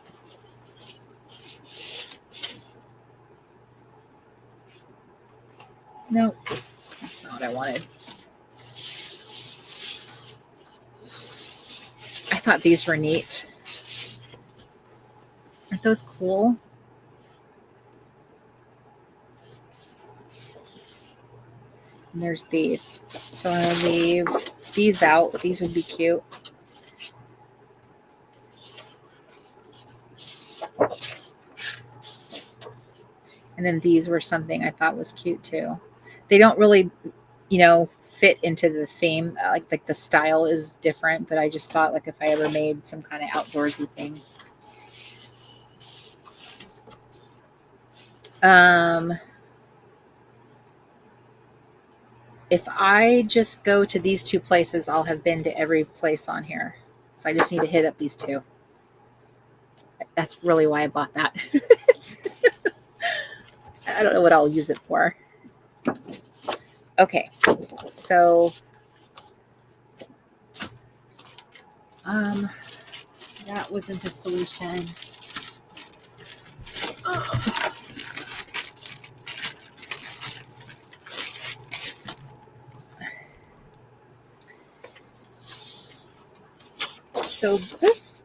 Nope. That's not what I wanted. I thought these were neat. Aren't those cool? And there's these. So I'm going to leave these out. These would be cute. And then these were something I thought was cute too. They don't really, fit into the theme. Like the style is different, but I just thought like if I ever made some kind of outdoorsy thing. If I just go to these two places, I'll have been to every place on here. So I just need to hit up these two. That's really why I bought that. I don't know what I'll use it for. Okay, so that wasn't a solution. So this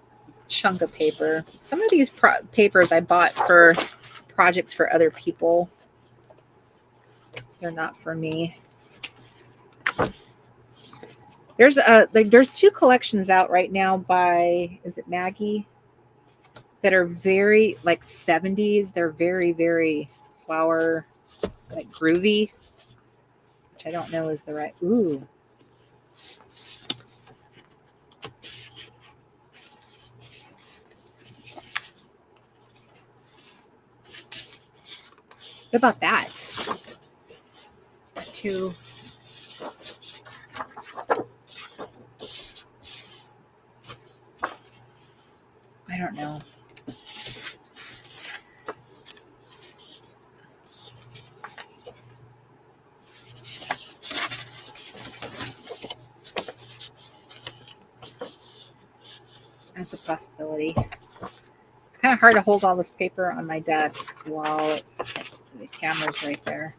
chunk of paper, some of these papers I bought for projects for other people. They're not for me. There's two collections out right now by, is it Maggie? That are very like 70s. They're very, very flower, like groovy, which I don't know is the right. Ooh. What about that? Is that too? I don't know. That's a possibility. It's kind of hard to hold all this paper on my desk while the camera's right there.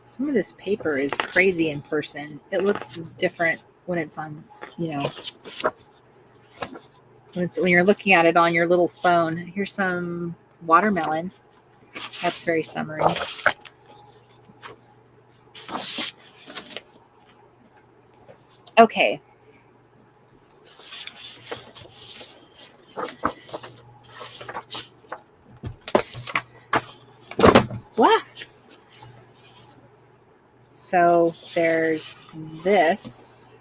Some of this paper is crazy in person. It looks different when it's on, when you're looking at it on your little phone. Here's some watermelon. That's very summery. Okay. What? So there's this.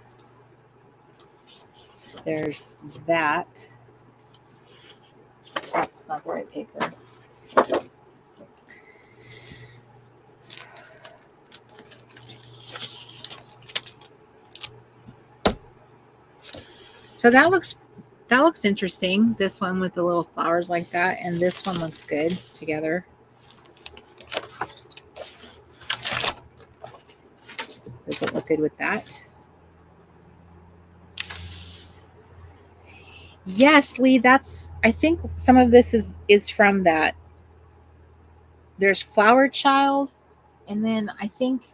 There's that. That's not the right paper. So that looks interesting. This one with the little flowers like that, and this one looks good together. Does it look good with that? Yes, Lee, I think some of this is from that. There's Flower Child, and then I think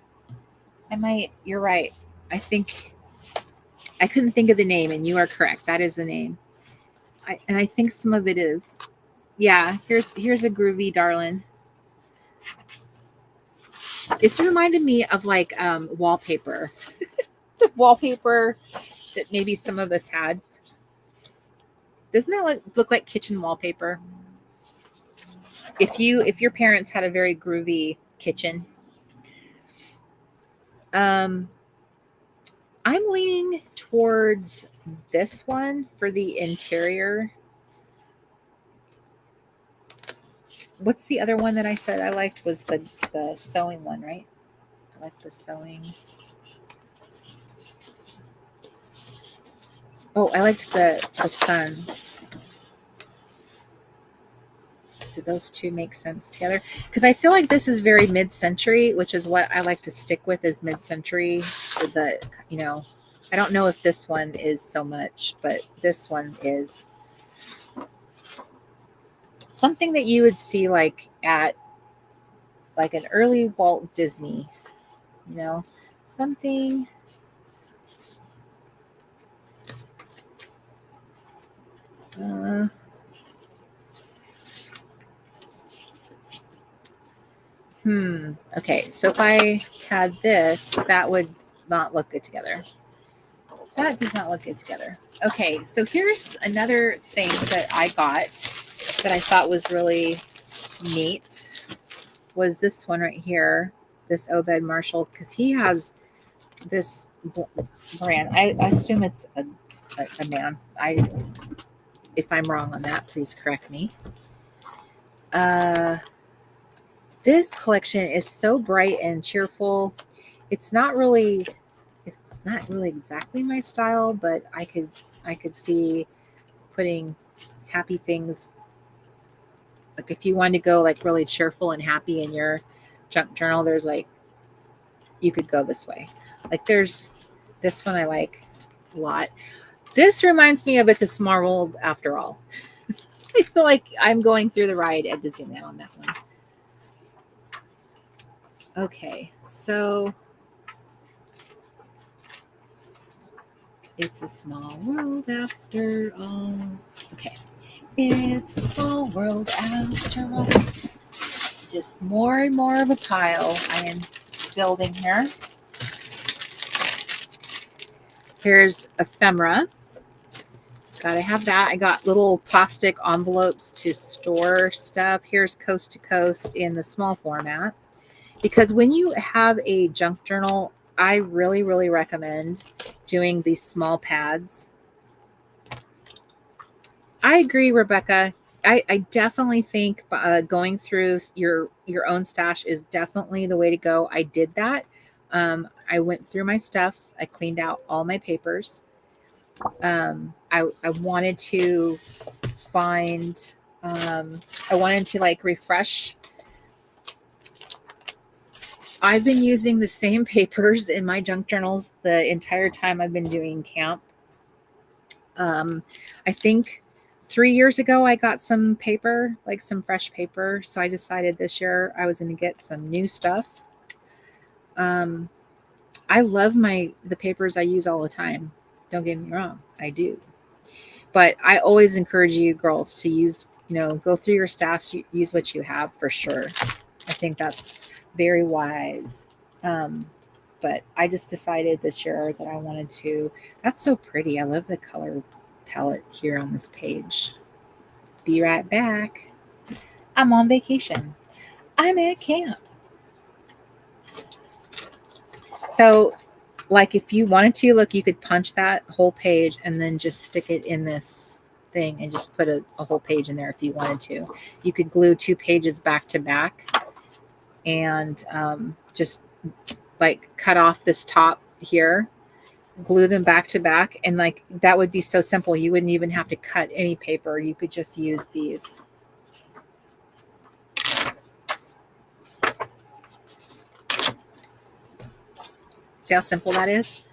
you're right. I think I couldn't think of the name, and you are correct. That is the name. I think some of it is. Yeah, here's a groovy darling. This reminded me of like wallpaper. The wallpaper that maybe some of us had. Doesn't that look like kitchen wallpaper? If your parents had a very groovy kitchen. I'm leaning towards this one for the interior. What's the other one that I said I liked was the sewing one, right? I like the sewing. Oh, I liked the suns. Do those two make sense together? Because I feel like this is very mid-century, which is what I like to stick with is mid-century. I don't know if this one is so much, but this one is something that you would see like at like an early Walt Disney, something. Okay, so if I had this, that would not look good together. That does not look good together. Okay, so here's another thing that I got that I thought was really neat was this one right here, this Obed Marshall, because he has this brand. I assume it's a man. If I'm wrong on that, please correct me. This collection is so bright and cheerful. It's not really exactly my style, but I could see putting happy things. Like if you want to go like really cheerful and happy in your junk journal, there's like, you could go this way. Like there's this one I like a lot. This reminds me of It's a Small World After All. I feel like I'm going through the ride at Disneyland on that one. Okay, so it's a small world after all. Okay, it's a small world after all. Just more and more of a pile I am building here. Here's ephemera. Gotta have that. I got little plastic envelopes to store stuff. Here's Coast to Coast in the small format. Because when you have a junk journal, I really, really recommend doing these small pads. I agree, Rebecca. I definitely think going through your own stash is definitely the way to go. I did that. I went through my stuff. I cleaned out all my papers. I wanted to find, I wanted to like refresh. I've been using the same papers in my junk journals the entire time I've been doing camp. I think 3 years ago, I got some paper, like some fresh paper. So I decided this year I was going to get some new stuff. I love the papers I use all the time. Don't get me wrong. I do. But I always encourage you girls to use, go through your stash, use what you have for sure. I think that's very wise. But I just decided this year that I wanted to. That's so pretty. I love the color palette here on this page. Be right back. I'm on vacation. I'm at camp. So, like if you wanted to, look, you could punch that whole page and then just stick it in this thing and just put a whole page in there if you wanted to. You could glue 2 pages back to back and just like cut off this top here, glue them back to back, and like that would be so simple. You wouldn't even have to cut any paper. You could just use these. See how simple that is?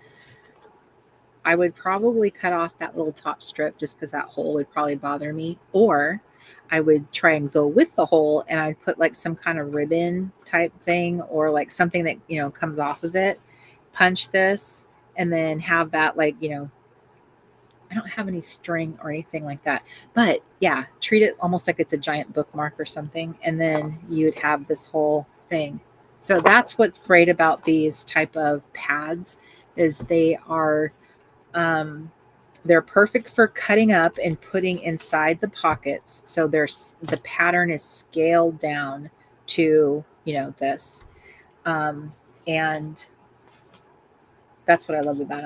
I would probably cut off that little top strip just because that hole would probably bother me. Or I would try and go with the hole and I'd put like some kind of ribbon type thing or like something that, you know, comes off of it. Punch this and then have that like, you know, I don't have any string or anything like that. But yeah, treat it almost like it's a giant bookmark or something. And then you'd have this whole thing. So that's what's great about these type of pads is they're perfect for cutting up and putting inside the pockets. So the pattern is scaled down to, you know, this. And that's what I love about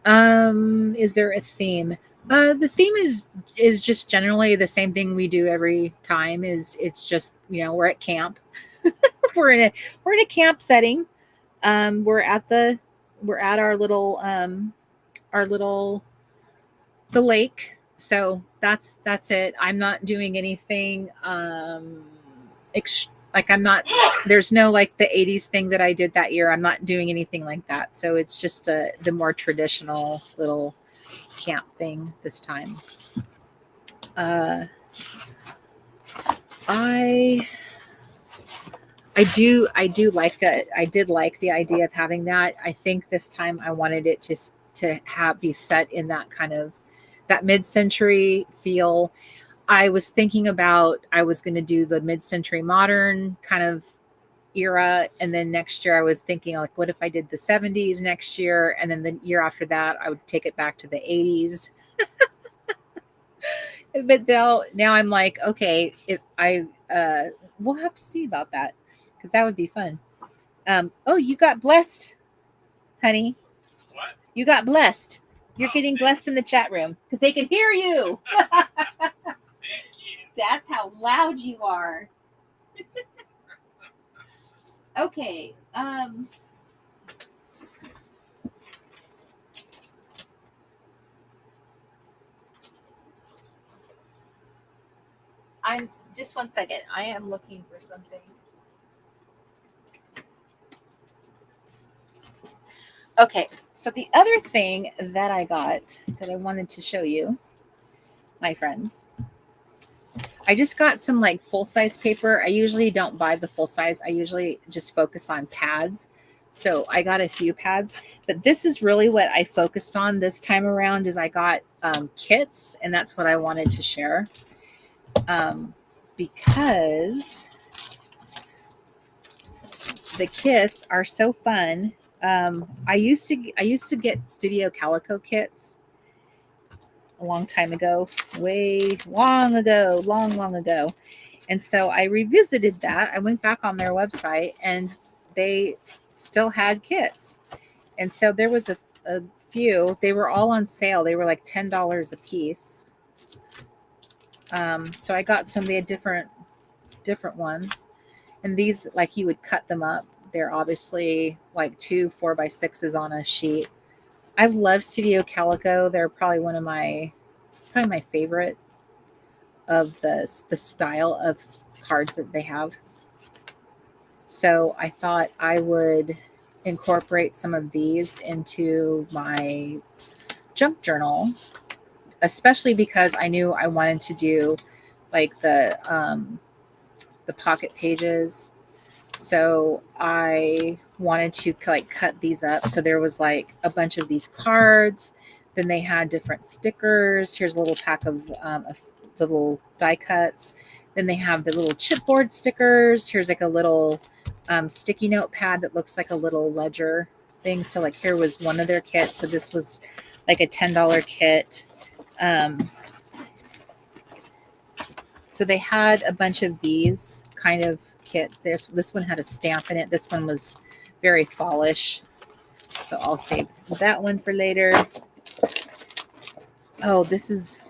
them. Is there a theme? The theme is just generally the same thing we do every time. It's just, you know, we're at camp. we're in a camp setting. We're at our little the lake. So that's it. I'm not doing anything there's no like the 80s thing that I did that year. I'm not doing anything like that. So it's just the more traditional little camp thing this time. I do like that. I did like the idea of having that. I think this time I wanted it to be set in that kind of that mid-century feel. I was thinking about I was going to do the mid-century modern kind of era, and then next year I was thinking like, what if I did the 70s next year, and then the year after that I would take it back to the 80s. But now I'm like, okay, if I we'll have to see about that because that would be fun. Oh, you got blessed, honey. What? You got blessed. You're getting blessed in the chat room because they can hear you. Thank you. That's how loud you are. Okay. I'm just 1 second. I am looking for something. Okay. So the other thing that I got that I wanted to show you, my friends, I just got some like full-size paper. I usually don't buy the full size. I usually just focus on pads. So I got a few pads, but this is really what I focused on this time around is I got kits, and that's what I wanted to share because the kits are so fun. I used to get Studio Calico kits a long time ago, long ago. And so I revisited that. I went back on their website and they still had kits. And so there was a few, they were all on sale. They were like $10 a piece. So I got some, they had different ones. And these, like you would cut them up. They're obviously like 2 4x6s on a sheet. I love Studio Calico. They're probably my favorite of the style of cards that they have. So I thought I would incorporate some of these into my junk journal, especially because I knew I wanted to do like the pocket pages. So I wanted to like cut these up. So there was like a bunch of these cards. Then they had different stickers. Here's a little pack of the little die cuts. Then they have the little chipboard stickers. Here's like a little sticky note pad that looks like a little ledger thing. So like here was one of their kits. So this was like a $10 kit. So they had a bunch of these kind of kits. This one had a stamp in it. This one was very fallish. So I'll save that one for later. Oh, this is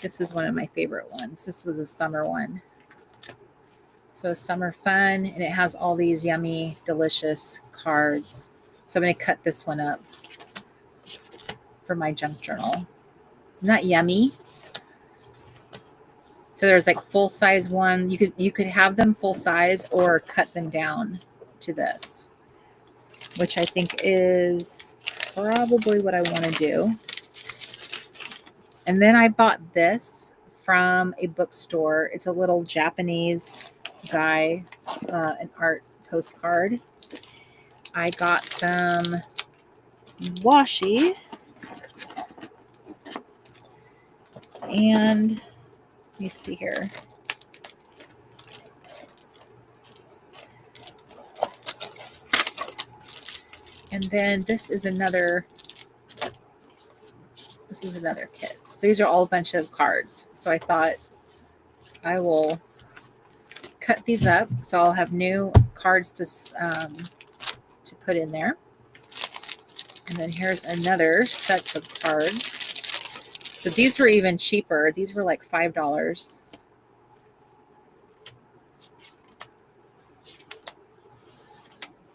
This is one of my favorite ones. This was a summer one. So summer fun, and it has all these yummy, delicious cards. So I'm going to cut this one up for my junk journal. Not yummy. So there's like full size one. You could have them full size or cut them down to this, which I think is probably what I want to do. And then I bought this from a bookstore. It's a little Japanese guy, an art postcard. I got some washi and let me see here. And then this is another kit. So these are all a bunch of cards. So I thought I will cut these up. So I'll have new cards to put in there. And then here's another set of cards. So these were even cheaper. These were like $5.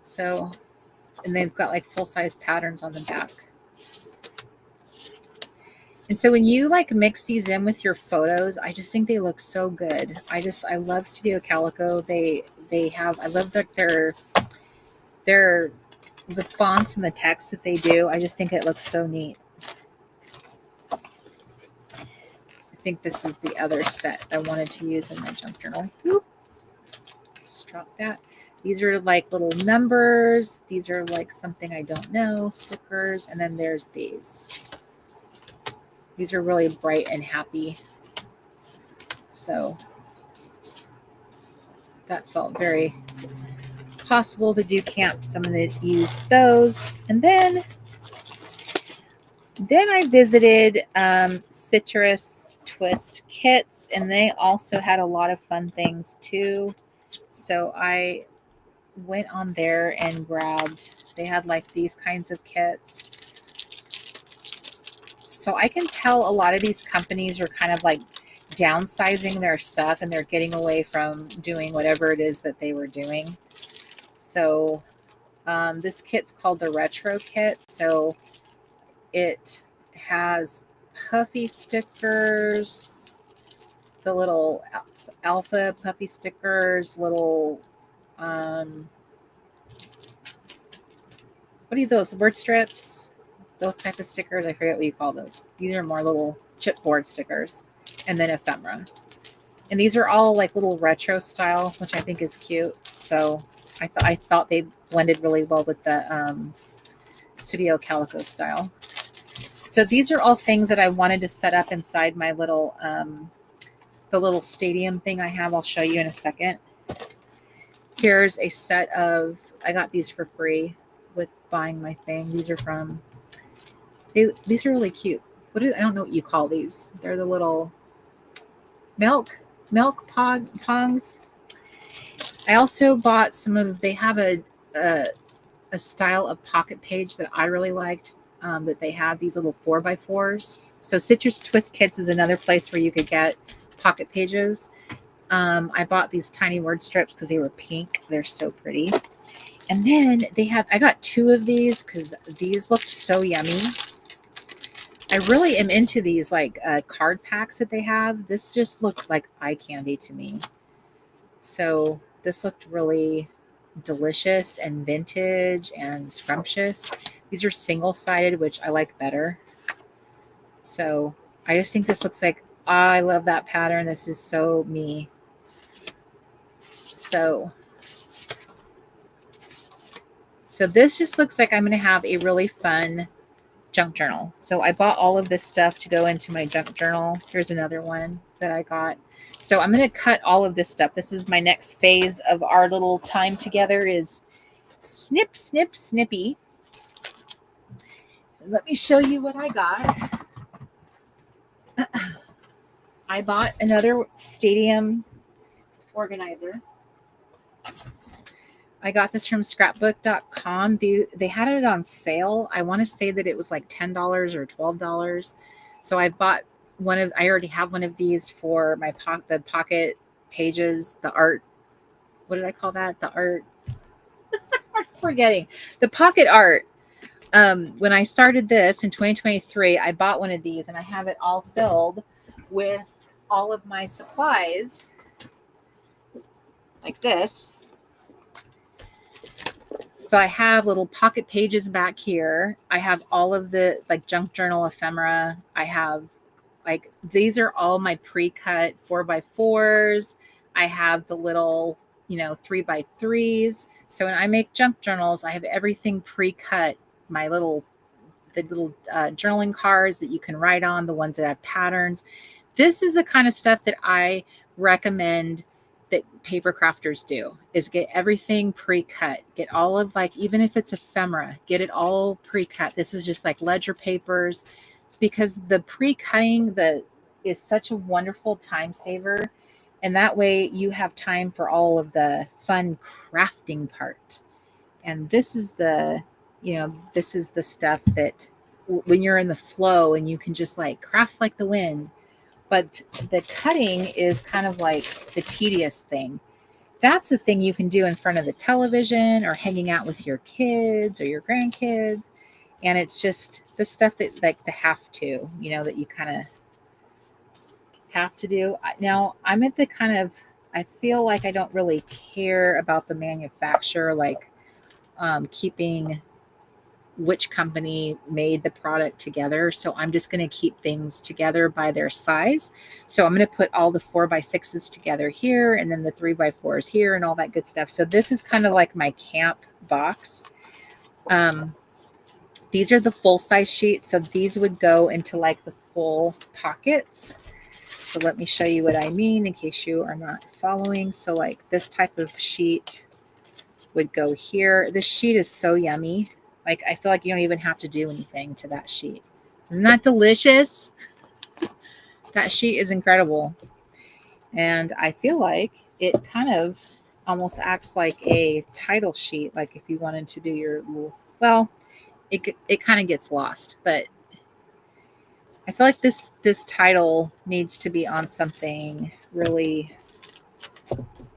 So, and they've got like full-size patterns on the back. And so when you like mix these in with your photos, I just think they look so good. I love Studio Calico. I love that the fonts and the text that they do. I just think it looks so neat. I think this is the other set I wanted to use in my junk journal. Oop. Just drop that. These are like little numbers. These are like something I don't know, stickers. And then there's these. These are really bright and happy. So that felt very possible to do camp. So I'm going to use those. And then I visited Citrus Twist Kits, and they also had a lot of fun things too. So I went on there and grabbed, they had like these kinds of kits. So I can tell a lot of these companies are kind of like downsizing their stuff, and they're getting away from doing whatever it is that they were doing. So this kit's called the Retro Kit. So it has puffy stickers, the little alpha puffy stickers, little, what are those, word strips? Those type of stickers. I forget what you call those. These are more little chipboard stickers. And then ephemera. And these are all like little retro style, which I think is cute. So I thought they blended really well with the Studio Calico style. So these are all things that I wanted to set up inside my little, the little stadium thing I have. I'll show you in a second. Here's a set of, I got these for free with buying my thing. These are from, these are really cute. I don't know what you call these. They're the little milk pongs. I also bought some of, they have a style of pocket page that I really liked, that they had these little 4x4s. So Citrus Twist Kits is another place where you could get pocket pages. I bought these tiny word strips because they were pink. They're so pretty. And then I got 2 of these because these looked so yummy. I really am into these like card packs that they have. This just looked like eye candy to me. So this looked really delicious and vintage and scrumptious. These are single-sided, which I like better. So I just think this looks like, I love that pattern. This is so me. So this just looks like I'm going to have a really fun junk journal. So I bought all of this stuff to go into my junk journal. Here's another one that I got. So I'm going to cut all of this stuff. This is my next phase of our little time together, is snip, snip, snippy. Let me show you what I got. I bought another stadium organizer. I got this from scrapbook.com. They had it on sale. I want to say that it was like $10 or $12. So I bought I already have one of these for my the pocket pages, the art. What did I call that? The art. I'm forgetting the pocket art. When I started this in 2023, I bought one of these and I have it all filled with all of my supplies like this. So I have little pocket pages back here. I have all of the like junk journal ephemera. I have like, these are all my pre-cut 4x4s. I have the little, 3x3s. So when I make junk journals, I have everything pre-cut. The little journaling cards that you can write on, the ones that have patterns. This is the kind of stuff that I recommend that paper crafters do, is get everything pre-cut. Get all of, like, even if it's ephemera, get it all pre-cut. This is just like ledger papers, because the pre-cutting is such a wonderful time saver. And that way you have time for all of the fun crafting part. And this is the stuff that when you're in the flow and you can just like craft like the wind. But the cutting is kind of like the tedious thing. That's the thing you can do in front of the television or hanging out with your kids or your grandkids. And it's just the stuff that, like, the have to, that you kind of have to do. Now, I'm at the kind of, I feel like I don't really care about the manufacturer, like keeping which company made the product together. So I'm just going to keep things together by their size. So I'm going to put all the 4x6s together here, and then the 3x4s here, and all that good stuff. So this is kind of like my camp box. These are the full size sheets. So these would go into like the full pockets. So let me show you what I mean in case you are not following. So like this type of sheet would go here. This sheet is so yummy. Like, I feel like you don't even have to do anything to that sheet. Isn't that delicious? That sheet is incredible. And I feel like it kind of almost acts like a title sheet. Like if you wanted to do your little, well, it kind of gets lost, but I feel like this title needs to be on something really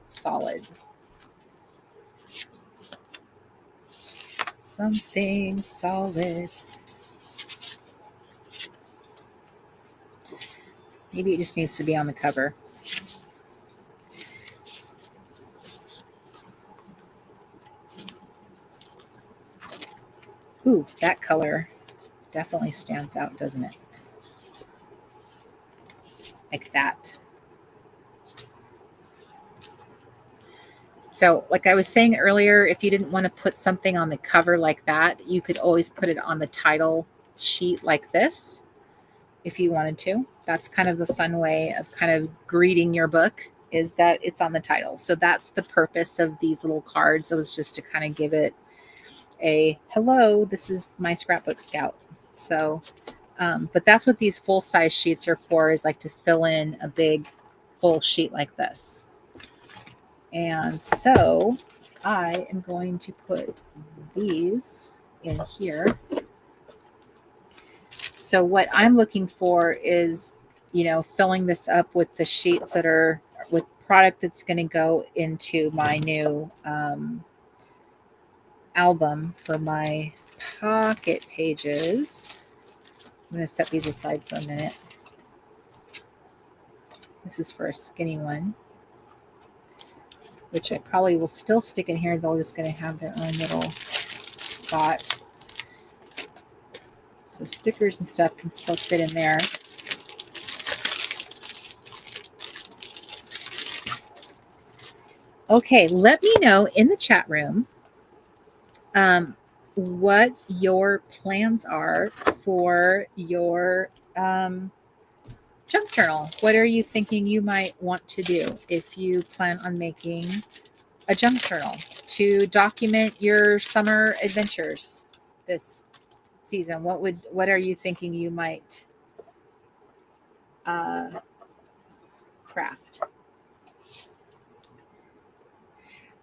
solid. Something solid. Maybe it just needs to be on the cover. Ooh, that color definitely stands out, doesn't it? Like that. So like I was saying earlier, if you didn't want to put something on the cover like that, you could always put it on the title sheet like this if you wanted to. That's kind of a fun way of kind of greeting your book, is that it's on the title. So that's the purpose of these little cards. It was just to kind of give it a hello, this is my Scrapbook Scout. So, but that's what these full size sheets are for, is like to fill in a big full sheet like this. And so I am going to put these in here. So what I'm looking for is, filling this up with the sheets that are with product that's going to go into my new album for my pocket pages. I'm going to set these aside for a minute. This is for a skinny one, which I probably will still stick in here. They're just going to have their own little spot. So stickers and stuff can still fit in there. Okay, let me know in the chat room what your plans are for your junk journal. What are you thinking you might want to do if you plan on making a junk journal to document your summer adventures this season? What are you thinking you might craft?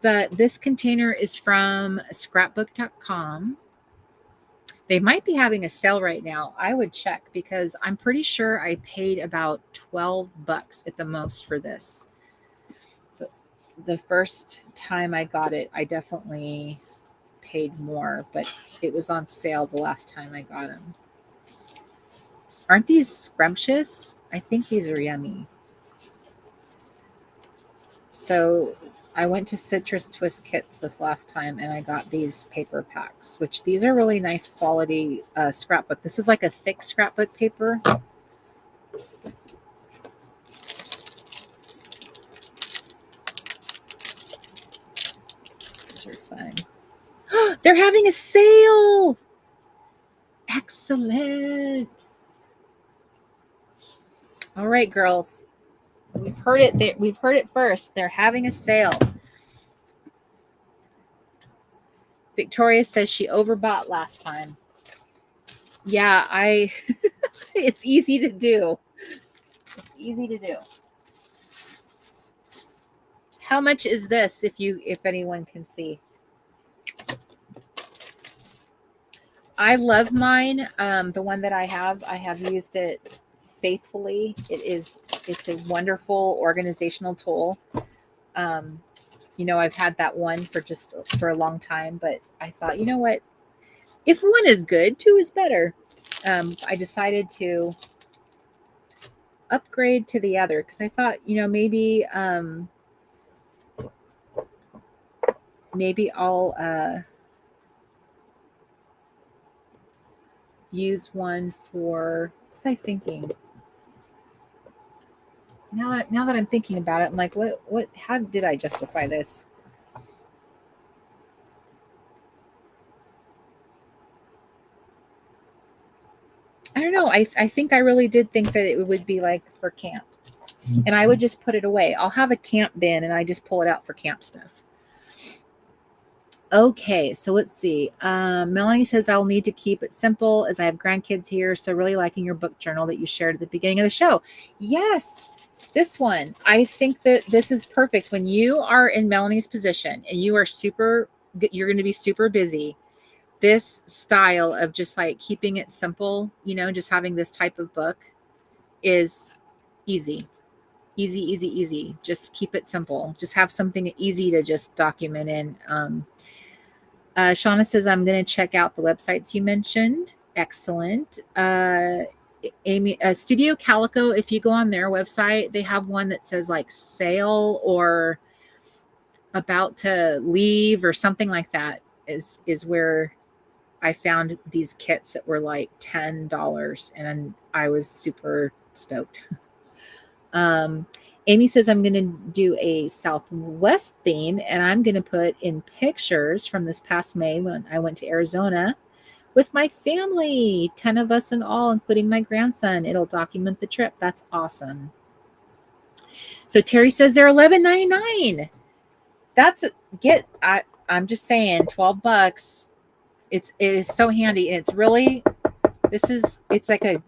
This container is from scrapbook.com. They might be having a sale right now. I would check because I'm pretty sure I paid about $12 at the most for this. The first time I got it, I definitely paid more, but it was on sale the last time I got them. Aren't these scrumptious? I think these are yummy. So I went to Citrus Twist Kits this last time and I got these paper packs, which these are really nice quality scrapbook. This is like a thick scrapbook paper. These are fun. They're having a sale. Excellent. All right, girls. We've heard it. We've heard it first. They're having a sale. Victoria says she overbought last time. Yeah, it's easy to do. It's easy to do. How much is this if anyone can see? I love mine. The one that I have used it faithfully. It's a wonderful organizational tool. I've had that one for a long time, but I thought, you know what? If one is good, two is better. I decided to upgrade to the other because I thought, maybe I'll use one for. What was I thinking? Now that I'm thinking about it, I'm like, how did I justify this? I don't know. I think I really did think that it would be like for camp. And I would just put it away. I'll have a camp bin and I just pull it out for camp stuff. Okay, so let's see. Melanie says I'll need to keep it simple as I have grandkids here. So really liking your book journal that you shared at the beginning of the show. Yes, this one. I think that this is perfect. When you are in Melanie's position and you're going to be super busy. This style of just like keeping it simple, just having this type of book is easy. Easy. Just keep it simple. Just have something easy to just document in. Shauna says, I'm going to check out the websites you mentioned. Excellent. Amy, Studio Calico, if you go on their website, they have one that says like sale or about to leave or something like that is where I found these kits that were like $10 and I was super stoked. Amy says, I'm going to do a Southwest theme and I'm going to put in pictures from this past May when I went to Arizona with my family, 10 of us in all, including my grandson. It'll document the trip. That's awesome. So Terry says they're $11.99. I'm just saying $12. It is so handy. And it's really, it's like a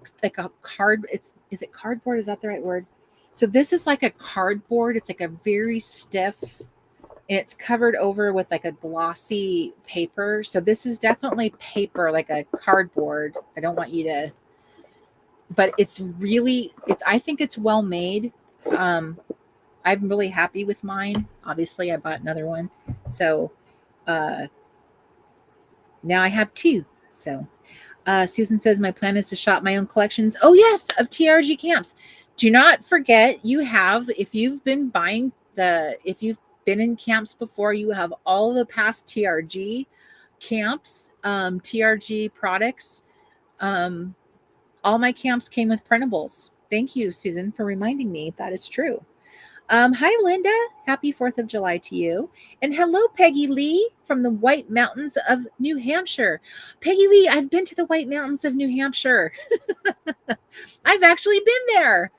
card. Is it cardboard? Is that the right word? So this is like a cardboard. It's like a very stiff, and it's covered over with like a glossy paper. So this is definitely paper, like a cardboard. I don't want you to, but I think it's well made. I'm really happy with mine. Obviously I bought another one. So, now I have two. So, Susan says, my plan is to shop my own collections. Oh yes, of TRG camps. Do not forget if you've been in camps before, you have all the past TRG camps, TRG products. All my camps came with printables. Thank you, Susan, for reminding me that is true. Hi, Linda. Happy 4th of July to you. And hello, Peggy Lee from the White Mountains of New Hampshire. Peggy Lee, I've been to the White Mountains of New Hampshire. I've actually been there.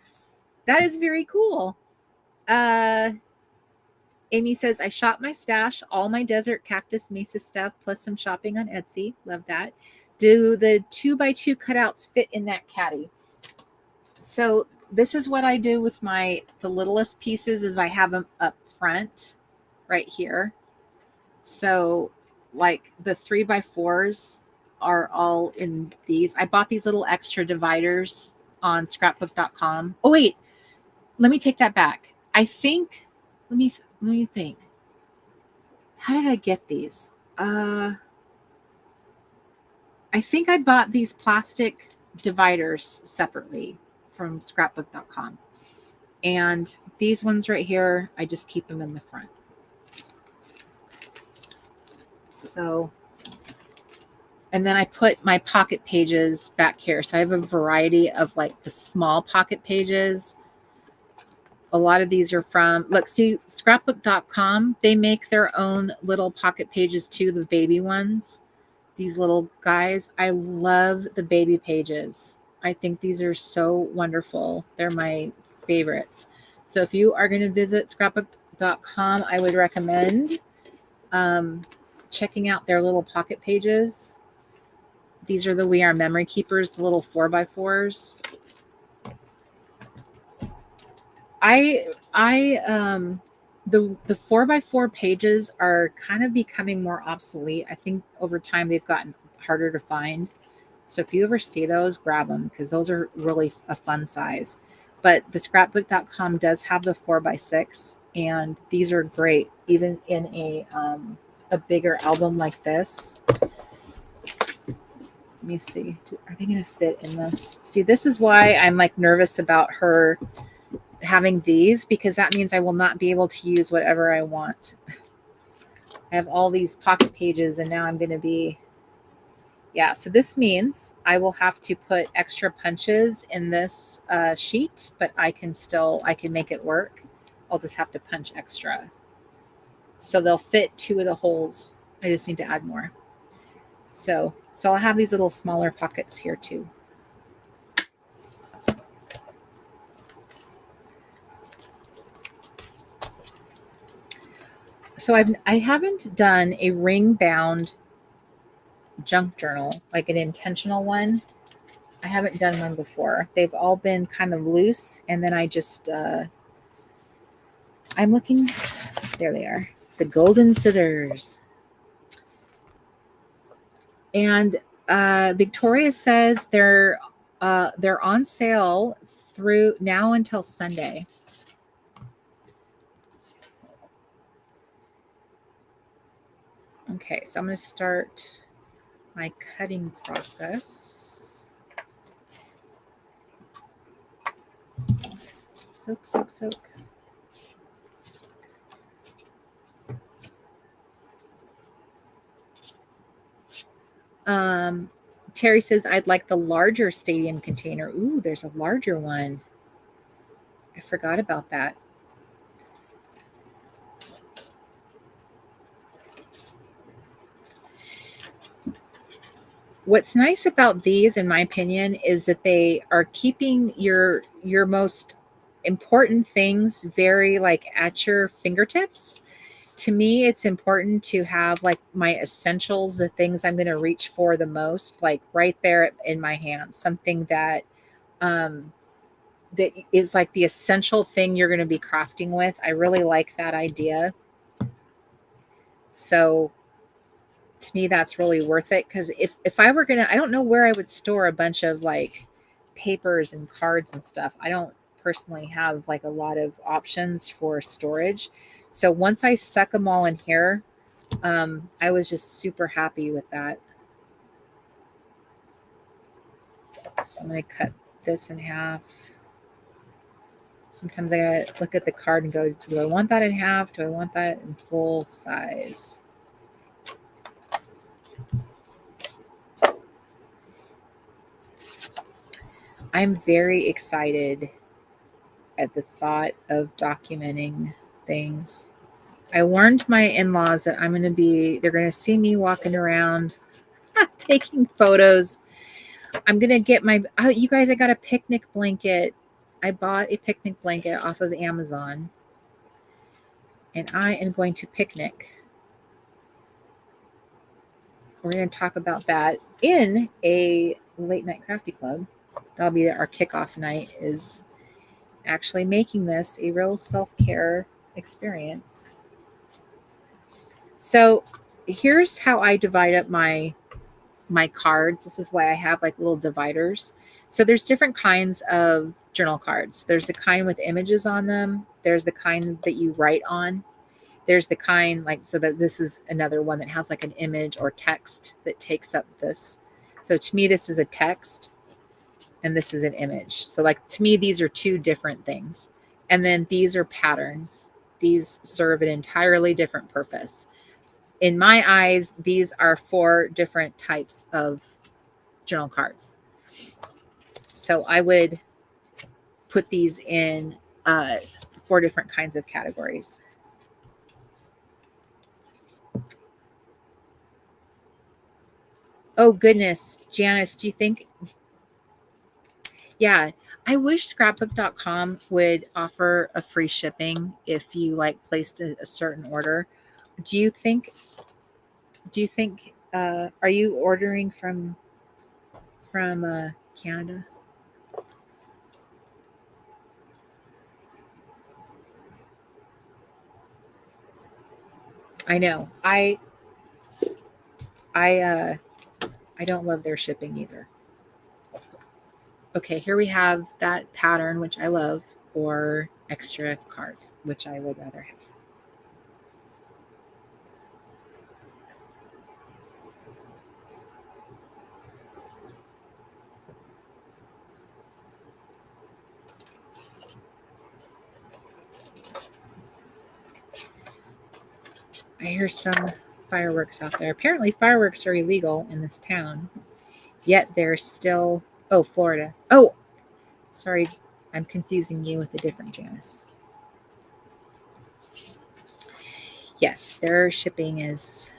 That is very cool. Amy says, I shop my stash, all my desert cactus mesa stuff, plus some shopping on Etsy. Love that. Do the 2x2 cutouts fit in that caddy? So this is what I do with the littlest pieces is I have them up front right here. So like the 3x4s are all in these. I bought these little extra dividers on scrapbook.com. Oh wait, let me take that back. I think, let me think. How did I get these? I think I bought these plastic dividers separately from scrapbook.com. And these ones right here, I just keep them in the front. So, and then I put my pocket pages back here. So I have a variety of like the small pocket pages. A lot of these are from, look, see, scrapbook.com, they make their own little pocket pages too, the baby ones. These little guys. I love the baby pages. I think these are so wonderful. They're my favorites. So if you are going to visit scrapbook.com, I would recommend checking out their little pocket pages. These are the We Are Memory Keepers, the little 4x4s. The 4x4 pages are kind of becoming more obsolete. I think over time they've gotten harder to find. So if you ever see those, grab them because those are really a fun size. But the scrapbook.com does have the 4x6, and these are great even in a bigger album like this. Let me see. Are they going to fit in this? See, this is why I'm like nervous about her having these, because that means I will not be able to use whatever I want. I have all these pocket pages and now I'm going to be, yeah. So this means I will have to put extra punches in this sheet, but I can make it work. I'll just have to punch extra. So they'll fit 2 of the holes. I just need to add more. So I'll have these little smaller pockets here too. So I haven't done a ring bound junk journal, like an intentional one. I haven't done one before. They've all been kind of loose, and then I just I'm looking. There they are, the golden scissors. And Victoria says they're on sale through now until Sunday. Okay, so I'm going to start my cutting process. Soak, soak, soak. Terry says, I'd like the larger stadium container. Ooh, there's a larger one. I forgot about that. What's nice about these, in my opinion, is that they are keeping your most important things very like at your fingertips. To me, it's important to have like my essentials, the things I'm going to reach for the most, like right there in my hands, something that that is like the essential thing you're going to be crafting with. I really like that idea. So to me, that's really worth it. Because if I were I don't know where I would store a bunch of like papers and cards and stuff. I don't personally have like a lot of options for storage. So once I stuck them all in here, I was just super happy with that. So I'm going to cut this in half. Sometimes I gotta look at the card and go, do I want that in half? Do I want that in full size? I'm very excited at the thought of documenting things. I warned my in-laws that they're going to see me walking around taking photos. I'm going to get you guys, I got a picnic blanket. I bought a picnic blanket off of Amazon, and I am going to picnic. We're going to talk about that in a Late Night Crafty Club. That'll be our kickoff night, is actually making this a real self-care experience. So here's how I divide up my my cards. This is why I have like little dividers. So there's different kinds of journal cards. There's the kind with images on them. There's the kind that you write on. There's the kind like, so that this is another one that has like an image or text that takes up this. So to me, this is a text and this is an image. So like to me, these are two different things. And then these are patterns. These serve an entirely different purpose. In my eyes, these are 4 different types of journal cards. So I would put these in 4 different kinds of categories. Oh goodness, Janice, do you think? Yeah, I wish scrapbook.com would offer a free shipping if you like placed a certain order. Do you think are you ordering from Canada? I know. I don't love their shipping either. Okay, here we have that pattern, which I love, or extra cards, which I would rather have. I hear some fireworks out there. Apparently fireworks are illegal in this town, yet they're still, oh, Florida. Oh, sorry, I'm confusing you with a different Janice. Yes, their shipping is...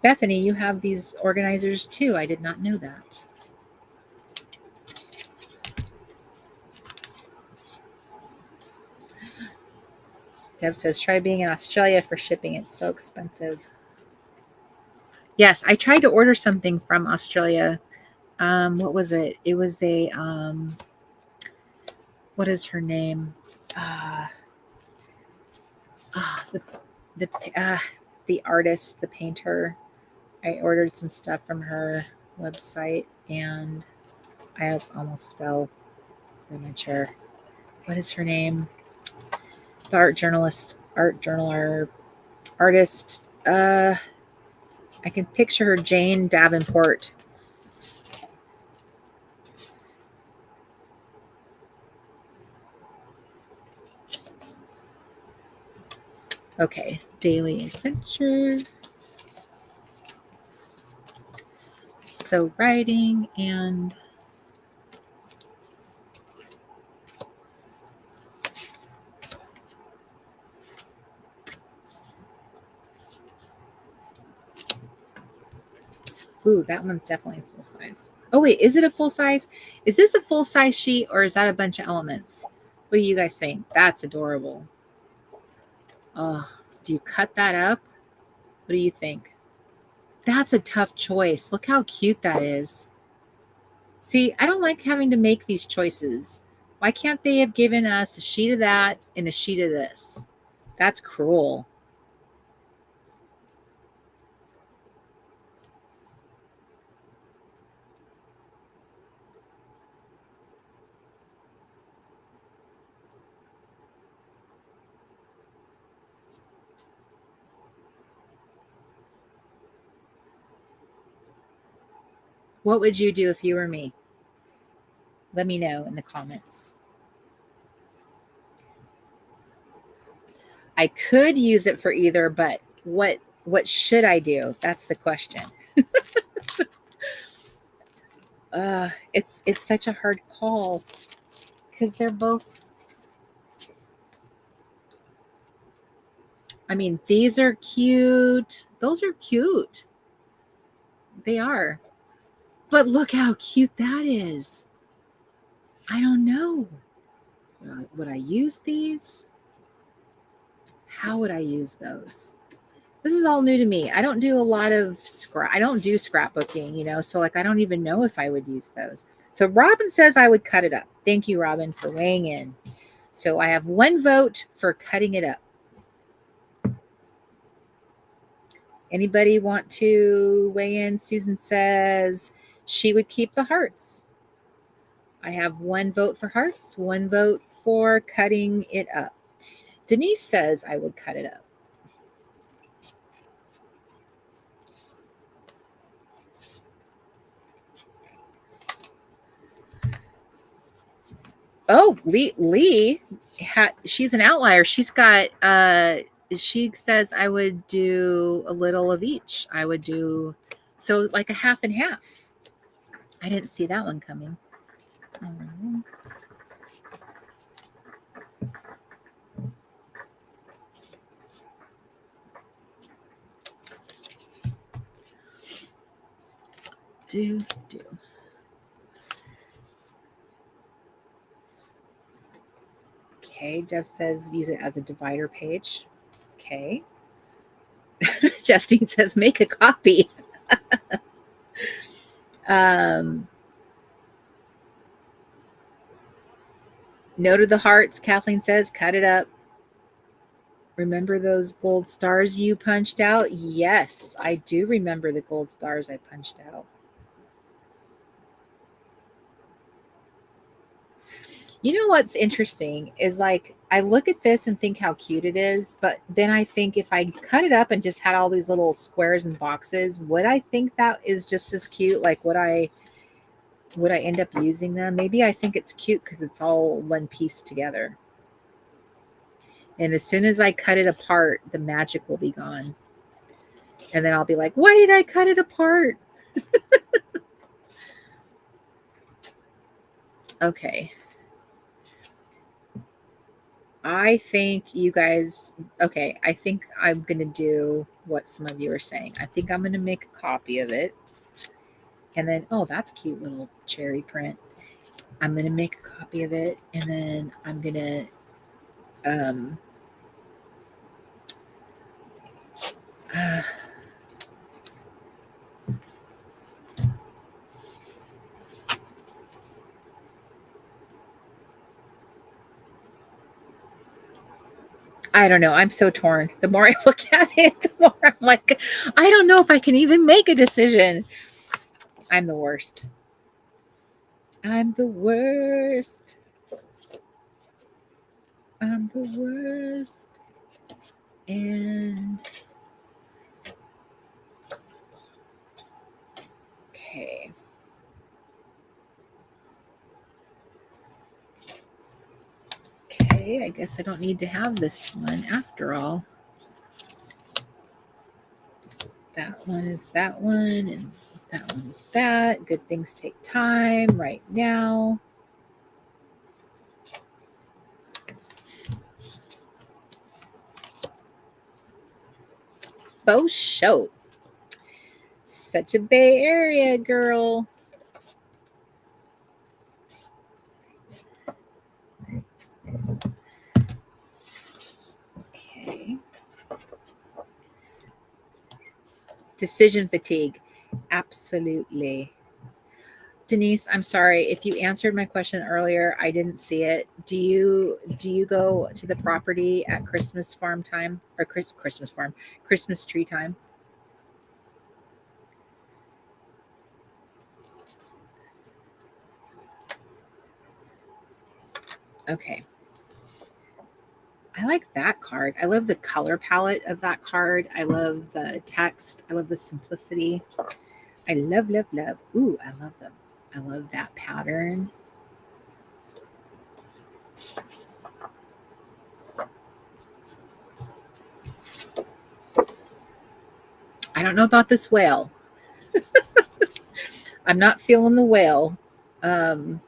Bethany, you have these organizers too. I did not know that. Deb says, try being in Australia for shipping. It's so expensive. Yes, I tried to order something from Australia. What was it? It was a, what is her name? The artist, the painter. I ordered some stuff from her website and I almost fell in my chair. What is her name? The artist. I can picture her, Jane Davenport. Okay, daily adventure. So writing and ooh, that one's definitely a full size. Oh wait, is it a full size? Is this a full size sheet or is that a bunch of elements? What do you guys think? That's adorable. Oh, do you cut that up? What do you think? That's a tough choice. Look how cute that is. See, I don't like having to make these choices. Why can't they have given us a sheet of that and a sheet of this? That's cruel. What would you do if you were me? Let me know in the comments. I could use it for either, but what should I do? That's the question. It's such a hard call because they're both. I mean, these are cute. Those are cute. They are. But look how cute that is. I don't know. Would I use these? How would I use those? This is all new to me. I don't do a lot of I don't do scrapbooking, you know, so like I don't even know if I would use those. So Robin says I would cut it up. Thank you, Robin, for weighing in. So I have 1 vote for cutting it up. Anybody want to weigh in? Susan says she would keep the hearts. I have 1 vote for hearts, 1 vote for cutting it up. Denise says I would cut it up. Oh, Lee she's an outlier. She's got she says I would do a little of each. I would do so like a half and half. I didn't see that one coming. Do. Okay, Jeff says use it as a divider page. Okay. Justine says make a copy. No to the hearts. Kathleen says cut it up. Remember those gold stars you punched out? Yes, I do remember the gold stars I punched out. You know what's interesting is like I look at this and think how cute it is, but then I think if I cut it up and just had all these little squares and boxes, would I think that is just as cute? Like would I end up using them? Maybe I think it's cute because it's all one piece together. And as soon as I cut it apart, the magic will be gone. And then I'll be like, why did I cut it apart? Okay. I think you guys, okay, I think I'm going to do what some of you are saying. I think I'm going to make a copy of it. And then, oh, that's cute little cherry print. I'm going to make a copy of it. And then I'm going to, I don't know. I'm so torn. The more I look at it, the more I'm like, I don't know if I can even make a decision. I'm the worst. I'm the worst. I'm the worst. And okay. Okay, I guess I don't need to have this one after all. That one is that one, and that one is that. Good things take time right now. Faux show. Such a Bay Area girl. Okay. Decision fatigue. Absolutely. Denise, I'm sorry if you answered my question earlier. I didn't see it. Do you go to the property at Christmas farm time or Christmas tree time? Okay. I like that card. I love the color palette of that card. I love the text. I love the simplicity. I love. Ooh, I love them. I love that pattern. I don't know about this whale. I'm not feeling the whale. But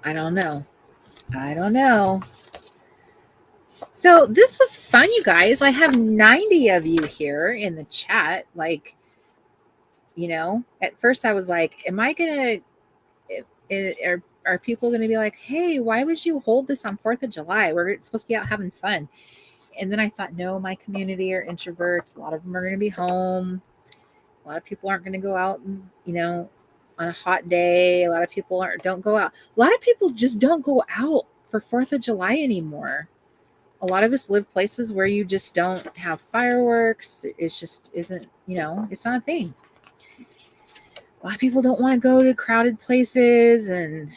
I don't know. So this was fun, you guys. I have 90 of you here in the chat. Like, you know, at first I was like, am I going to, are people going to be like, hey, why would you hold this on 4th of July? We're supposed to be out having fun. And then I thought, no, my community are introverts. A lot of them are going to be home. A lot of people aren't going to go out and, you know, on a hot day. A lot of people don't go out. A lot of people just don't go out for 4th of July anymore. a lot of us live places where you just don't have fireworks. It just isn't, it's not a thing. A lot of people don't want to go to crowded places and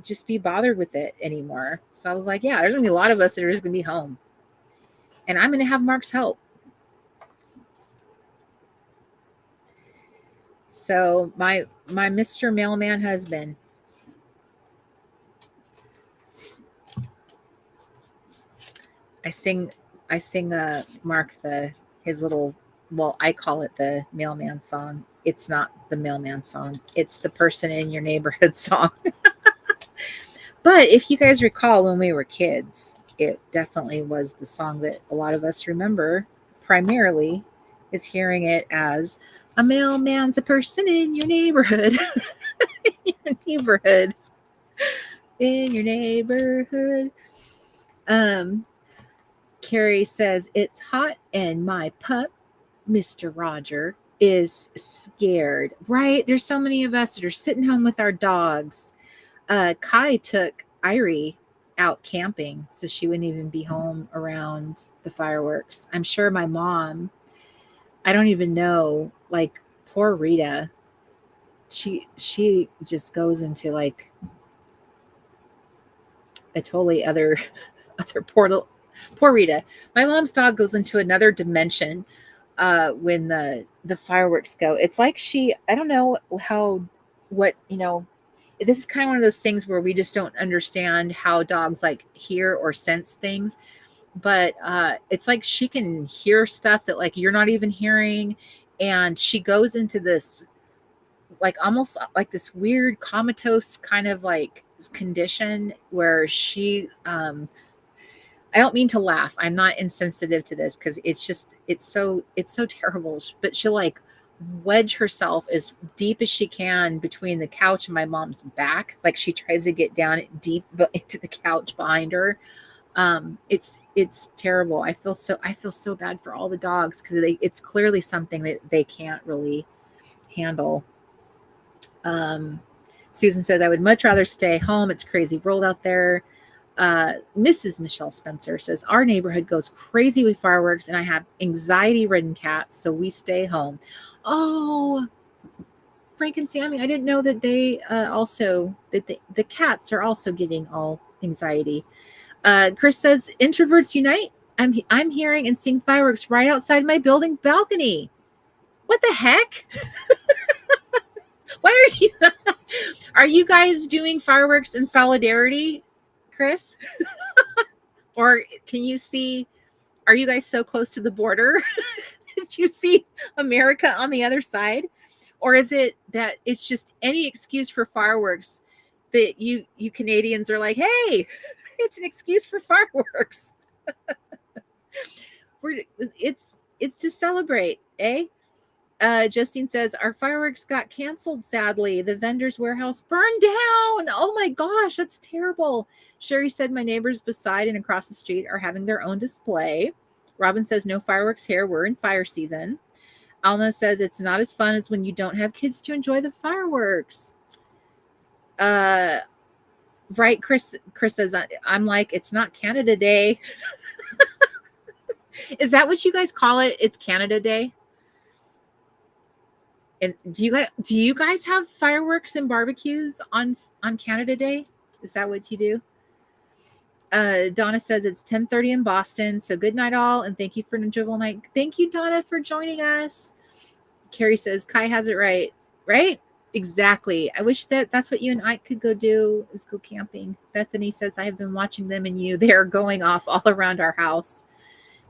just be bothered with it anymore. So I was like, yeah, there's gonna be a lot of us that are just gonna be home, and I'm gonna have Mark's help. So my Mr. Mailman husband, I sing Mark his little, well, I call it the mailman song. It's not the mailman song. It's the person in your neighborhood song. But if you guys recall, when we were kids, it definitely was the song that a lot of us remember primarily, is hearing it as a mailman's a person in your neighborhood. In your neighborhood. In your neighborhood. Carrie says, it's hot and my pup, Mr. Roger, is scared. Right? There's so many of us that are sitting home with our dogs. Kai took Irie out camping, so she wouldn't even be home around the fireworks. I'm sure my mom, I don't even know, like poor Rita, she just goes into like a totally other portal. Poor Rita. My mom's dog goes into another dimension when the fireworks go. It's like I don't know this is kind of one of those things where we just don't understand how dogs like hear or sense things. But it's like she can hear stuff that like you're not even hearing. And she goes into this like almost like this weird comatose kind of like condition where she I don't mean to laugh. I'm not insensitive to this because it's so terrible. But she'll like wedge herself as deep as she can between the couch and my mom's back. Like she tries to get down deep into the couch behind her. It's terrible. I feel so bad for all the dogs because it's clearly something that they can't really handle. Susan says, I would much rather stay home. It's crazy world out there. Mrs. Michelle Spencer says, our neighborhood goes crazy with fireworks and I have anxiety-ridden cats, so we stay home. Oh, Frank and Sammy, I didn't know that they the cats are also getting all anxiety. Chris says, introverts unite. I'm hearing and seeing fireworks right outside my building balcony. What the heck? Why are you guys doing fireworks in solidarity, Chris? Or can you see, are you guys so close to the border? Did you see America on the other side? Or is it that it's just any excuse for fireworks that you Canadians are like, hey, it's an excuse for fireworks. It's to celebrate, eh? Justine says, our fireworks got canceled, sadly. The vendor's warehouse burned down. Oh my gosh, that's terrible. Sherry said, my neighbors beside and across the street are having their own display. Robin says, no fireworks here. We're in fire season. Alma says, it's not as fun as when you don't have kids to enjoy the fireworks. Right, Chris says, I'm like, it's not Canada Day. Is that what you guys call it? It's Canada Day? And do you guys have fireworks and barbecues on Canada Day? Is that what you do? Donna says it's 10:30 in Boston. So good night all. And thank you for an enjoyable night. Thank you, Donna, for joining us. Carrie says, Kai has it right. Right? Exactly. I wish that's what you and I could go do, is go camping. Bethany says, I have been watching them and you. They're going off all around our house.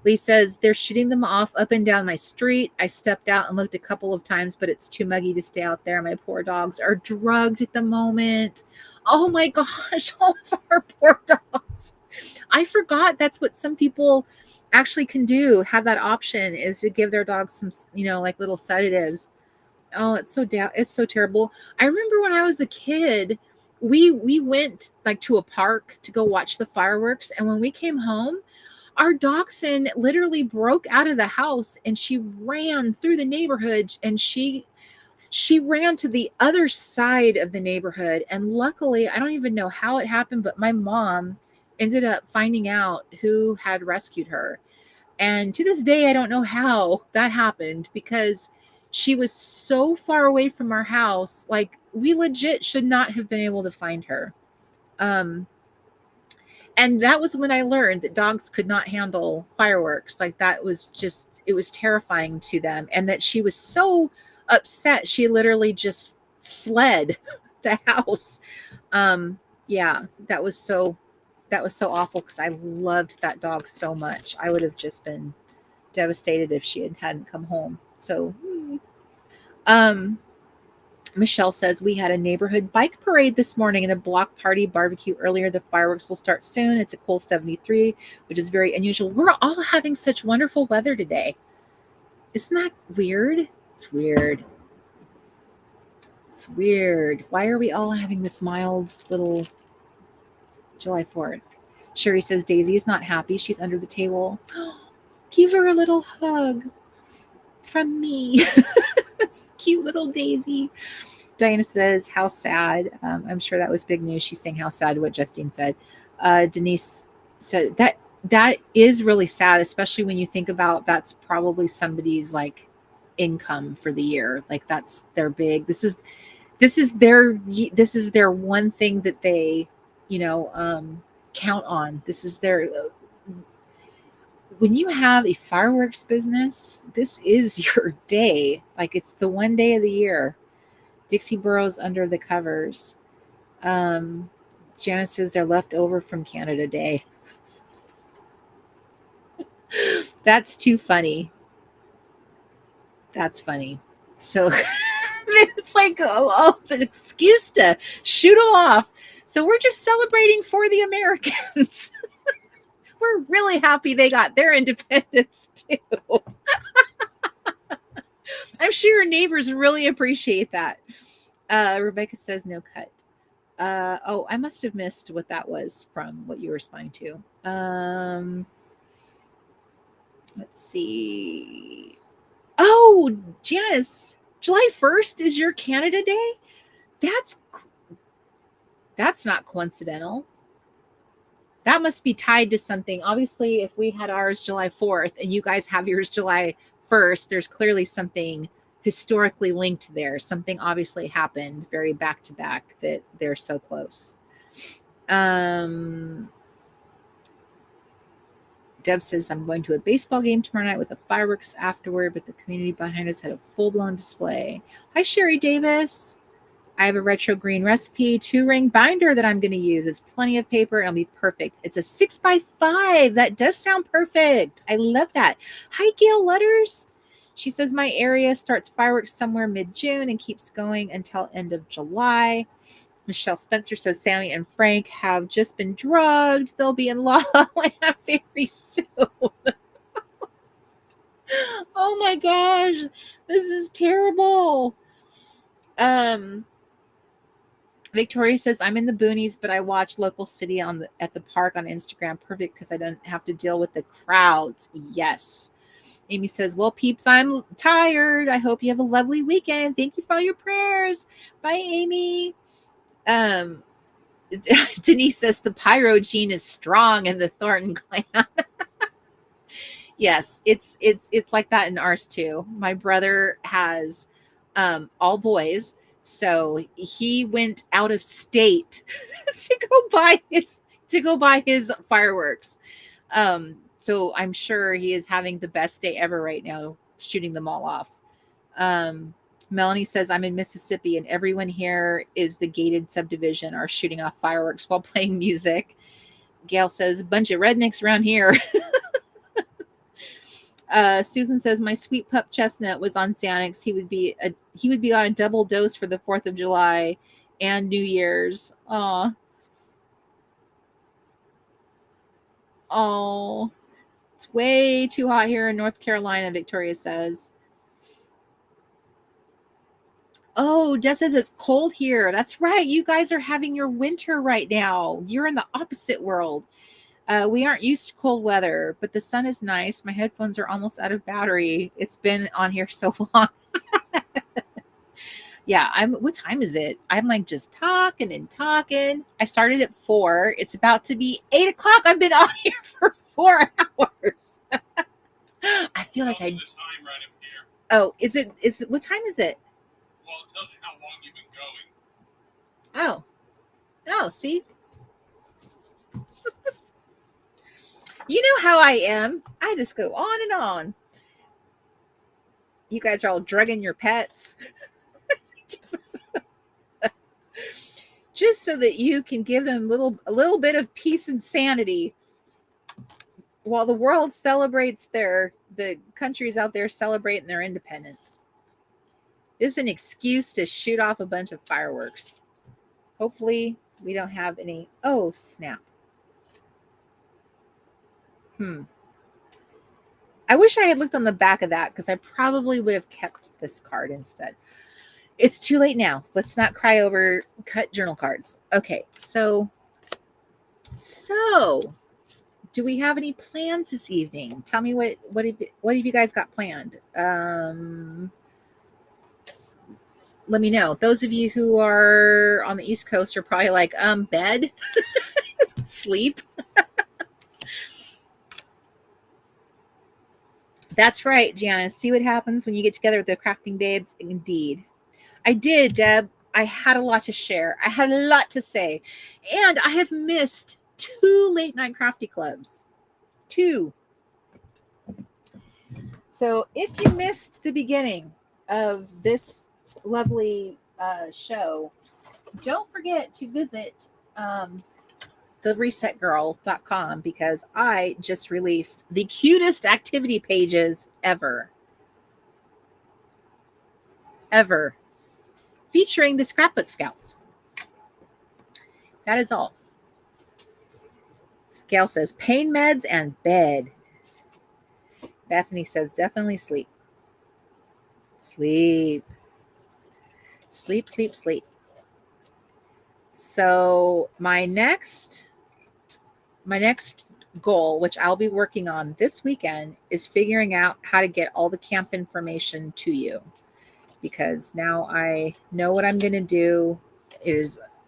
Lee says, they're shooting them off up and down my street. I stepped out and looked a couple of times, but it's too muggy to stay out there. My poor dogs are drugged at the moment. Oh my gosh, all of our poor dogs. I forgot that's what some people actually can do, have that option, is to give their dogs some, like little sedatives. Oh, it's so terrible. I remember when I was a kid, we went like to a park to go watch the fireworks. And when we came home, our dachshund literally broke out of the house and she ran through the neighborhood, and she ran to the other side of the neighborhood. And luckily, I don't even know how it happened, but my mom ended up finding out who had rescued her. And to this day, I don't know how that happened because she was so far away from our house. Like, we legit should not have been able to find her. And that was when I learned that dogs could not handle fireworks. Like, that was just, it was terrifying to them. And that she was so upset, she literally just fled the house. Yeah, that was so awful because I loved that dog so much. I would have just been devastated if she hadn't come home. So, Michelle says, we had a neighborhood bike parade this morning and a block party barbecue earlier. The fireworks will start soon. It's a cool 73, which is very unusual. We're all having such wonderful weather today. Isn't that weird? It's weird. It's weird. Why are we all having this mild little July 4th? Sherry says, Daisy is not happy. She's under the table. Give her a little hug from me. Cute little Daisy. Diana says, how sad. I'm sure that was big news. She's saying how sad what Justine said. Denise said that is really sad, especially when you think about that's probably somebody's like income for the year. Like, that's their big, this is their one thing that they, count on. This is their, when you have a fireworks business, this is your day. Like, it's the one day of the year. Dixie Burrows under the covers. Janice says they're left over from Canada Day. That's too funny. That's funny. So it's like, it's an excuse to shoot them off. So we're just celebrating for the Americans. We're really happy they got their independence too. I'm sure your neighbors really appreciate that. Rebecca says no cut. I must have missed what that was from, what you were responding to. Let's see. Oh, Janice, July 1st is your Canada Day? That's not coincidental. That must be tied to something. Obviously, if we had ours July 4th and you guys have yours July 1st, there's clearly something historically linked there. Something obviously happened very back to back that they're so close. Deb says, I'm going to a baseball game tomorrow night with the fireworks afterward, but the community behind us had a full-blown display. Hi, Sherry Davis. I have a retro green recipe 2-ring binder that I'm going to use. It's plenty of paper and it'll be perfect. It's a 6x5. That does sound perfect. I love that. Hi, Gail Lutters. She says, my area starts fireworks somewhere mid-June and keeps going until end of July. Michelle Spencer says, Sammy and Frank have just been drugged. They'll be in law land very soon. Oh my gosh. This is terrible. Victoria says, I'm in the boonies, but I watch local city at the park on Instagram. Perfect, because I don't have to deal with the crowds. Yes. Amy says, well, peeps, I'm tired. I hope you have a lovely weekend. Thank you for all your prayers. Bye, Amy. Denise says, the pyro gene is strong in the Thornton clan. Yes, it's like that in ours too. My brother has all boys. So he went out of state to go buy his fireworks. So I'm sure he is having the best day ever right now, shooting them all off. Melanie says, I'm in Mississippi and everyone here is the gated subdivision are shooting off fireworks while playing music. Gail says, bunch of rednecks around here. Susan says, my sweet pup Chestnut was on Xanax. He would be on a double dose for the 4th of July and New Year's. Oh, it's way too hot here in North Carolina, Victoria says. Oh, Jeff says it's cold here. That's right. You guys are having your winter right now. You're in the opposite world. We aren't used to cold weather, but the sun is nice. My headphones are almost out of battery. It's been on here so long. Yeah, what time is it? I'm like just talking and talking. I started at 4. It's about to be 8 o'clock. I've been on here for 4 hours. I feel like Also I, the time right up here. oh, what time is it? Well, it tells you how long you've been going. Oh, see? You know how I am. I just go on and on. You guys are all drugging your pets. just so that you can give them a little bit of peace and sanity while the world celebrates the countries out there celebrating their independence. It's an excuse to shoot off a bunch of fireworks. Hopefully we don't have any. Oh, snap. I wish I had looked on the back of that because I probably would have kept this card instead. It's too late now. Let's not cry over cut journal cards. Okay, so do we have any plans this evening? Tell me what have you guys got planned? Let me know. Those of you who are on the East Coast are probably like, bed, sleep. That's right, Janice. See what happens when you get together with the crafting babes? Indeed. I did, Deb. I had a lot to share. I had a lot to say. And I have missed 2 late night crafty clubs. 2. So if you missed the beginning of this lovely show, don't forget to visit theresetgirl.com because I just released the cutest activity pages ever. Featuring the Scrapbook Scouts. That is all. Gail says pain meds and bed. Bethany says definitely sleep. Sleep. So my next goal, which I'll be working on this weekend, is figuring out how to get all the camp information to you, because now I know what I'm going to do. It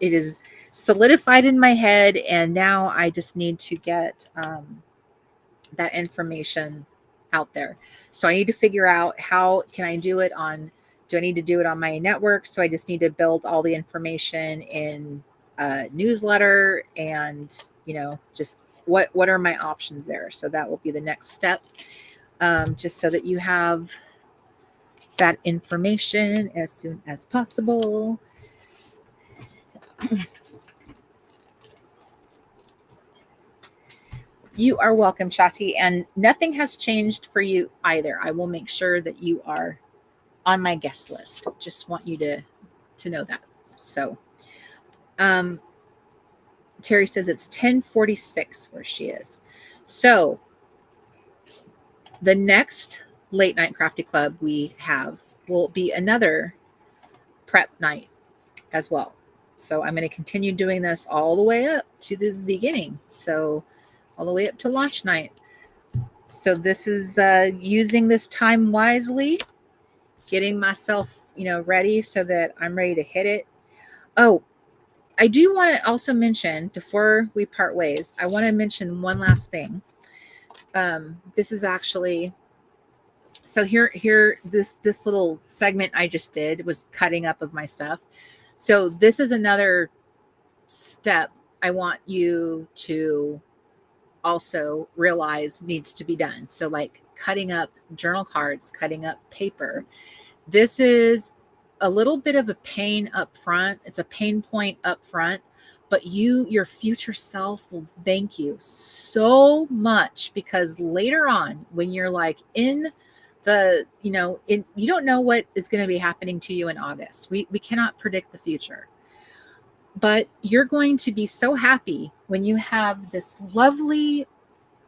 is solidified in my head, and now I just need to get that information out there. So I need to figure out how can I do it on. Do I need to do it on my network? So I just need to build all the information in a newsletter, and just what are my options there. So that will be the next step, just so that you have that information as soon as possible. You are welcome, Shati, and nothing has changed for you either. I will make sure that you are on my guest list. Just want you to know that. So Terry says it's 10:46 where she is. So the next late night crafty club we have will be another prep night as well. So I'm going to continue doing this all the way up to the beginning. So all the way up to launch night. So this is using this time wisely, getting myself, ready so that I'm ready to hit it. Oh, I do want to also mention before we part ways, I want to mention one last thing. This is actually, so here, this little segment I just did was cutting up of my stuff. So this is another step I want you to also realize needs to be done. So like cutting up journal cards, cutting up paper. This is a little bit of a pain up front. It's a pain point up front, but your future self will thank you so much, because later on when you're like in the, you don't know what is going to be happening to you in August. We cannot predict the future. But you're going to be so happy when you have this lovely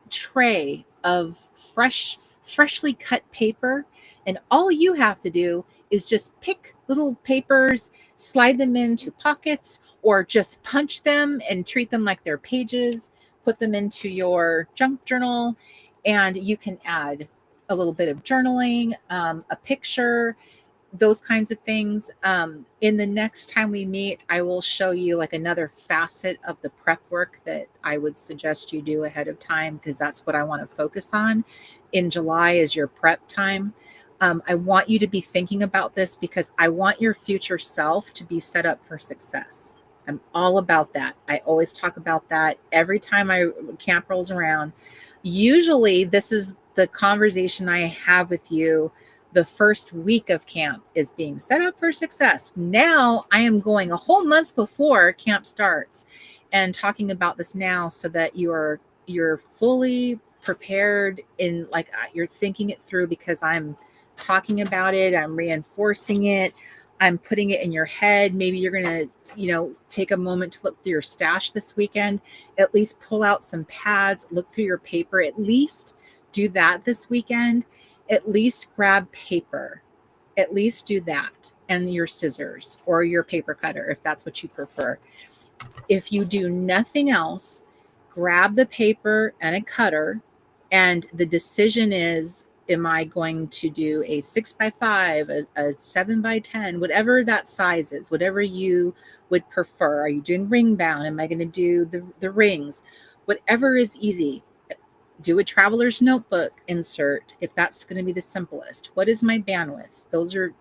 tray of freshly cut paper, and all you have to do is just pick little papers, slide them into pockets, or just punch them and treat them like they're pages, put them into your junk journal, and you can add a little bit of journaling, a picture. those kinds of things. In the next time we meet, I will show you like another facet of the prep work that I would suggest you do ahead of time, because that's what I want to focus on. In July is your prep time. I want you to be thinking about this because I want your future self to be set up for success. I'm all about that. I always talk about that every time camp rolls around. Usually this is the conversation I have with you the first week of camp, is being set up for success. Now I am going a whole month before camp starts and talking about this now so that you're fully prepared, in like you're thinking it through, because I'm talking about it, I'm reinforcing it, I'm putting it in your head. Maybe you're going to, take a moment to look through your stash this weekend, at least pull out some pads, look through your paper, at least do that this weekend. At least grab paper, at least do that, and your scissors or your paper cutter, if that's what you prefer. If you do nothing else, grab the paper and a cutter, and the decision is, am I going to do a 6x5, a 7x10, whatever that size is, whatever you would prefer. Are you doing ring bound? Am I going to do the rings? Whatever is easy. Do a traveler's notebook insert if that's going to be the simplest. What is my bandwidth?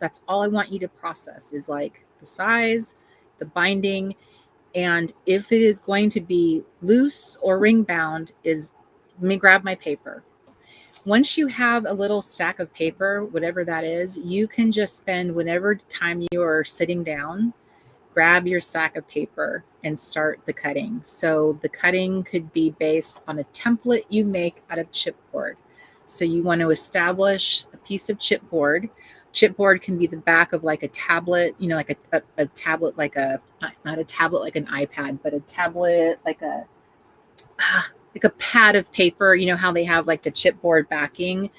That's all I want you to process, is like the size, the binding, and if it is going to be loose or ring bound, let me grab my paper. Once you have a little stack of paper, whatever that is, you can just spend whatever time you are sitting down, grab your stack of paper and start the cutting. So the cutting could be based on a template you make out of chipboard. So you want to establish a piece of chipboard. Chipboard can be the back of like a tablet, like a tablet, like not a tablet like an iPad, but a tablet like a pad of paper. You know how they have like the chipboard backing.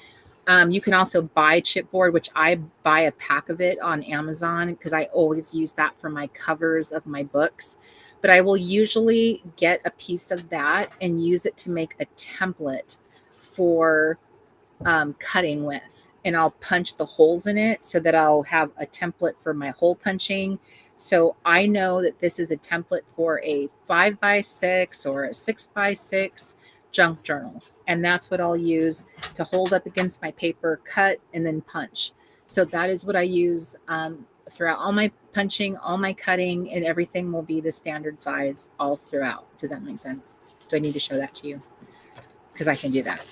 You can also buy chipboard, which I buy a pack of it on Amazon because I always use that for my covers of my books. But I will usually get a piece of that and use it to make a template for cutting with. And I'll punch the holes in it so that I'll have a template for my hole punching. So I know that this is a template for a 5x6 or a 6x6 junk journal. And that's what I'll use to hold up against my paper, cut, and then punch. So that is what I use throughout all my punching, all my cutting, and everything will be the standard size all throughout. Does that make sense? Do I need to show that to you? Because I can do that.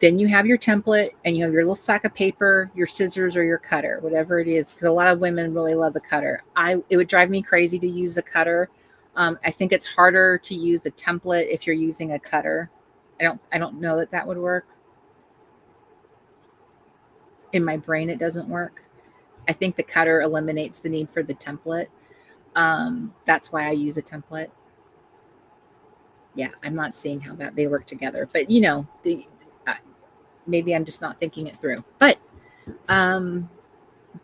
Then you have your template and you have your little stack of paper, your scissors or your cutter, whatever it is, because a lot of women really love a cutter. It would drive me crazy to use a cutter. I think it's harder to use a template if you're using a cutter. I don't know that would work. In my brain, it doesn't work. I think the cutter eliminates the need for the template. That's why I use a template. Yeah, I'm not seeing how that they work together, but maybe I'm just not thinking it through. But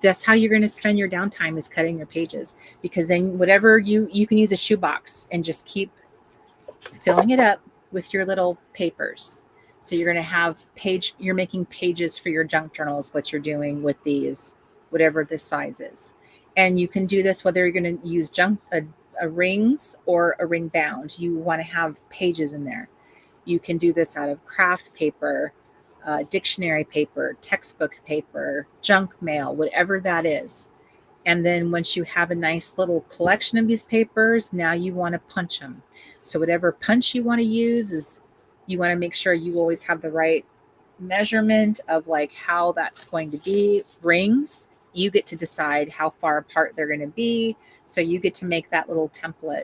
that's how you're going to spend your downtime, is cutting your pages, because then whatever you can use a shoebox and just keep filling it up with your little papers. So you're going to have you're making pages for your junk journals, what you're doing with these, whatever the size is. And you can do this whether you're going to use a rings or a ring bound. You want to have pages in there. You can do this out of craft paper, dictionary paper, textbook paper, junk mail, whatever that is. And then once you have a nice little collection of these papers, now you want to punch them. So whatever punch you want to use is, you want to make sure you always have the right measurement of like how that's going to be. Rings, you get to decide how far apart they're going to be. So you get to make that little template.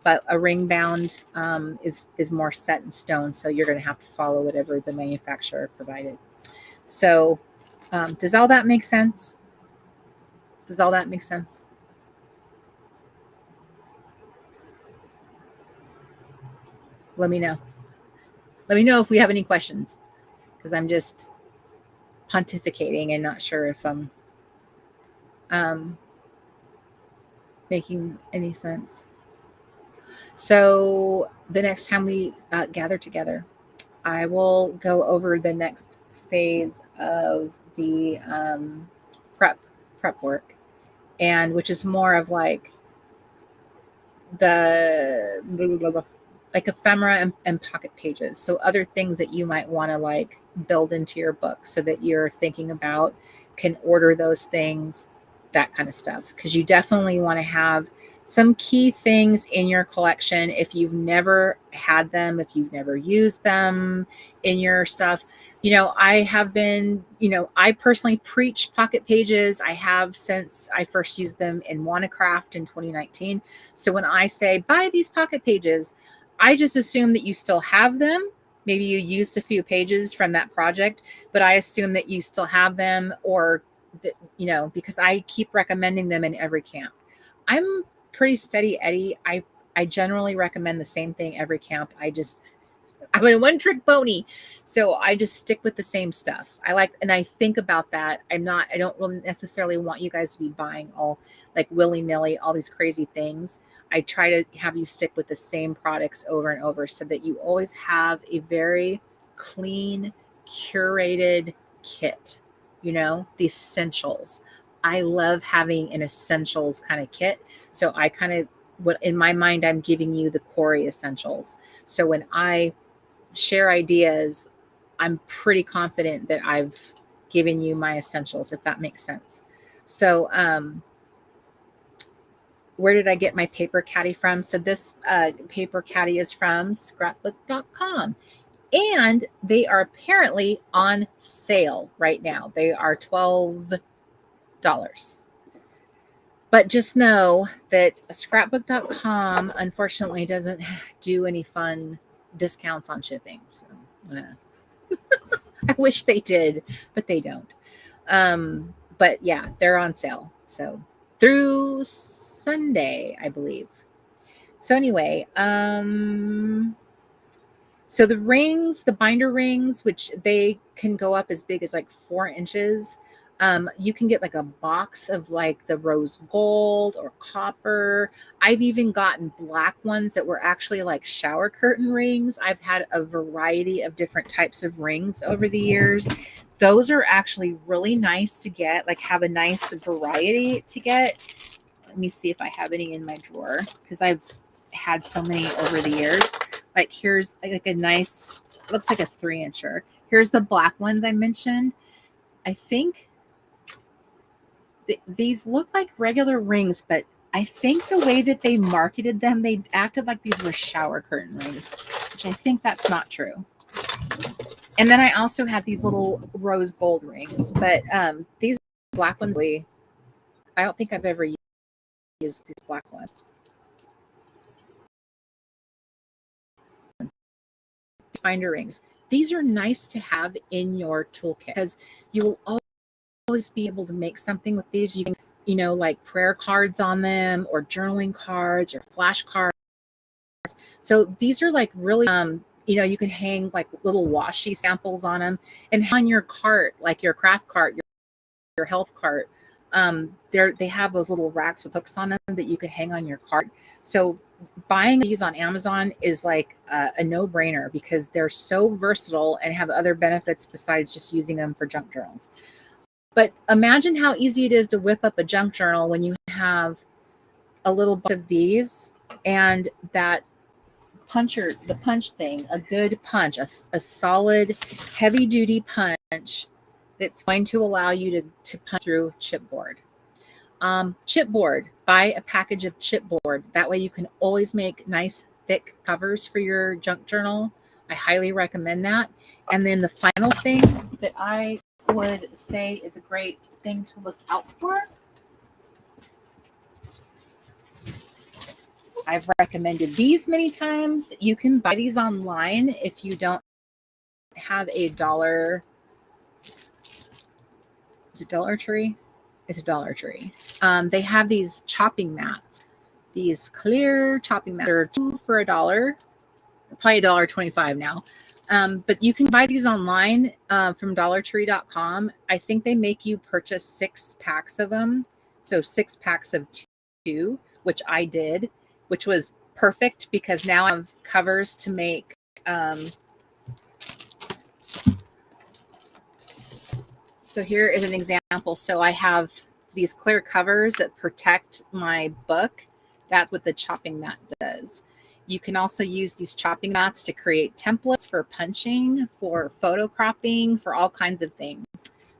But a ring bound is more set in stone. So you're going to have to follow whatever the manufacturer provided. So does all that make sense? Does all that make sense? Let me know. Let me know if we have any questions, because I'm just pontificating and not sure if I'm making any sense. So the next time we gather together, I will go over the next phase of the prep work, and which is more of like the blah, blah, blah, like ephemera and pocket pages. So other things that you might want to like build into your book so that you're thinking about, can order those things, that kind of stuff. Because you definitely want to have some key things in your collection. If you've never had them, if you've never used them in your stuff, I have been, I personally preach pocket pages. I have since I first used them in WannaCraft in 2019. So when I say buy these pocket pages, I just assume that you still have them. Maybe you used a few pages from that project, but I assume that you still have them, or that, because I keep recommending them in every camp. I'm pretty steady Eddie. I generally recommend the same thing every camp. I'm a one trick pony. So I just stick with the same stuff. And I think about that. I don't really necessarily want you guys to be buying all like willy-nilly, all these crazy things. I try to have you stick with the same products over and over so that you always have a very clean, curated kit, the essentials. I love having an essentials kind of kit. So I kind of, in my mind, I'm giving you the Cori essentials. So when I share ideas, I'm pretty confident that I've given you my essentials, if that makes sense. So where did I get my paper caddy from? So this paper caddy is from scrapbook.com, and they are apparently on sale right now. They are $12. But just know that scrapbook.com unfortunately doesn't do any fun discounts on shipping. So I wish they did, but they don't. But yeah, they're on sale. So through Sunday, I believe. So anyway, so the rings, the binder rings, which they can go up as big as like 4 inches. You can get like a box of like the rose gold or copper. I've even gotten black ones that were actually like shower curtain rings. I've had a variety of different types of rings over the years. Those are actually really nice to get, like have a nice variety to get. Let me see if I have any in my drawer, because I've had so many over the years. Like here's like a nice, looks like a 3-incher. Here's the black ones I mentioned. I think these look like regular rings, but I think the way that they marketed them, they acted like these were shower curtain rings, which I think that's not true. And then I also had these little rose gold rings, but these black ones, I don't think I've ever used these black ones. Binder rings. These are nice to have in your toolkit because you will always be able to make something with these. You can, like prayer cards on them, or journaling cards, or flashcards. So these are like really, you can hang like little washi samples on them and hang on your cart, like your craft cart, your health cart. They have those little racks with hooks on them that you could hang on your cart. So buying these on Amazon is like a no-brainer because they're so versatile and have other benefits besides just using them for junk journals. But imagine how easy it is to whip up a junk journal when you have a little bunch of these and that the punch thing, a good punch, a solid, heavy-duty punch that's going to allow you to punch through chipboard. Chipboard, buy a package of chipboard. That way you can always make nice thick covers for your junk journal. I highly recommend that. And then the final thing that I would say is a great thing to look out for. I've recommended these many times. You can buy these online if you don't have a Dollar. Is it Dollar Tree? It's a Dollar Tree. They have these chopping mats, these clear chopping mats. They're 2 for $1, probably $1.25 now. But you can buy these online from dollartree.com. I think they make you purchase 6 packs of them. So 6 packs of 2, which I did, which was perfect because now I have covers to make So here is an example. So I have these clear covers that protect my book. That's what the chopping mat does. You can also use these chopping mats to create templates for punching, for photo cropping, for all kinds of things.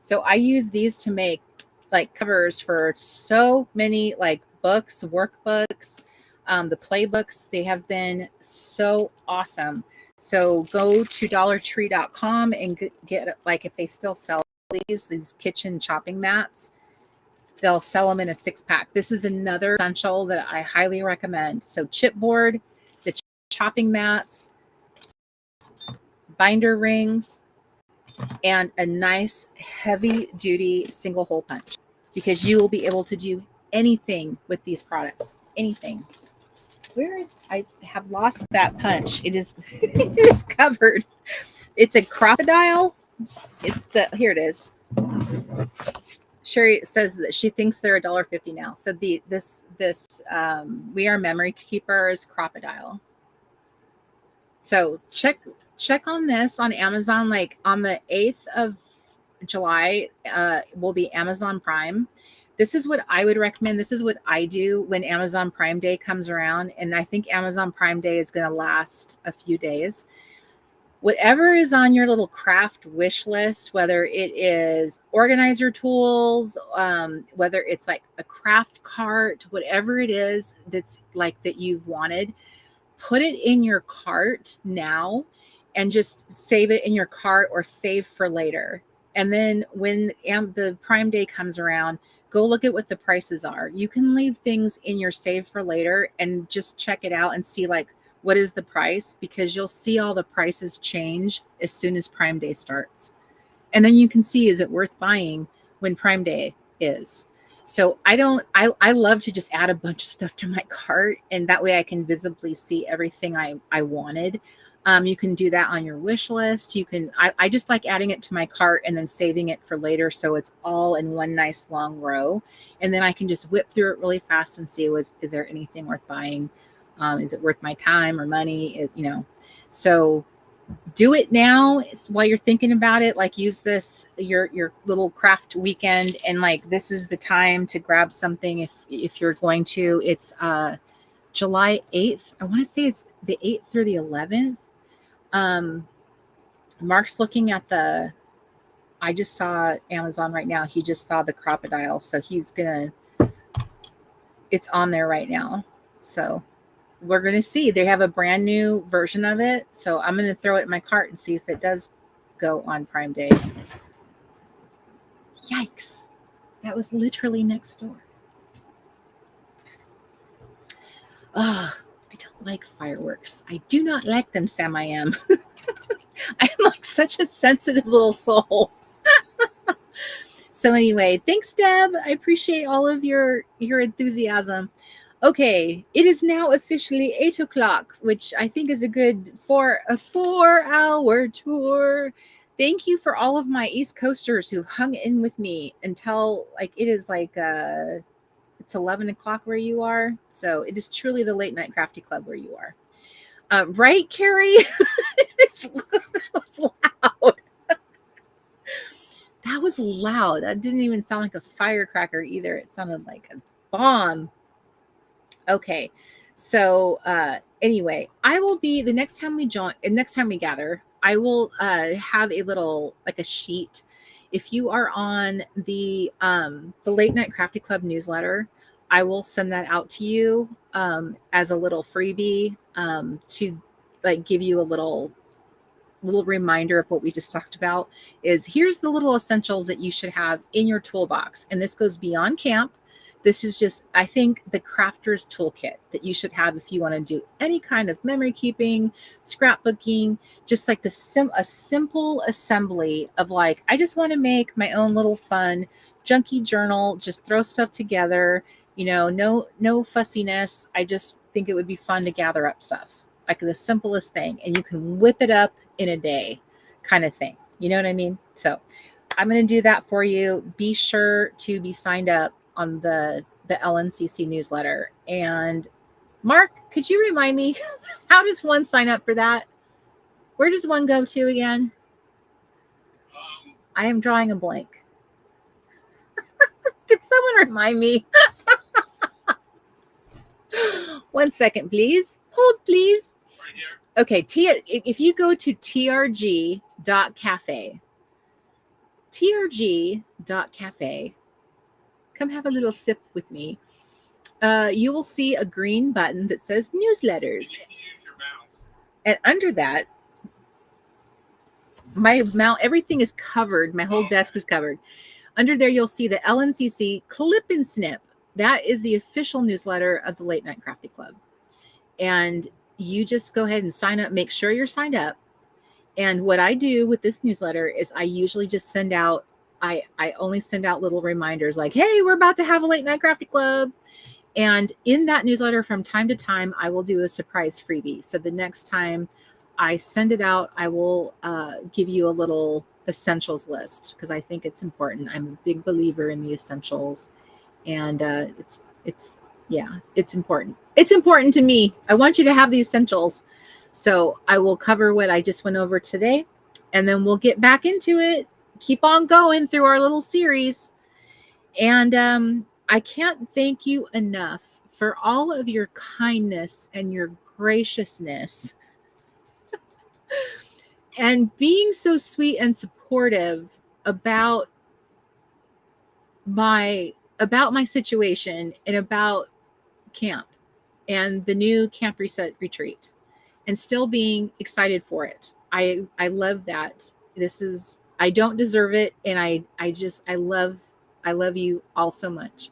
So I use these to make like covers for so many like books, workbooks, the playbooks. They have been so awesome. So go to dollartree.com and get like, if they still sell these kitchen chopping mats, they'll sell them in a 6-pack. This is another essential that I highly recommend. So chipboard, the chopping mats, binder rings, and a nice heavy duty single hole punch, because you will be able to do anything with these products. Anything. Where is, I have lost that punch. It is it is covered. It's a crocodile. It's the, here it is. Sherry says that she thinks they're $1.50 now. So this We Are Memory Keepers crocodile. So check on this on Amazon. Like on the 8th of July will be Amazon Prime. This is what I would recommend. This is what I do when Amazon Prime Day comes around. And I think Amazon Prime Day is going to last a few days. Whatever is on your little craft wish list, whether it is organizer tools, whether it's like a craft cart, whatever it is that's like that you've wanted, put it in your cart now and just save it in your cart or save for later. And then when the Prime Day comes around, go look at what the prices are. You can leave things in your save for later and just check it out and see like, what is the price? Because you'll see all the prices change as soon as Prime Day starts. And then you can see, is it worth buying when Prime Day is? So I love to just add a bunch of stuff to my cart, and that way I can visibly see everything I wanted. You can do that on your wish list. You can, I just like adding it to my cart and then saving it for later. So it's all in one nice long row. And then I can just whip through it really fast and see, is there anything worth buying? Is it worth my time or money? So do it now while you're thinking about it. Like use this, your little craft weekend. And like, this is the time to grab something. If you're going to, it's July 8th. I want to say it's the 8th through the 11th. Mark's looking at I just saw Amazon right now. He just saw the crocodile. So it's on there right now. So we're going to see. They have a brand new version of it. So I'm going to throw it in my cart and see if it does go on Prime Day. Yikes. That was literally next door. Oh, I don't like fireworks. I do not like them, Sam. I am. I'm like such a sensitive little soul. So anyway, thanks, Deb. I appreciate all of your enthusiasm. Okay, it is now officially 8 o'clock, which I think is a good for a 4-hour tour. Thank you for all of my East Coasters who hung in with me until like it is like it's 11 o'clock where you are. So it is truly the Late Night Crafty Club where you are. Right, Carrie? That was loud. That was loud. That didn't even sound like a firecracker either. It sounded like a bomb. Okay, so anyway, I will be the next time we gather, I will have a little like a sheet. If you are on the Late Night Crafty Club newsletter, I will send that out to you as a little freebie to like give you a little reminder of what we just talked about. Is here's the little essentials that you should have in your toolbox, and this goes beyond camp. This is just, I think, the crafter's toolkit that you should have if you want to do any kind of memory keeping, scrapbooking, just like a simple assembly of like, I just want to make my own little fun junky journal, just throw stuff together, no fussiness. I just think it would be fun to gather up stuff, like the simplest thing, and you can whip it up in a day kind of thing. You know what I mean? So I'm going to do that for you. Be sure to be signed up on the LNCC newsletter. And Mark, could you remind me, how does one sign up for that? Where does one go to again? I am drawing a blank. Don't remind me. 1 second, please. Hold, please. Right here. Okay, if you go to trg.cafe, trg.cafe, come have a little sip with me. You will see a green button that says newsletters. You can use your mouse. And under that, everything is covered. My whole desk is covered. Under there, you'll see the LNCC Clip and Snip. That is the official newsletter of the Late Night Crafty Club. And you just go ahead and sign up. Make sure you're signed up. And what I do with this newsletter is I usually just send out, I only send out little reminders like, hey, we're about to have a Late Night Crafty Club. And in that newsletter, from time to time, I will do a surprise freebie. So the next time I send it out, I will give you a little essentials list because I think it's important. I'm a big believer in the essentials, and it's important. It's important to me. I want you to have the essentials. So I will cover what I just went over today, and then we'll get back into it. Keep on going through our little series. And I can't thank you enough for all of your kindness and your graciousness and being so sweet and supportive about my situation and about camp and the new Camp Reset retreat, and still being excited for it. I love that. I don't deserve it, and I love you all so much.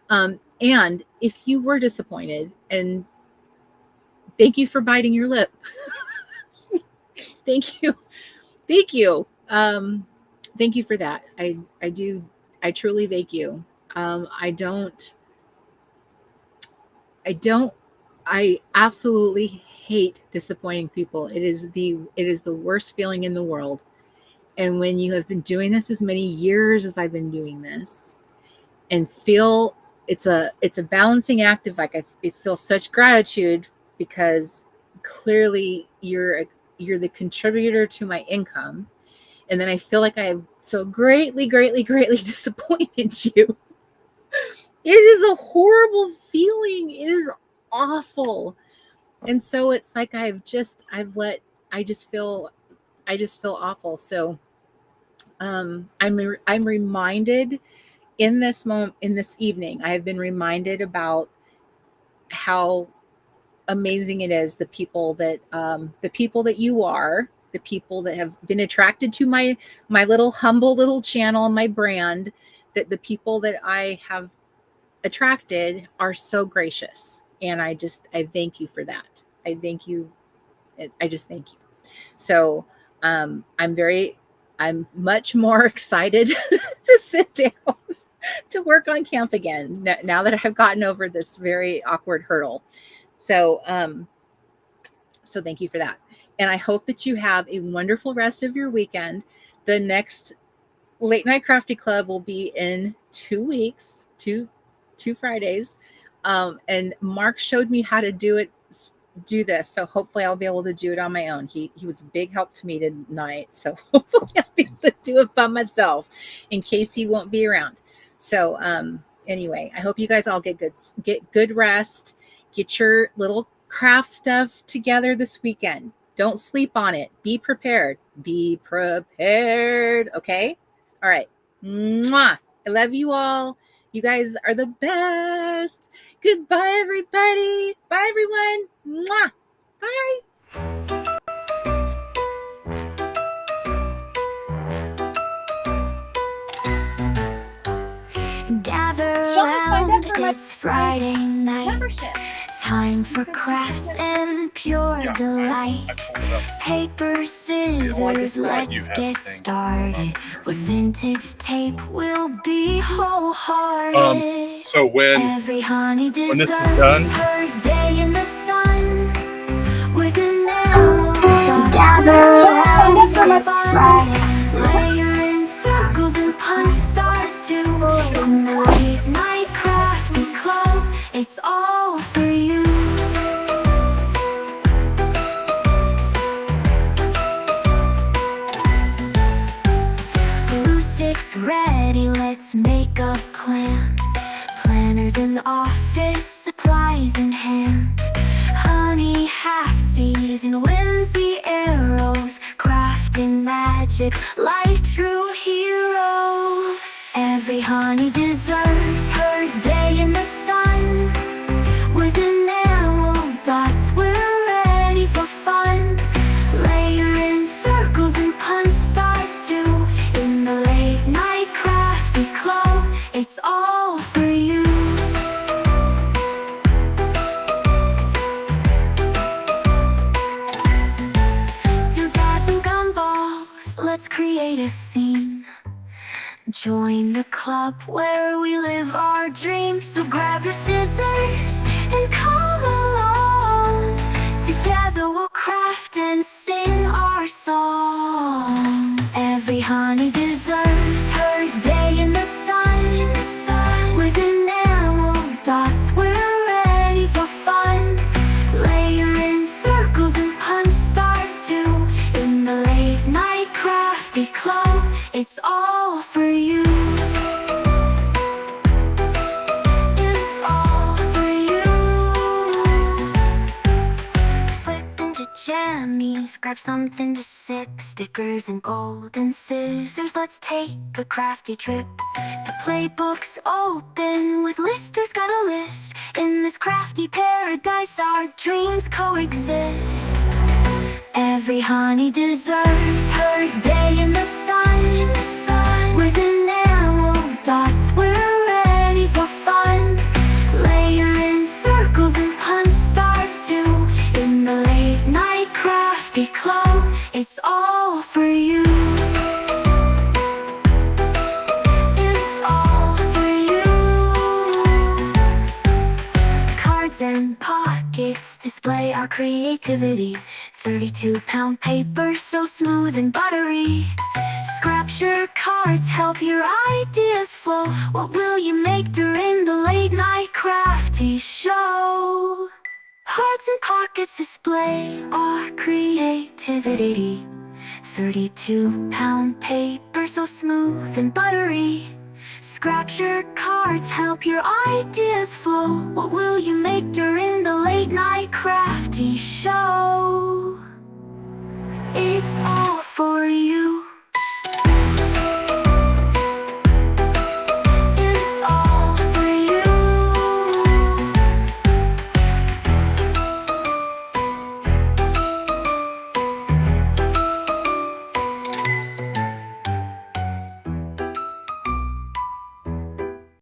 And if you were disappointed, and thank you for biting your lip. Thank you. Thank you. Thank you for that. I truly thank you. I absolutely hate disappointing people. It is the worst feeling in the world. And when you have been doing this as many years as I've been doing this, and feel it's a balancing act of like, I feel such gratitude because clearly you're the contributor to my income. And then I feel like I have so greatly disappointed you. It is a horrible feeling. It is awful. And so it's like I just feel awful. So I'm reminded in this moment, in this evening, I have been reminded about how amazing it is, the people that you are, the people that have been attracted to my little humble little channel and my brand, that the people that I have attracted are so gracious. And I thank you for that. I thank you. I just thank you. So I'm much more excited to sit down to work on camp again now that I've gotten over this very awkward hurdle. So thank you for that. And I hope that you have a wonderful rest of your weekend. The next Late Night Crafty Club will be in 2 weeks, two Fridays. And Mark showed me how to do this. So hopefully I'll be able to do it on my own. He was a big help to me tonight. So hopefully I'll be able to do it by myself in case he won't be around. So anyway, I hope you guys all get good rest. Get your little craft stuff together this weekend. Don't sleep on it. Be prepared. Be prepared. Okay? All right. Mwah. I love you all. You guys are the best. Goodbye, everybody. Bye, everyone. Mwah. Bye. Gather round, it's Friday night. Membership. Time for crafts and pure delight. Paper, scissors, let's get started. With vintage tape, we'll be wholehearted. So when Every honey this is deserves done, her day in the sun. With an arrow, gather round for fun. Layer in circles and punch stars too. In the Late Night Crafty Club, it's all for you. Glue sticks ready, let's make a plan. stickers in the office, supplies in hand. Honey, half-season, whimsy, arrows, crafting magic like true heroes. Every honey deserves her day in the sun. With enamel dots, we're ready for fun. Layer in circles and punch stars too. In the Late Night Crafty Club, it's all for you. Doodads and gumballs, let's create a scene. Join the club where we live our dreams. So grab your scissors and come along. Together we'll craft and sing our song. Every honey deserves her day in the sun. With enamel dots, we're ready for fun. Layer in circles and punch stars too. In the Late Night Crafty Club, it's all for you. It's all for you. Slip into jammies, grab something to sip. Stickers and golden scissors, let's take a crafty trip. The playbook's open with listers, got a list. In this crafty paradise, our dreams coexist. Every honey deserves her day in the sun. With enamel dots, we're ready for fun. Layer in circles and punch stars too. In the Late Night Crafty Club, it's all for you. It's all for you. Cards and pockets display our creativity. 32-pound paper, so smooth and buttery. Scrapbook cards help your ideas flow. What will you make during the Late Night Crafty show? Cards and pockets display our creativity. 32-pound paper, so smooth and buttery. Scrapbook cards help your ideas flow. What will you make during the Late Night Crafty show? It's all for you.